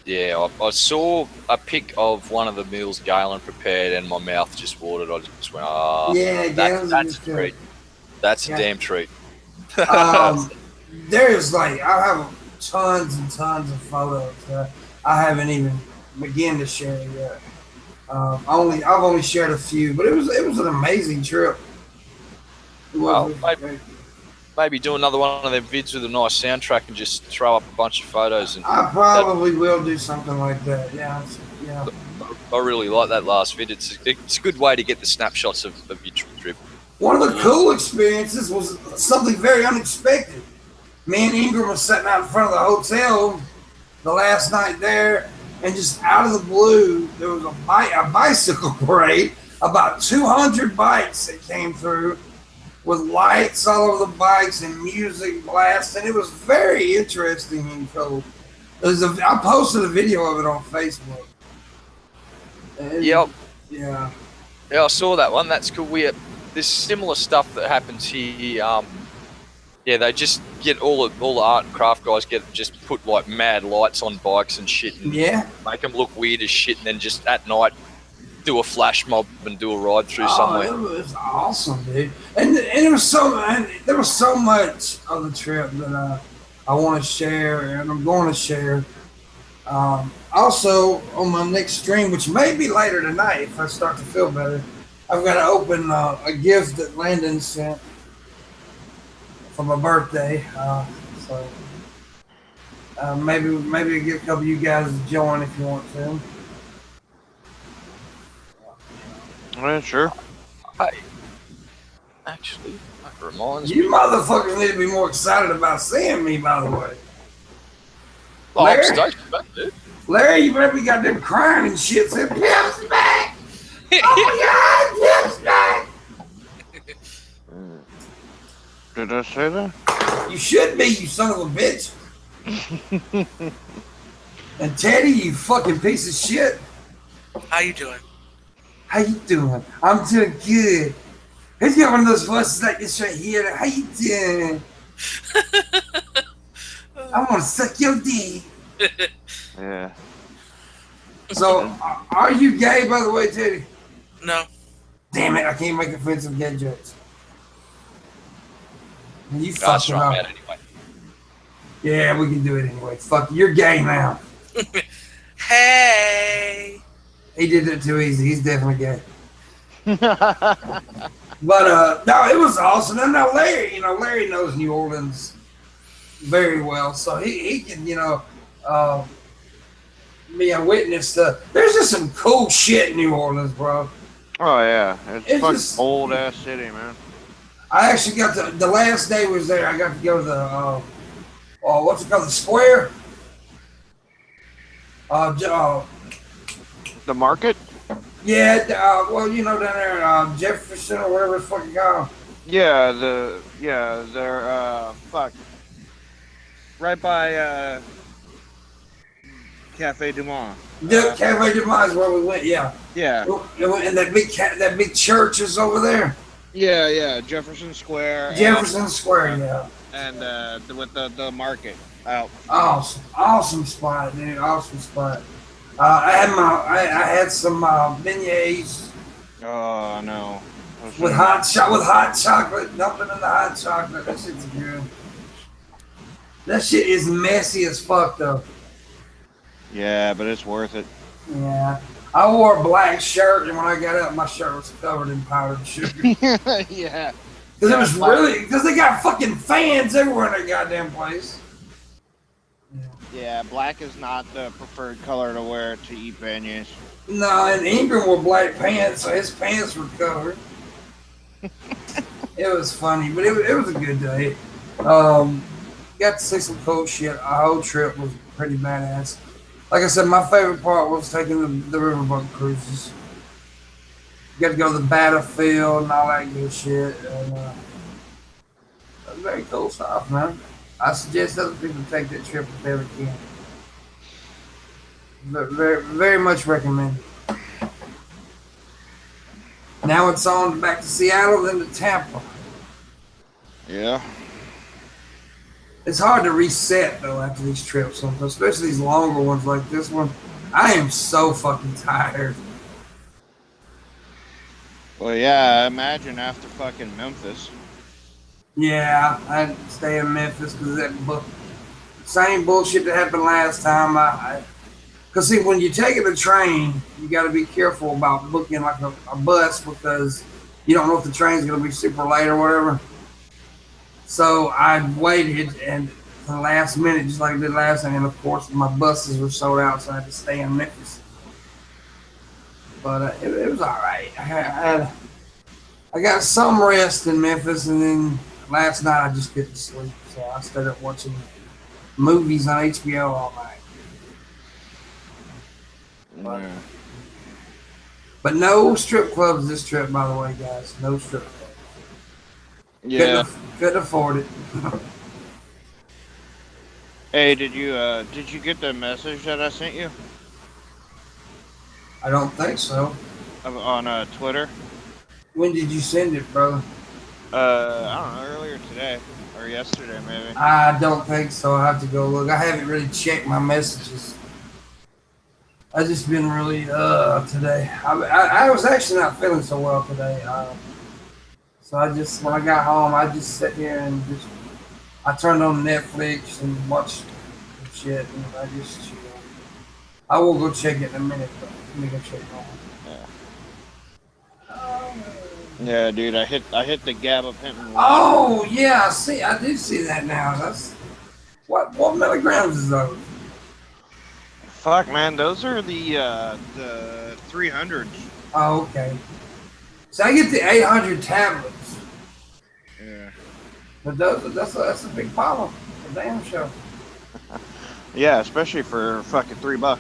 Yeah, I saw a pic of one of the meals Galen prepared, and my mouth just watered. I just went, yeah, that's a treat. That's a damn treat. There's like I have tons and tons of photos that I haven't even begun to share yet. I've only shared a few, but it was an amazing trip. Well, maybe do another one of them vids with a nice soundtrack and just throw up a bunch of photos. And I probably will do something like that. Yeah. I really like that last vid. It's a good way to get the snapshots of your trip. One of the cool experiences was something very unexpected. Me and Ingram were sitting out in front of the hotel the last night there, and just out of the blue, there was a bicycle parade, about 200 bikes that came through with lights all over the bikes and music blasting. It was very interesting and cool. I posted a video of it on Facebook. Yep. Yeah. Yeah, I saw that one. That's cool. There's similar stuff that happens here. Yeah, they just get all the art and craft guys just put like mad lights on bikes and shit, and make them look weird as shit, and then just at night do a flash mob and do a ride through somewhere. It was awesome, dude. And there was so much of the trip that I want to share, and I'm going to share. Also, on my next stream, which may be later tonight if I start to feel better, I've got to open a gift that Landon sent for my birthday. So maybe I'll get a couple of you guys to join if you want to. Yeah, sure. Hey, actually, that reminds me. You motherfuckers need to be more excited about seeing me, by the way. Oh, I'm Larry? stoked about it, dude. Larry, you better be goddamn crying and shit. Saying, Pim's back! Oh my God, Pim's back! Did I say that? You should be, you son of a bitch. And Teddy, you fucking piece of shit. How you doing? How you doing? I'm doing good. Who's got one of those voices like this right here? How you doing? I want to suck your dick. Yeah. So, are you gay, by the way, Teddy? No. Damn it, I can't make offensive gay jokes. You That's fucking right, up. man, anyway. Yeah, we can do it anyway. Fuck, you're gay now. Hey. He did it too easy. He's definitely gay. But no, it was awesome. And now Larry, Larry knows New Orleans very well, so he can, be a witness to. There's just some cool shit in New Orleans, bro. Oh yeah, it's fucking just old ass city, man. I actually got the last day was there. I got to go to the what's it called, the square? The market? Yeah, well, down there, Jefferson or whatever it's fucking called. Yeah, they're fuck. Right by Cafe Du Monde. Cafe Du Monde is where we went. Yeah. Yeah. And that big church is over there. Yeah, Jefferson Square. Jefferson Square, yeah. And with the market out. Awesome spot, dude. Awesome spot. I had some beignets. Oh no. With hot chocolate, dumping in the hot chocolate. That shit's good. That shit is messy as fuck though. Yeah, but it's worth it. Yeah. I wore a black shirt, and when I got up, my shirt was covered in powdered sugar. Yeah. Because they got fucking fans everywhere in that goddamn place. Yeah, black is not the preferred color to wear to eat beignets. No, and Ingram wore black pants, so his pants were covered. It was funny, but it was a good day. Got to see some cool shit. Our whole trip was pretty badass. Like I said, my favorite part was taking the riverboat cruises. Got to go to the battlefield and all that good shit. And, that's very cool stuff, man. I suggest other people take that trip if they ever can. Very, very much recommended. Now it's on back to Seattle, then to Tampa. Yeah. It's hard to reset though after these trips, especially these longer ones like this one. I am so fucking tired. Well, yeah, I imagine after fucking Memphis. Yeah, I'd stay in Memphis because that same bullshit that happened last time. Because see, when you're taking a train, you got to be careful about booking like a bus because you don't know if the train's going to be super late or whatever. So I waited and for the last minute, just like I did last time, and of course my buses were sold out, so I had to stay in Memphis. But it was all right. I got some rest in Memphis, and then last night I just couldn't sleep, so I stayed up watching movies on HBO all night. But no strip clubs this trip, by the way, guys. No strip clubs. Yeah. Couldn't afford it. Hey, did you get the message that I sent you? I don't think so. On Twitter? When did you send it, brother? I don't know, earlier today. Or yesterday, maybe. I don't think so. I have to go look. I haven't really checked my messages. I've just been really, today. I was actually not feeling so well today. So when I got home, I just sat here and I turned on Netflix and watched some shit, and I just chilled. I will go check it in a minute, though. Let me go check it on. Yeah. Yeah, dude, I hit the gabapentin. Oh yeah, I do see that now. That's what milligrams is those? Fuck, man, those are the 300s. Oh, okay. So I get the 800 tablets. Yeah. But that's a big problem. A damn show. Yeah, especially for fucking $3.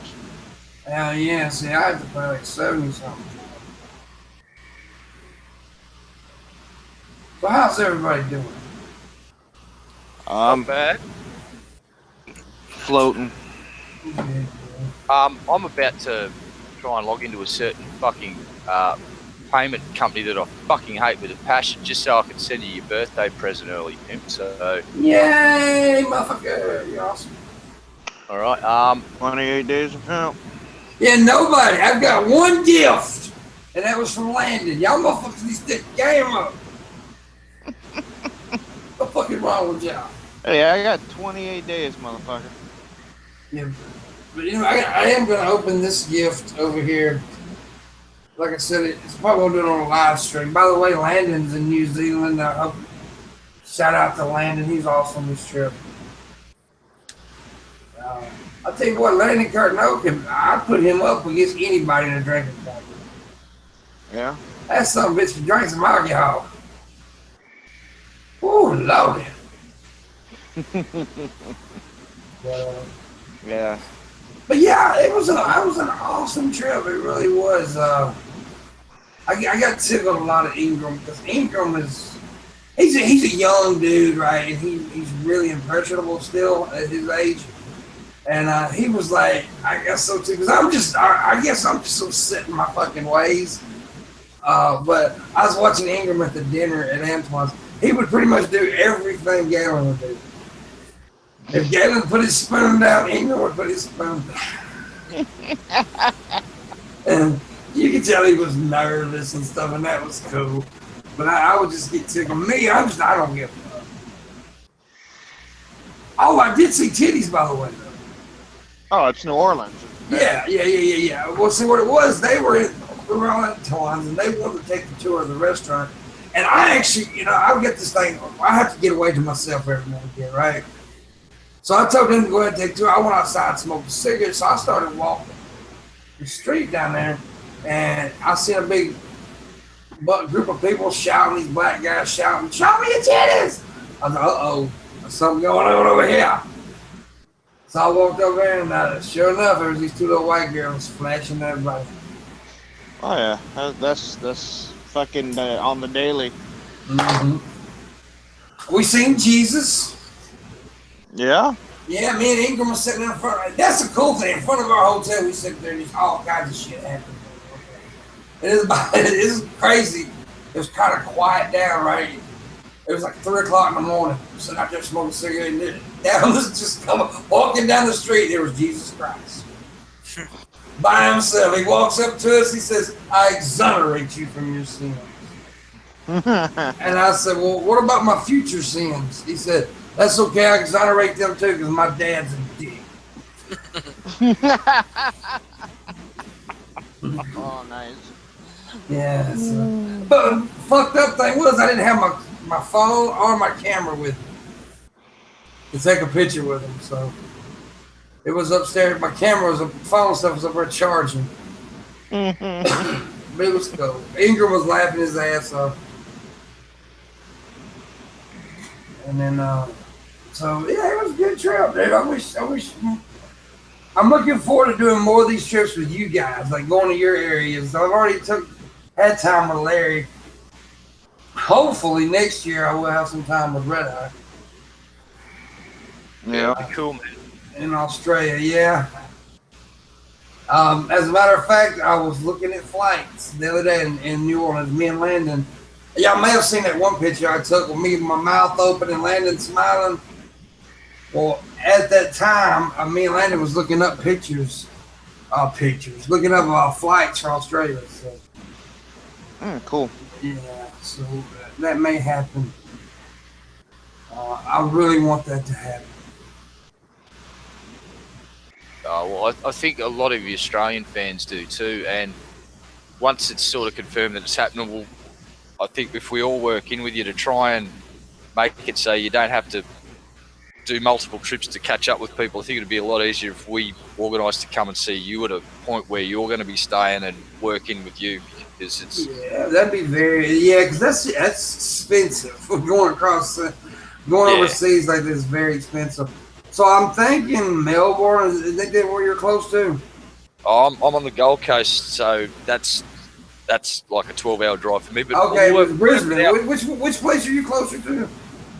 Hell yeah, see, I had to pay like 70 something. So how's everybody doing? Not bad. Floating. I'm about to try and log into a certain fucking payment company that I fucking hate with a passion, just so I can send you your birthday present early, pimp. So. Yay, motherfucker! You're awesome. All right. 28 days of hemp. Yeah, nobody. I've got one gift, and that was from Landon. Y'all motherfuckers need to stick the game up. What fucking wrong with y'all? Hey, I got 28 days, motherfucker. Yeah, but you know, I am going to open this gift over here. Like I said, it's probably going to do it on a live stream. By the way, Landon's in New Zealand. Shout out to Landon. He's awesome this trip. I'll tell you what, Landon Cartnoke, I put him up against anybody in a drinking company. Yeah? That son of a bitch can drink some alcohol. Ooh, Lord. Yeah. But yeah, it was an awesome trip. It really was. I got tickled a lot of Ingram because Ingram he's a young dude, right? And he's really impressionable still at his age. And he was like, I guess so too, because I guess I'm just so set in my fucking ways. But I was watching Ingram at the dinner at Antoine's. He would pretty much do everything Galen would do. If Galen put his spoon down, Ingram would put his spoon down. And you could tell he was nervous and stuff, and that was cool. But I would just get tickled. Me, I don't give a fuck. Oh, I did see titties, by the way, though. Oh, it's New Orleans. Yeah. Well, see what it was, we were all at Tons, and they wanted to take the tour of the restaurant. And I actually, I would get this thing, I have to get away to myself every now and again, right? So I told them to go ahead and take a tour. I went outside and smoked a cigarette, so I started walking the street down there, and I seen a big group of people shouting, these black guys shouting, "Show me your titties!" I was like, uh-oh, there's something going on over here. So I walked over there, and sure enough, there was these two little white girls flashing everybody. Oh, yeah. That's fucking on the daily. Mm-hmm. We seen Jesus. Yeah? Yeah, me and Ingram were sitting in front. That's the cool thing. In front of our hotel, we sit there and there's all kinds of shit happening. It is crazy. It was kind of quiet down, right? It was like 3 o'clock in the morning. Sitting out there smoking a cigarette, and down was just walking down the street. There was Jesus Christ by himself. He walks up to us. He says, "I exonerate you from your sins." And I said, "Well, what about my future sins?" He said, "That's okay. I exonerate them too, because my dad's a dick." Oh, nice. Yeah. But fucked up thing was I didn't have my phone or my camera with me to take a picture with him, so it was upstairs. My camera was phone stuff was up there charging. But it was cool. Ingram was laughing his ass off. And then so yeah, it was a good trip, dude. I wish I'm looking forward to doing more of these trips with you guys, like going to your areas. I've already had time with Larry. Hopefully next year I will have some time with Red Eye. Yeah, cool, man. In Australia, yeah. As a matter of fact, I was looking at flights the other day in New Orleans, me and Landon. Y'all may have seen that one picture I took with me with my mouth open and Landon smiling. Well, at that time, me and Landon was looking up looking up flights for Australia. So. Cool. Yeah, so that may happen. I really want that to happen. Well, I think a lot of the Australian fans do too, and once it's sort of confirmed that it's happening, I think if we all work in with you to try and make it so you don't have to do multiple trips to catch up with people, I think it'd be a lot easier if we organised to come and see you at a point where you're going to be staying and work in with you, because it's that'd be because that's expensive. Going across, going overseas like this is very expensive. So I'm thinking Melbourne. Is that where you're close to? I'm on the Gold Coast, so that's like a 12-hour drive for me. But okay, Brisbane. Which place are you closer to?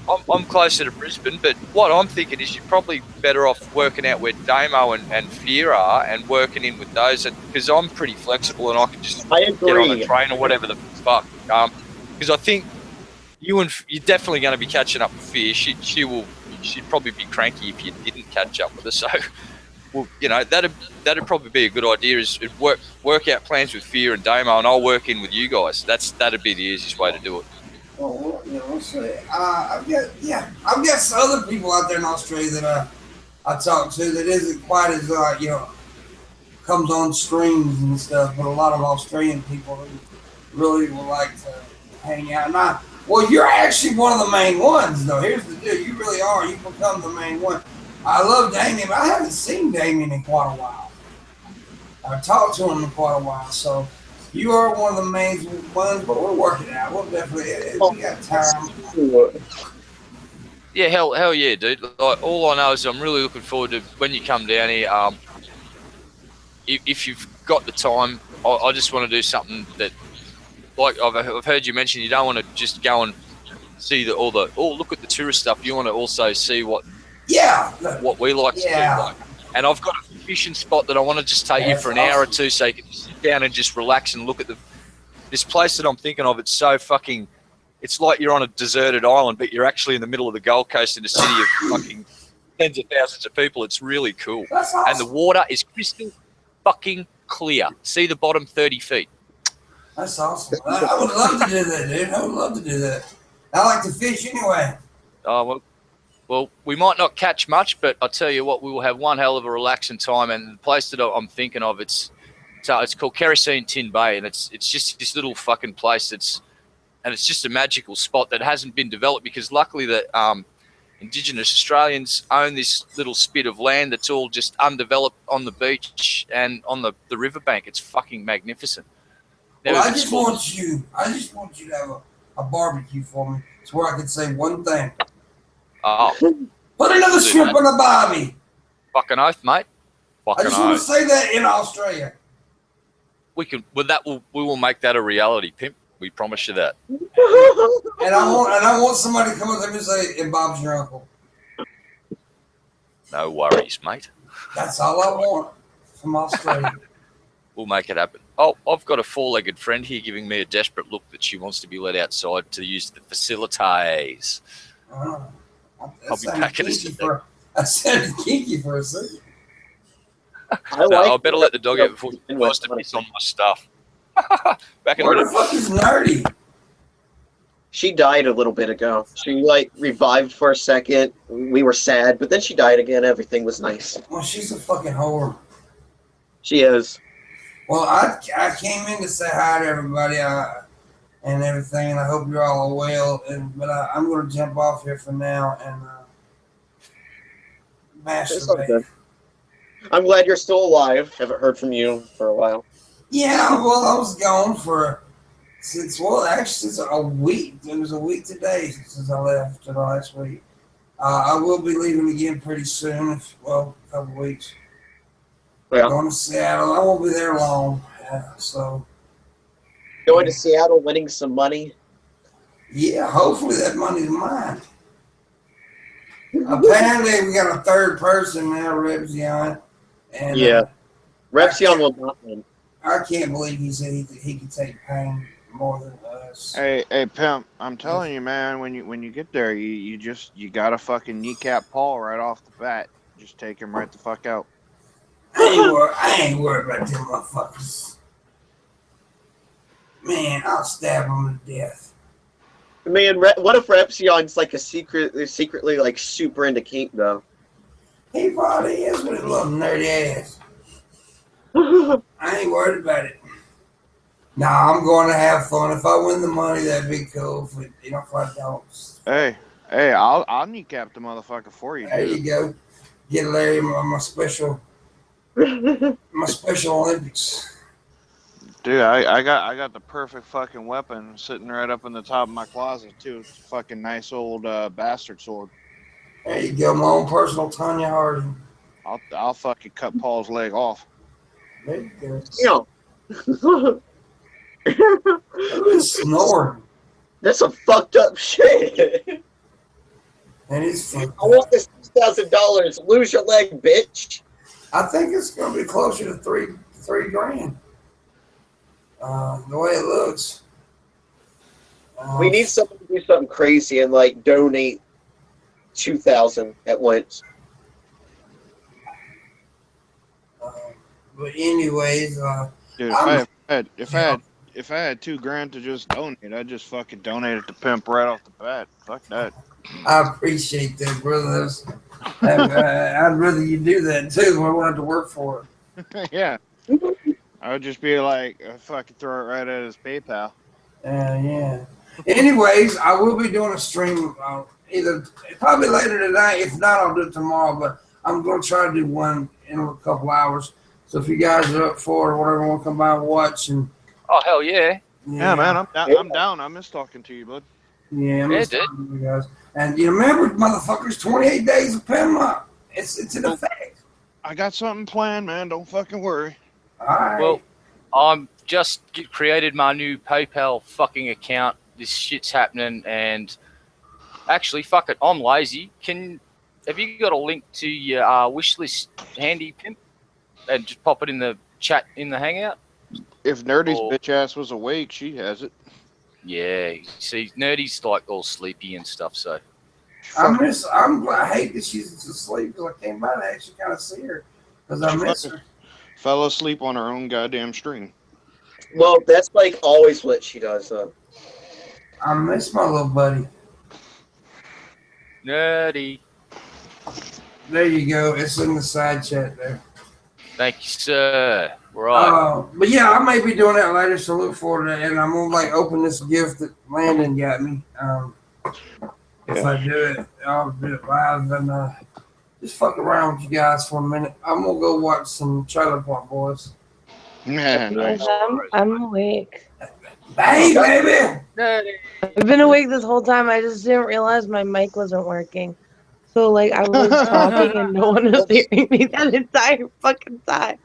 I'm closer to Brisbane, but what I'm thinking is you're probably better off working out where Damo and Fear are and working in with those, because I'm pretty flexible and I can just get on a train or whatever the fuck. Because I think you're definitely going to be catching up with Fear. She'd probably be cranky if you didn't catch up with her. So, well, that'd probably be a good idea. Is work out plans with Fear and Damo, and I'll work in with you guys. That'd be the easiest way to do it. Well, let's see. I've got some other people out there in Australia that I talk to that isn't quite as comes on streams and stuff, but a lot of Australian people who really would like to hang out. Well, you're actually one of the main ones, though. Here's the deal: you really are. You become the main one. I love Damien, but I haven't seen Damien in quite a while. I've talked to him in quite a while, so. You are one of the main ones, but we'll work it out. We'll definitely, we got time. Yeah, hell yeah, dude. Like, all I know is I'm really looking forward to when you come down here. If you've got the time, I just want to do something that, like I've heard you mention, you don't want to just go and see look at the tourist stuff. You want to also see what we like to do. Like. And I've got a fishing spot that I want to just take you for an hour or two so you can sit down and just relax and look at this place that I'm thinking of. It's so fucking, it's like you're on a deserted island, but you're actually in the middle of the Gold Coast in a city of fucking tens of thousands of people. It's really cool. Awesome. And the water is crystal fucking clear. See the bottom 30 feet. That's awesome. I would love to do that, dude. I would love to do that. I like to fish anyway. Oh, well, we might not catch much, but I'll tell you what, we will have one hell of a relaxing time. And the place that I'm thinking of, it's called Kerosene Tin Bay, and it's just this little fucking place it's just a magical spot that hasn't been developed because luckily the Indigenous Australians own this little spit of land that's all just undeveloped on the beach and on the riverbank. It's fucking magnificent. Well, I just want you to have a barbecue for me. It's where I can say one thing. Oh. Put another shrimp on the barbie. Fucking oath, mate. I just want to say that in Australia. We will make that a reality, pimp. We promise you that. And I want somebody to come up there and say, "And Bob's your uncle." No worries, mate. That's all I want from Australia. We'll make it happen. Oh, I've got a four-legged friend here giving me a desperate look that she wants to be let outside to use the facilities. I'll be packing us to I sounded kinky for a second. I better let the dog out before he tries to miss on my stuff. Back in Where the fuck is Nerdy? She died a little bit ago. She revived for a second. We were sad, but then she died again. Everything was nice. Well, she's a fucking whore. She is. Well, I came in to say hi to everybody and everything, and I hope you're all well. But I'm going to jump off here for now and masturbate. I'm glad you're still alive. Haven't heard from you for a while. Yeah, well, I was gone since a week. It was a week today since I left last week. I will be leaving again pretty soon. A couple weeks. Yeah. Going to Seattle. I won't be there long. So. Going to Seattle, winning some money. Yeah, hopefully that money's mine. Apparently, we got a third person now, Repzion. And, yeah, Repzion will not win. I can't believe he said he could take pain more than us. Hey, pimp! I'm telling you, man. When you get there, you gotta fucking kneecap Paul right off the bat. Just take him right the fuck out. I ain't worried about them motherfuckers. Man, I'll stab them to death. Man, what if Repzion's like secretly like super into kink though? He probably is with his little nerdy ass. I ain't worried about it. Nah, I'm going to have fun. If I win the money, that'd be cool. If I don't, Hey, I'll kneecap the motherfucker for you, there dude. you go. Get Larry my special Olympics. Dude, I got the perfect fucking weapon sitting right up in the top of my closet too. It's a fucking nice old bastard sword. There you go, my own personal Tanya Harding. I'll fucking cut Paul's leg off. There you go. You Who is snoring? That's some fucked up shit. And he's I want this $2,000. Lose your leg, bitch. I think it's going to be closer to three grand. The way it looks. We need someone to do something crazy and like donate 2,000 at once. But anyways, Dude, if I had $2,000 to just donate, I'd just fucking donate it to Pimp right off the bat. Fuck that. I appreciate that, brother. I'd rather you do that too. I won't have to work for it. Yeah. I would just be like, fucking throw it right at his PayPal. Yeah. Anyways, I will be doing a stream either probably later tonight. If not, I'll do it tomorrow. But I'm going to try to do one in a couple hours. So if you guys are up for it or whatever, want to come by and watch. And Oh, hell yeah. Yeah, man, I'm down. I miss talking to you, bud. Yeah, I'm Yeah, just talking to you guys. And you remember, motherfuckers, 28 days of Panama. It's in effect. I got something planned, man. Don't fucking worry. All right. Well, I'm just created my new PayPal fucking account. This shit's happening, and actually, fuck it, I'm lazy. Have you got a link to your wish list handy, Pimp? And just pop it in the chat in the Hangout. If Nerdy's bitch ass was awake, she has it. Yeah, see, Nerdy's like all sleepy and stuff, so. I hate that she's asleep because I came by to actually kind of see her because I miss her. Fell asleep on her own goddamn stream. Well, that's like always what she does, though. I miss my little buddy. Nerdy. There you go. It's in the side chat there. Thank you, sir. Right. But yeah, I may be doing that later, so look forward to it. And I'm gonna open this gift that Landon got me. If I do it, I'll do it live and just fuck around with you guys for a minute. I'm gonna go watch some Trailer Park Boys. Yeah, nice. I'm awake. Hey, baby! Nerdy. I've been awake this whole time. I just didn't realize my mic wasn't working. So, I was talking and no one was hearing me that entire fucking time.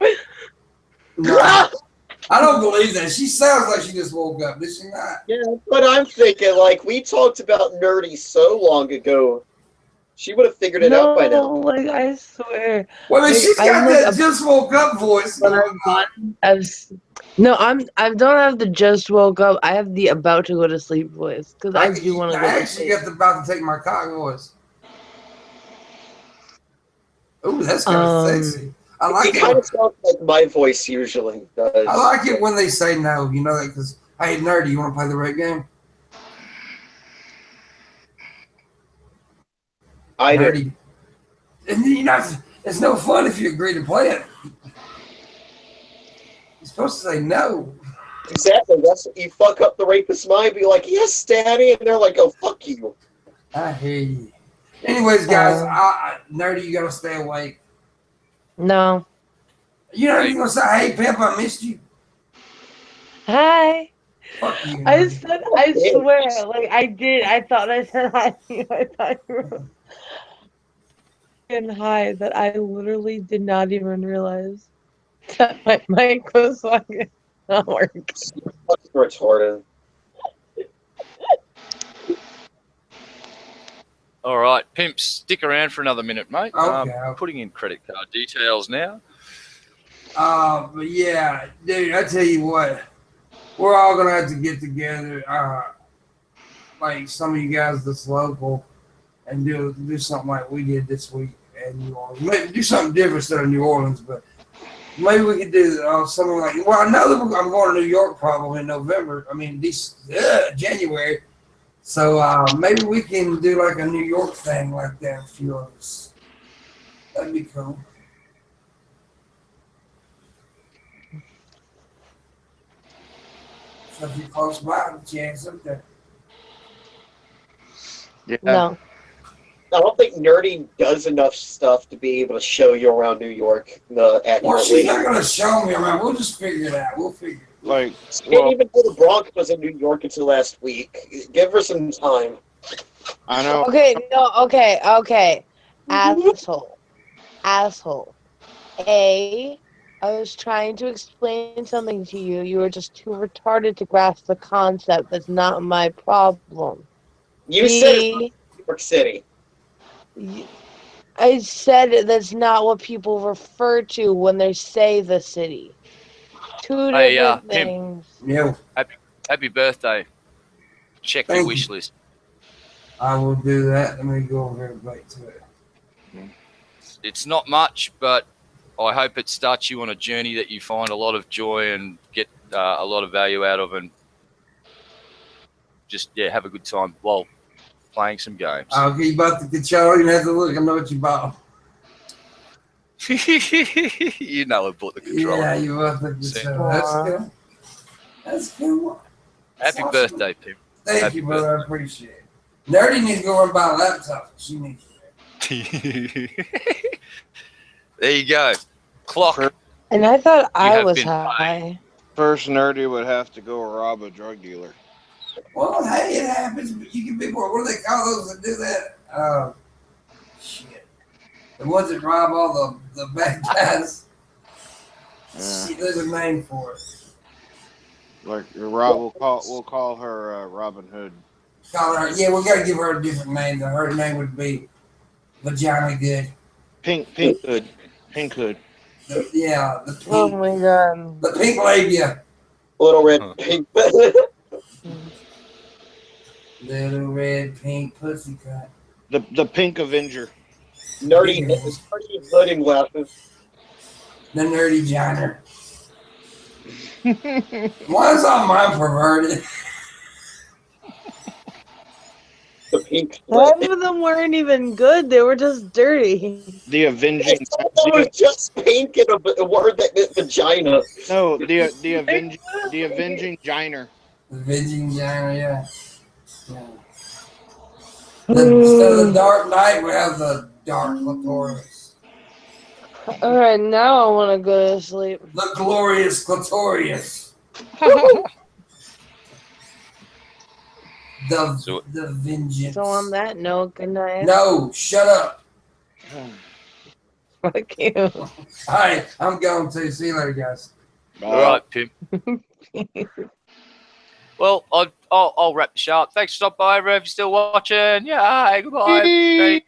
No, I don't believe that. She sounds like she just woke up. Did she not? Yeah, but I'm thinking, we talked about Nerdy so long ago. She would have figured it out by now. I swear. Well, she's got that just woke up voice. No, I don't have the just woke up. I have the about to go to sleep voice because I do want to go to sleep. I actually got the about to take my cock voice. Ooh, that's kind of sexy. I like it. It kind of sounds like my voice usually does. I like it when they say no, because, hey, Nerdy, you want to play the right game? I Nerdy. And it's no fun if you agree to play it. You're supposed to say no. Exactly. That's what you fuck up the rapist's mind, be like, yes, daddy, and they're like, oh, fuck you. I hear you. Anyways, guys, Nerdy, you gotta stay awake. No. You're not even gonna say, hey, Pep, I missed you. Hi. Fuck you. I swear, I did. I thought I said hi to you. I thought you were fucking high that I literally did not even realize that my mic was fucking not working. Fucking retarded. All right, Pimp, stick around for another minute, mate. Okay. Putting in credit card details now. But yeah, dude, I tell you what, we're all gonna have to get together, some of you guys that's local, and do something like we did this week in New Orleans. Maybe do something different instead of New Orleans, but maybe we could do something like. Well, I know that I'm going to New York probably in November. I mean, January. So maybe we can do a New York thing like that. A few of us. That'd be cool. So if you're close by, the chance up there. Yeah. No. I don't think Nerdy does enough stuff to be able to show you around New York Well, accurately. she's not gonna show me around. We'll just figure it out. We'll figure it out. Like, She didn't even know the Bronx was in New York until last week. Give her some time. I know. Okay, no, okay. Asshole. I was trying to explain something to you. You were just too retarded to grasp the concept. That's not my problem. You said it's not New York City. I said that's not what people refer to when they say the city. Two different Pimp. things. Yeah. Happy birthday. Check your wish list. I will do that. Let me go over and back to it. It's not much, but I hope it starts you on a journey that you find a lot of joy and get a lot of value out of, and just have a good time while playing some games. Okay, you bought the controller. You have to look. I know what you bought. You know I bought the controller. Yeah, you bought the controller. That's good. That's good. Happy birthday, Pim. Thank you, brother. I appreciate it. Nerdy needs to go and buy a laptop. She needs There you go. Clock. And I thought I have was been high. First, Nerdy would have to go rob a drug dealer. Well, hey, it happens, but you can be more. What do they call those that do that? Shit. The ones that rob all the bad guys. Shit, there's a name for it. Like we'll call her Robin Hood. Call her. Yeah, we gotta give her a different name. Her name would be Vagina Good. Pink Hood. Pink Hood. The pink. Oh my god. The pink labia. Little red pink. Little red pink pussy cut. The Pink Avenger. Nerdy hooding glasses. The nerdy Johnner. Why is all mine perverted? The pink. Half of them weren't even good. They were just dirty. The Avenging. That was just pink and a word that meant vagina. No, the Avenging Giner. The Avenging Johnner, yeah. Instead of the Dark Knight, we have the Dark Clitoris. Alright, now I want to go to sleep. The Glorious Clitorius. The Vengeance. So on that note, good night. No, shut up. Fuck you. Alright, I'm going to. See you later, guys. All right, Pim. Well, I'll wrap the show up. Thanks for stopping by, everyone. If you're still watching, yeah, goodbye.